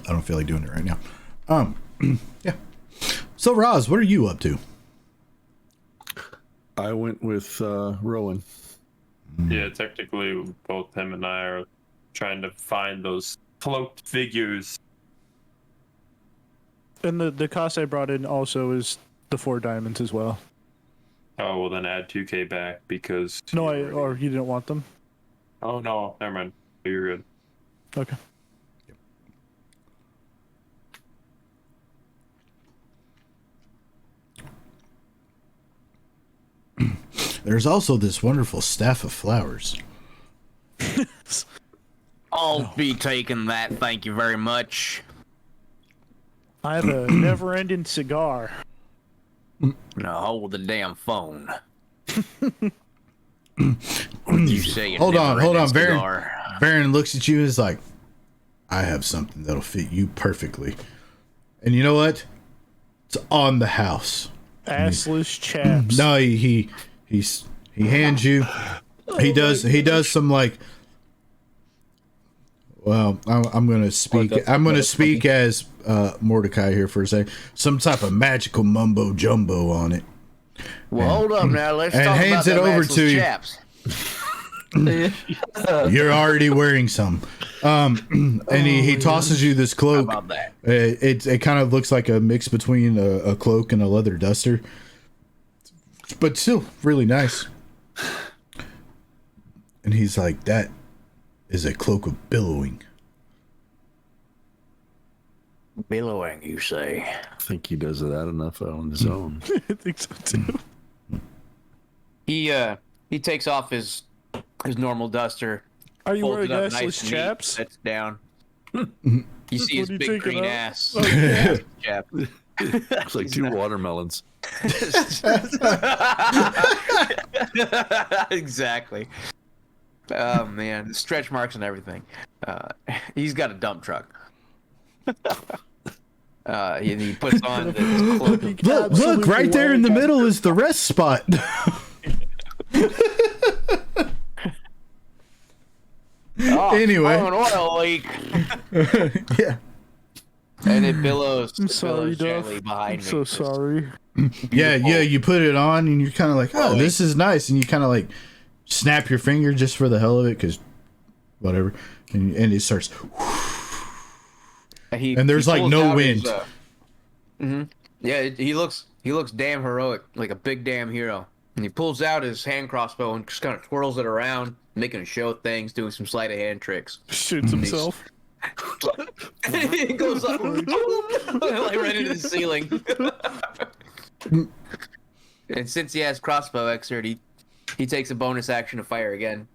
I don't feel like doing it right now. Yeah. So, Roz, what are you up to? I went with Rowan. Yeah, technically, both him and I are trying to find those cloaked figures. And the cost I brought in also is the 4 diamonds as well. Oh, well, then add 2K back because. No, or you didn't want them? Oh, no, never mind. You're good. Okay. There's also this wonderful staff of flowers. I'll be taking that, thank you very much. I have a never-ending cigar. Now hold the damn phone. You say Hold on. cigar. Baron looks at you and is like, I have something that'll fit you perfectly. And you know what? It's on the house. Assless chaps. No, he hands you. He does some like. Well, I'm gonna speak. I'm gonna speak as Mordecai here for a second. Some type of magical mumbo jumbo on it. Well, hold up now. Let's and talk hands about it them over assless to you. chaps. You're already wearing some. And he tosses you this cloak. How about that? It kind of looks like a mix between a cloak and a leather duster, but still really nice. And he's like, that is a cloak of billowing. Billowing, you say? I think he does that enough on his own. I think so too. He takes off his normal duster. Are you folds wearing it up assless nice and neat, chaps? sits down. You see his What are you big taking green off? ass. Oh, yeah. Chap. It's like 2 watermelons. Exactly. Oh man, stretch marks and everything. He's got a dump truck. He puts on this cloak. Look, right there in the middle is the rest spot. Anyway. An oil leak. Yeah. And it billows. I'm sorry, gently Duff. behind I'm me. so sorry. Yeah. You put it on and you're kind of like, oh, this is nice. And you kind of like snap your finger just for the hell of it because whatever. And it starts. And there's like no wind. Yeah, he looks damn heroic, like a big damn hero. And he pulls out his hand crossbow and just kind of twirls it around, making a show of things, doing some sleight of hand tricks. Shoots himself. It goes up like right into the ceiling. And since he has crossbow exert, he takes a bonus action to fire again.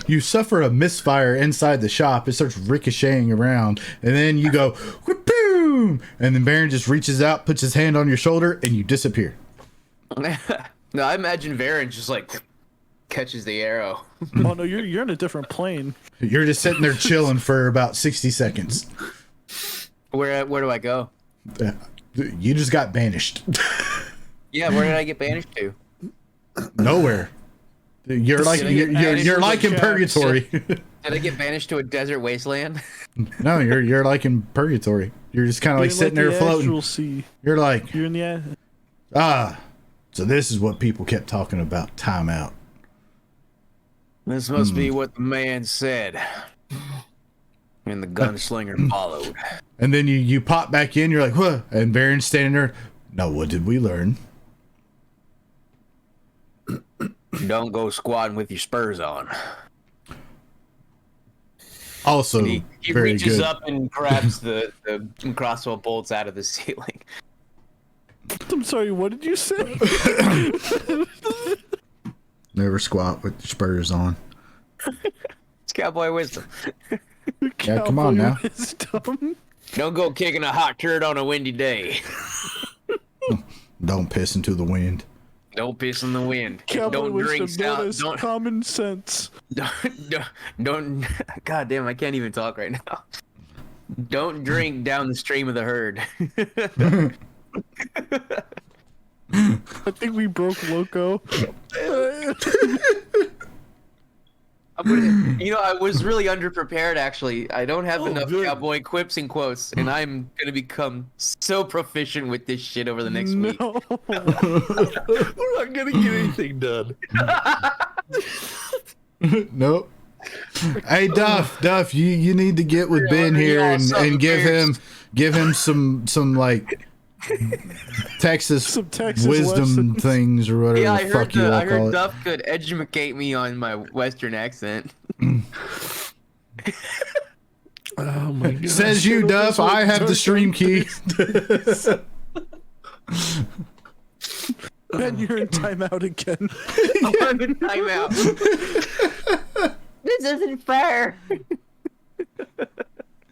You suffer a misfire inside the shop. It starts ricocheting around, and then you go boom, and then Baron just reaches out, puts his hand on your shoulder, and you disappear. No, I imagine Varen just like catches the arrow. Oh no, you're in a different plane. You're just sitting there chilling for about 60 seconds. Where do I go? You just got banished. Yeah, where did I get banished to? Nowhere. You're like you're like in purgatory. Did I get banished to a desert wasteland? No, you're like in purgatory. You're just kind of like sitting there floating. Sea. You're like you're in the so this is what people kept talking about. Time out. This must be what the man said. And the gunslinger followed. And then you pop back in. You're like, what? And Baron's standing there. Now, what did we learn? Don't go squatting with your spurs on. Also, he very reaches good. up and grabs the crossbow bolts out of the ceiling. I'm sorry, what did you say? Never squat with your spurs on. It's cowboy wisdom. Yeah, come on now. Don't go kicking a hot turd on a windy day. Don't piss into the wind. Don't piss in the wind. Cowboy Don't drink wisdom, stout. common sense. Don't. God damn, I can't even talk right now. Don't drink down the stream of the herd. I think we broke Loco. I was really underprepared, actually. I don't have enough good. cowboy quips and quotes, and I'm going to become so proficient with this shit over the next week. We're not gonna get anything done. Nope. Hey Duff, you need to get with Ben here and give him some like Texas wisdom lessons. things or whatever Yeah, the fuck you all I call heard it. Duff could educate me on my Western accent. Oh my god. Says you, Duff. I have the stream key. Ben, you're in timeout again. I'm in timeout. This isn't fair.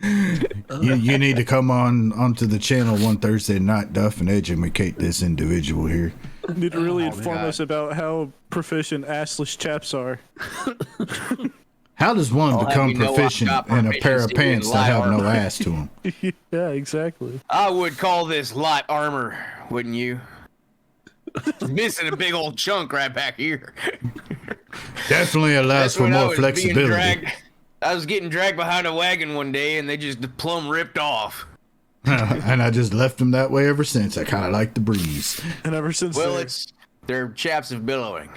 You need to come onto the channel one Thursday night, Duff, and educate this individual here. You need to really inform God. us about how proficient assless chaps are. How does one I'll become have you know I've proficient got in a pair of proficiency in pants that light have no armor. ass to them? Yeah, exactly. I would call this light armor, wouldn't you? It's missing a big old chunk right back here. Definitely allows for when I more was being flexibility. I was getting dragged behind a wagon one day, and they just plumb ripped off. And I just left them that way ever since. I kind of like the breeze. And ever since Well, they're chaps of billowing.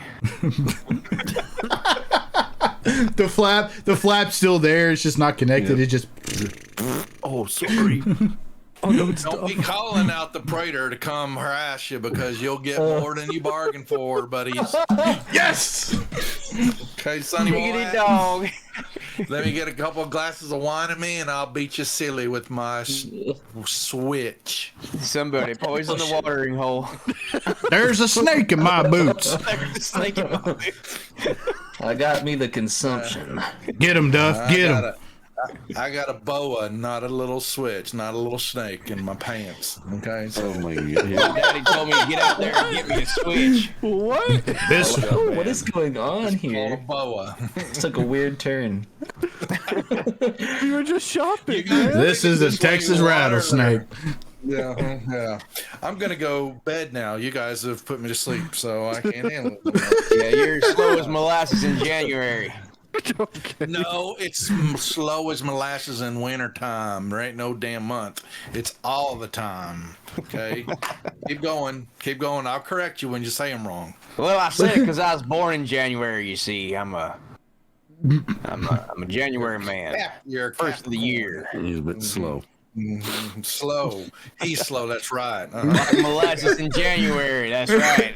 The flap's still there. It's just not connected. It just. Oh, sorry. Oh no, it's Don't be calling out the praetor to come harass you because you'll get more than you bargained for, buddies. Yes! Okay, Sonny boy. Diggity dog. Let me get a couple of glasses of wine in me and I'll beat you silly with my switch. Somebody poison the watering hole. There's a snake in my boots. There's a snake in my boots. I got me the consumption. Get him, Duff. Get him. I got a boa, not a little switch, not a little snake in my pants. Okay, so Oh my god. My daddy told me to get out there and get me a switch. What? This What is going on called a here? boa. It took a weird turn. We were just shopping. this is a Just wait Texas water rattlesnake. Yeah. I'm gonna go bed now. You guys have put me to sleep, so I can't handle it. Yeah, you're slow as molasses in January. Okay. No, it's slow as molasses in wintertime. There ain't no damn month. It's all the time. Okay? Keep going. I'll correct you when you say I'm wrong. Well, I said it because I was born in January. You see, I'm a January man. You're a First of the year. He's a bit slow. Slow. He's slow. That's right. Like molasses in January. That's right.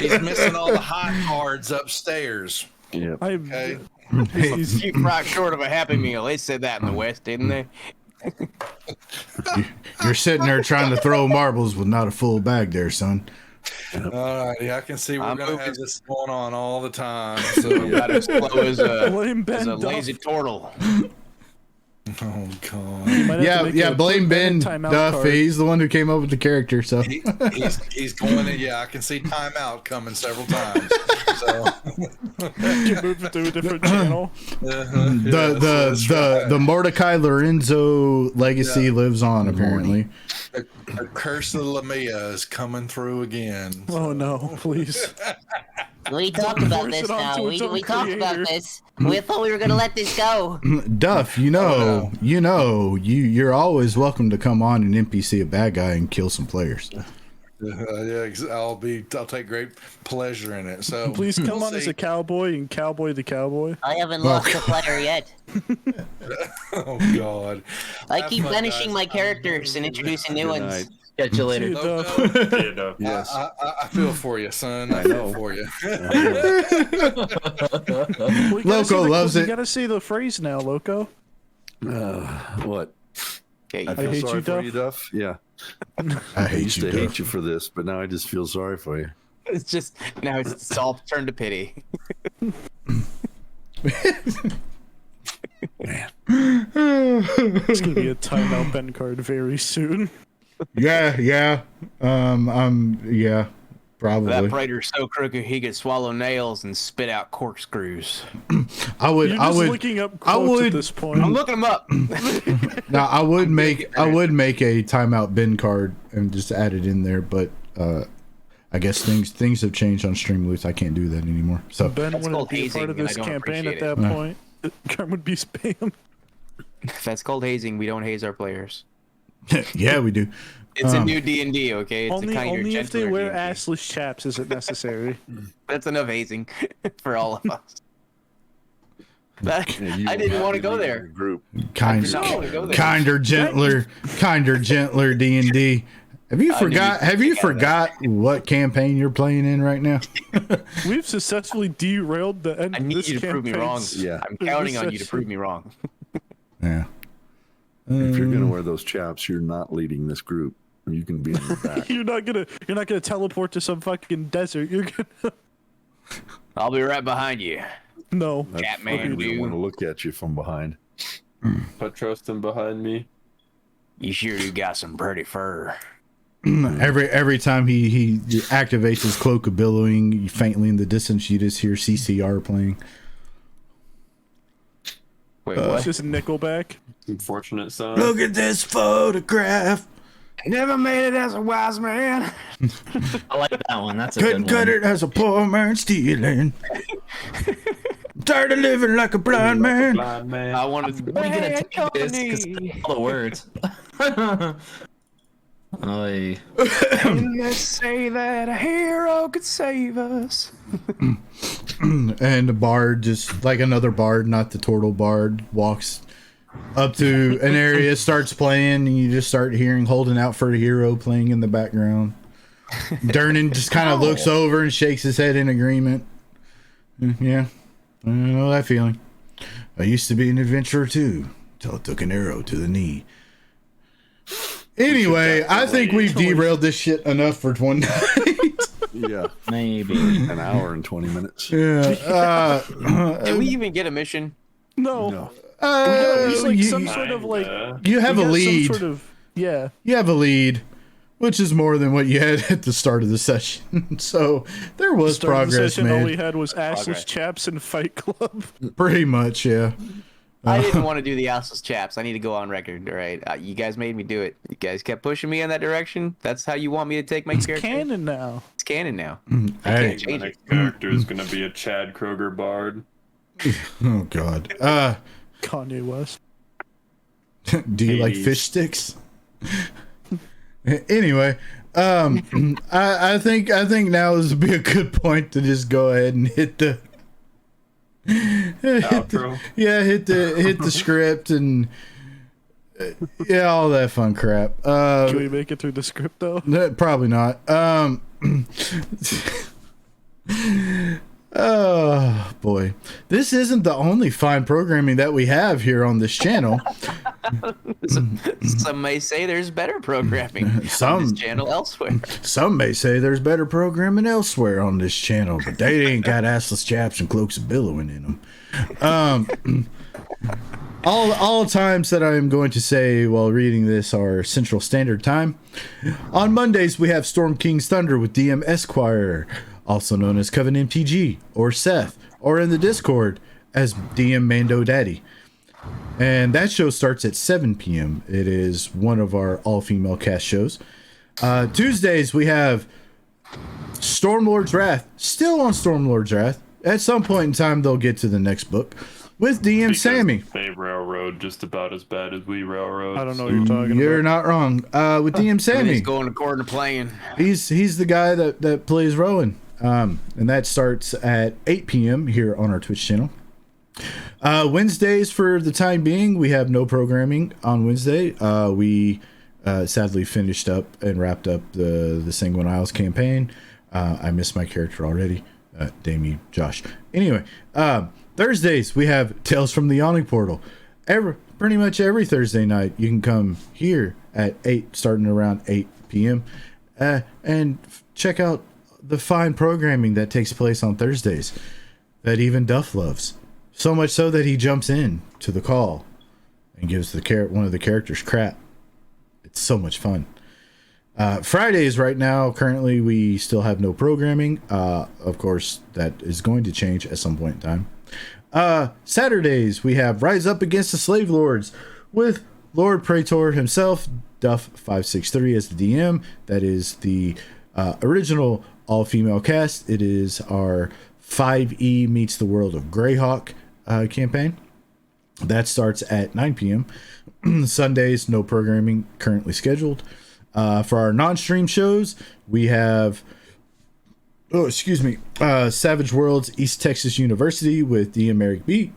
He's missing all the hot cards upstairs. Yeah. Okay. Keep right short of a Happy Meal. They said that in the West, didn't they? You're sitting there trying to throw marbles with not a full bag there, son. All righty, I can see we're I'm gonna moving. have this going on all the time. I'm So, about as slow as Blame a Ben Duff. lazy turtle. oh god, You might have to make a Blame put Ben in timeout Duff. card. He's the one who came up with the character, so. he's going in. Yeah, I can see timeout coming several times. So You moved to a different channel. The Mordecai Lorenzo legacy lives on, apparently. the curse of Lamia is coming through again. Oh no, please. We talked about Force this it onto now. its own We talked about creator. this. We thought we were gonna let this go. Duff, you're always welcome to come on and NPC a bad guy and kill some players. I'll take great pleasure in it. So Please come we'll on as see. a cowboy and cowboy the cowboy. I haven't lost a player yet. Oh god, I Have keep fun, finishing guys. my characters and introducing new Good ones. night. Catch you later. Loco, Yes. I feel for you, son. I feel for you. We gotta Loco say loves You it. gotta say the phrase now, Loco. What? Okay, I feel hate sorry you, for Duff. you, Duff. Yeah. I I hate used you, to hate Duff. you for this, but now I just feel sorry for you. it's just now it's all turned to pity. It's gonna be a timeout Ben card very soon. Yeah. Yeah, probably. That praetor's so crooked he could swallow nails and spit out corkscrews. You're just looking up quotes at this point. I'm looking them up. Now I would make a timeout bin card and just add it in there, but I guess things have changed on Streamloots. I can't do that anymore. So Ben wouldn't be a part of this campaign at that point. Kern would be spam. If that's called hazing, we don't haze our players. Yeah, we do. It's a new D&D, okay? It's Only, a kinder, only if they gentler wear D&D. assless chaps is it necessary. That's enough hazing for all of us. I Yeah, didn't want to go there. Group. kinder, gentler D&D. Have you forgot what campaign you're playing in right now? We've successfully derailed the end I of need this you to prove me wrong. Yeah. I'm counting on you to prove me wrong. Yeah. If you're gonna wear those chaps, you're not leading this group. You can be in the back. You're not gonna teleport to some fucking desert. You're gonna. I'll be right behind you. No. Catman, We don't want to look at you from behind. I trust him behind me. You sure do got some pretty fur. Every time he activates his cloak of billowing, faintly in the distance you just hear CCR playing. Wait, It's just Nickelback. Unfortunate son. Look at this photograph. Never made it as a wise man. I like that one. That's a Couldn't good cut one. it as a poor man stealing. Tired of living like a blind man. Blind man. I wanted to I'm gonna take this because all the words. Oy. And let's say that a hero could save us. And the bard, just like another bard, not the turtle bard, walks up to an area, starts playing, and you just start hearing "Holding Out for a Hero" playing in the background. Durnan just kind of looks over and shakes his head in agreement. Yeah, I know that feeling. I used to be an adventurer too, till I took an arrow to the knee. Anyway, I think we've derailed this shit enough for one night. Yeah, maybe an hour and 20 minutes. Yeah. Did we even get a mission? No. No. We got at least like you- some sort of like. You have we a got lead. Some sort of, yeah. You have a lead, which is more than what you had at the start of the session. So there was Start of the progress session, all we made. had was assless Progress. chaps and Fight Club. Pretty much, yeah. I didn't want to do the assless chaps. I need to go on record. All right, you guys made me do it. You guys kept pushing me in that direction. That's how you want me to take my character. Canon now. It's canon now. Hey. Can't My change it. next character is gonna be a Chad Kroger bard. Oh God. Kanye West. Do you like 80s. fish sticks? Anyway, I think now this would be a good point to just go ahead and hit the Outro. hit the script and yeah, all that fun crap. Can we make it through the script though? Probably not. Oh boy, this isn't the only fine programming that we have here on this channel. Some may say there's better programming on Some- this channel elsewhere. Some may say there's better programming elsewhere on this channel, but they ain't got assless chaps and cloaks of billowing in them. All times that I am going to say while reading this are Central Standard Time. On Mondays, we have Storm King's Thunder with DM Esquire, also known as Coven MTG, or Seth, or in the Discord as DM Mando Daddy. And that show starts at 7 p.m. It is one of our all-female cast shows. Tuesdays, we have Stormlord's Wrath, still on Stormlord's Wrath. At some point in time, they'll get to the next book with DM Because Sammy. They railroad just about as bad as we railroad. I don't know what you're talking You're about. not wrong. With DM Sammy, Everything's going according to plan. he's the guy that plays Rowan. And that starts at 8 p.m. here on our Twitch channel. Wednesdays, for the time being, we have no programming on Wednesday. We sadly finished up and wrapped up the Sanguine Isles campaign. I miss my character already. Damien, Josh. Anyway, Thursdays, we have Tales from the Yawning Portal. Pretty much every Thursday night, you can come here at 8, starting around 8 p.m. And check out the fine programming that takes place on Thursdays that even Duff loves. So much so that he jumps in to the call and gives one of the characters crap. It's so much fun. Fridays right now, currently we still have no programming. Of course, that is going to change at some point in time. Saturdays, we have Rise Up Against the Slave Lords with Lord Praetor himself, Duff563 as the DM. That is the original all-female cast. It is our 5E meets the world of Greyhawk campaign. That starts at 9 p.m. Sundays, no programming currently scheduled. For our non-stream shows, we have Savage Worlds East Texas University with DM Eric B.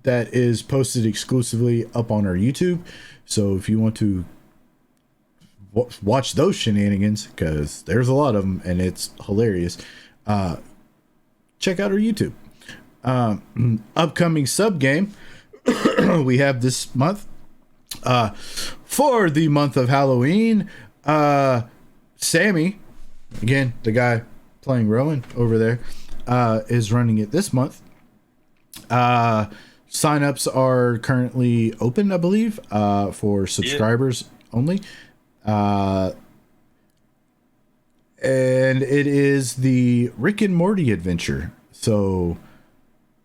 That is posted exclusively up on our YouTube. So if you want to watch those shenanigans, because there's a lot of them and it's hilarious, check out our YouTube. Upcoming sub game we have this month. For the month of Halloween, Sammy, again, the guy playing Rowan over there, is running it this month. Signups are currently open, I believe, for subscribers only. And it is the Rick and Morty adventure. So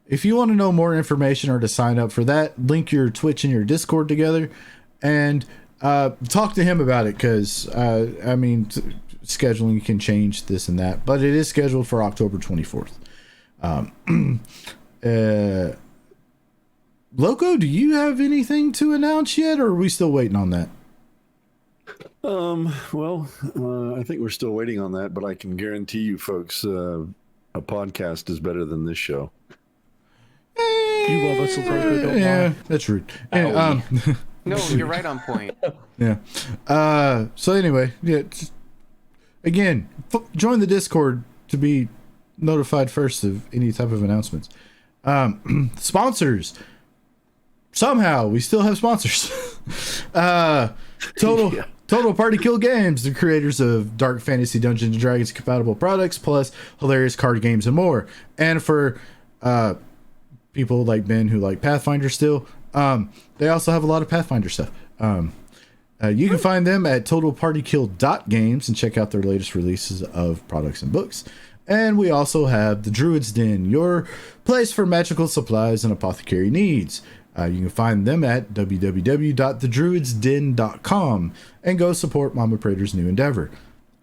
if you want to know more information or to sign up for that, link your Twitch and your Discord together and talk to him about it, because I mean, scheduling can change this and that, but it is scheduled for October 24th. Loco, do you have anything to announce yet, or are we still waiting on that? Well, I think we're still waiting on that, but I can guarantee you folks, a podcast is better than this show. You love us, Loco, don't Yeah, lie. that's rude. And, No, you're right on point. yeah. So anyway, yeah. Again, join the Discord to be notified first of any type of announcements. Sponsors. Somehow we still have sponsors. Total Party Kill Games, the creators of Dark Fantasy Dungeons and Dragons compatible products, plus hilarious card games and more. And for people like Ben who like Pathfinder still, they also have a lot of Pathfinder stuff. You can find them at totalpartykill.games and check out their latest releases of products and books. And we also have the Druid's Den, your place for magical supplies and apothecary needs. You can find them at www.thedruidsden.com and go support Mama Prater's new endeavor.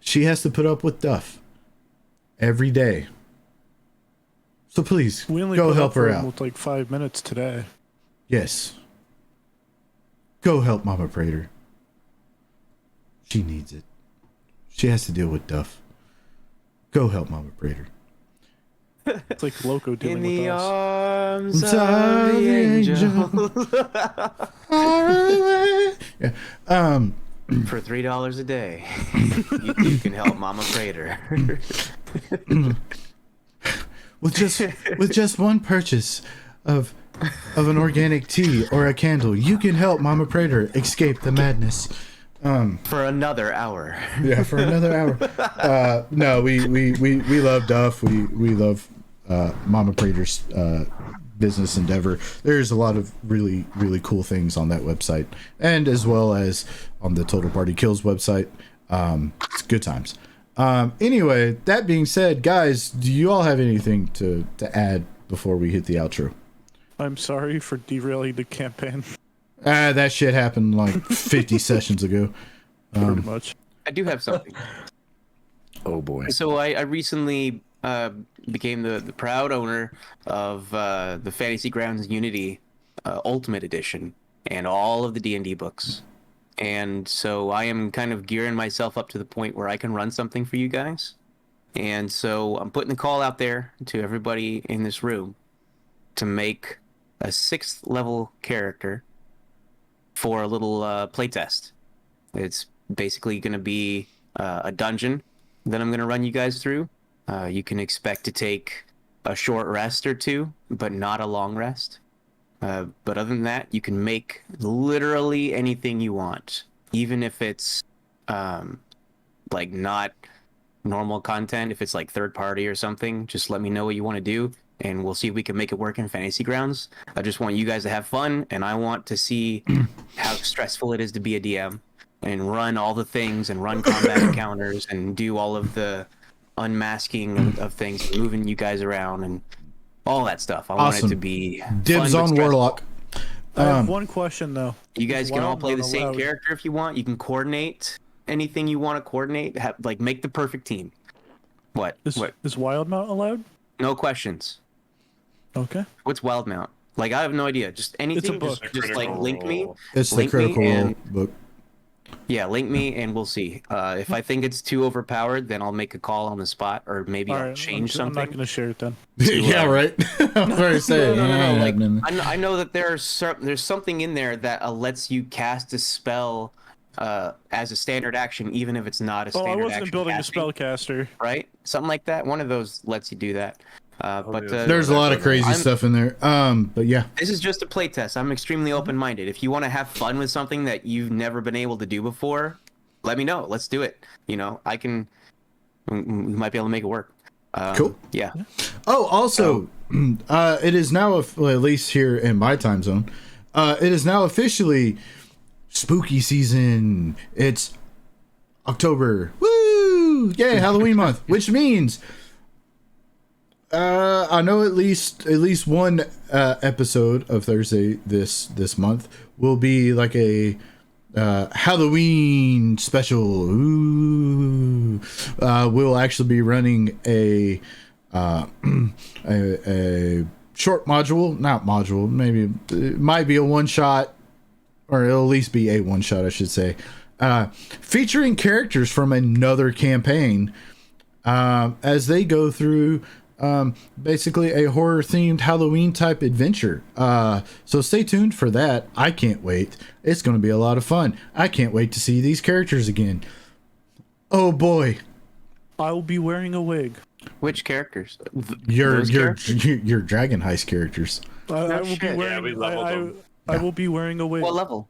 She has to put up with Duff every day. So please, We only go put help up for her him out. with like 5 minutes today. Yes. Go help Mama Prater. She needs it. She has to deal with Duff. Go help Mama Prater. It's like Loco dealing In with the us. arms of the angel. Yeah. For $3 a day, you can help Mama Prater. with just one purchase of an organic tea or a candle, you can help Mama Prater escape the madness. For another hour. Yeah, for another hour. No, we love Duff. We love Mama Prater's business endeavor. There's a lot of really, really cool things on that website, and as well as on the Total Party Kills website. It's good times. Anyway, that being said, guys, do you all have anything to add before we hit the outro? I'm sorry for derailing the campaign. That shit happened like 50 sessions ago. Pretty much. I do have something. Oh boy. So I recently became the proud owner of the Fantasy Grounds Unity Ultimate Edition and all of the D&D books. And so I am kind of gearing myself up to the point where I can run something for you guys. And so I'm putting a call out there to everybody in this room to make a 6th level character for a little playtest. It's basically going to be a dungeon that I'm going to run you guys through. You can expect to take a short rest or two, but not a long rest. But other than that, you can make literally anything you want, even if it's like not normal content. If it's like third party or something, just let me know what you want to do, and we'll see if we can make it work in Fantasy Grounds. I just want you guys to have fun, and I want to see how stressful it is to be a DM and run all the things and run combat encounters and do all of the unmasking of things, moving you guys around and all that stuff. I want it to be Dibs fun, on but stressful. Warlock. I have one question though. You guys can all play the same allowed. character if you want. You can coordinate anything you want to coordinate. Like make the perfect team. What? What? Is wild mount allowed? No questions. Okay. What's wild mount? Like I have no idea. Just anything. book. Just like link me. It's the link me Critical Role and- book. Yeah, link me and we'll see. If I think it's too overpowered, then I'll make a call on the spot, or maybe All I'll right, change I'm something. not going to share it then. Yeah, right. I'm going to say. No. Like, happening. I know that there's something in there that lets you cast a spell as a standard action, even if it's not a Oh, standard I wasn't action building a casting, spellcaster. right? Something like that. One of those lets you do that. There's a lot of crazy stuff in there. But yeah. This is just a playtest. I'm extremely open-minded. If you want to have fun with something that you've never been able to do before, let me know. Let's do it. You know, we might be able to make it work. Cool. Yeah. Oh, also, it is now, well, at least here in my time zone, it is now officially spooky season. It's October. Woo! Yay, Halloween month, which means I know at least one episode of Thursday this month will be like a Halloween special. Ooh. We'll actually be running a short module, not module, maybe it might be a one shot, or it'll at least be a one shot, I should say, featuring characters from another campaign as they go through basically a horror themed Halloween type adventure. So stay tuned for that. I can't wait. It's going to be a lot of fun. I can't wait to see these characters again. Oh boy. I will be wearing a wig. Which characters? Your Dragon Heist characters. I will be wearing. Yeah, we leveled them. I will be wearing a wig. What level?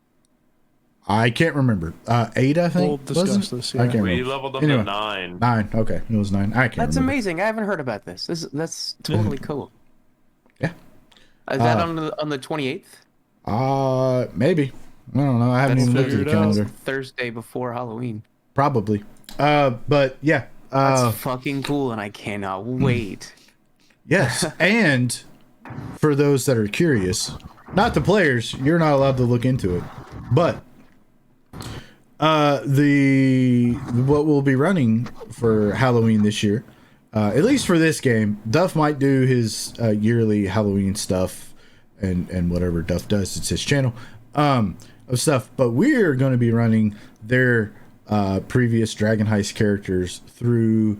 I can't remember. 8, I think. We'll discuss wasn't? this, I yeah. can't We remember. leveled them Anyway, to 9. 9. Okay, it was 9. I can't That's remember. amazing. I haven't heard about this. That's totally cool. Yeah. Is that on the 28th? Maybe. I don't know. I haven't That's even looked at the calendar. Thursday before Halloween. Probably. But yeah. That's fucking cool, and I cannot wait. Yes, and for those that are curious, not the players, you're not allowed to look into it, but what we'll be running for Halloween this year, at least for this game, Duff might do his yearly Halloween stuff and whatever Duff does, it's his channel of stuff, but we're going to be running their previous Dragon Heist characters through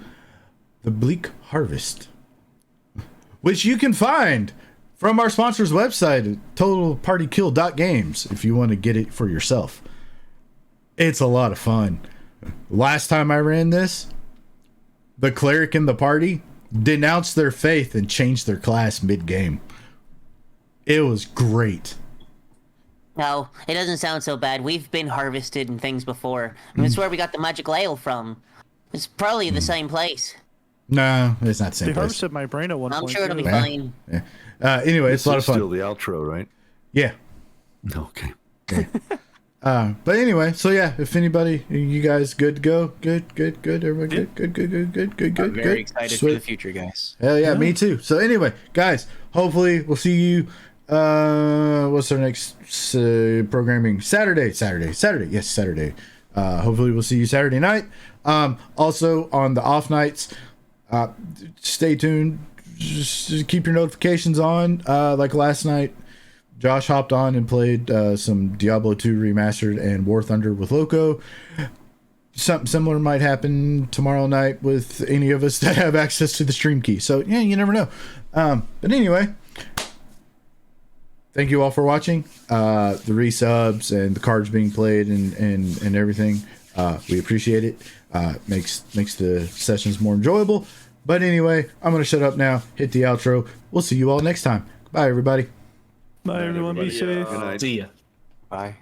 the Bleak Harvest, which you can find from our sponsor's website, totalpartykill.games, if you want to get it for yourself. It's a lot of fun. Last time I ran this, the cleric in the party denounced their faith and changed their class mid-game. It was great. No, it doesn't sound so bad. We've been harvested and things before. And that's where we got the magical ale from. It's probably the same place. No, it's not the same They place. harvested my brain at one I'm point. sure it'll be too. fine. Yeah. Anyway, it's a lot of fun. Still the outro, right? Yeah. Okay. But anyway, so yeah, if anybody, you guys good to go? Good. Everybody good. I'm very excited for the future, guys. Hell yeah, me too. So anyway, guys, hopefully we'll see you. What's our next programming? Saturday. Yes, Saturday. Hopefully we'll see you Saturday night. Also on the off nights, stay tuned. Just keep your notifications on. Like last night, Josh hopped on and played some Diablo 2 Remastered and War Thunder with Loco. Something similar might happen tomorrow night with any of us that have access to the stream key. So yeah, you never know. But anyway, thank you all for watching. The resubs and the cards being played and everything. We appreciate it. Makes the sessions more enjoyable. But anyway, I'm gonna shut up now. Hit the outro. We'll see you all next time. Bye, everybody. Bye, everyone. Be safe. Good night. See ya. Bye.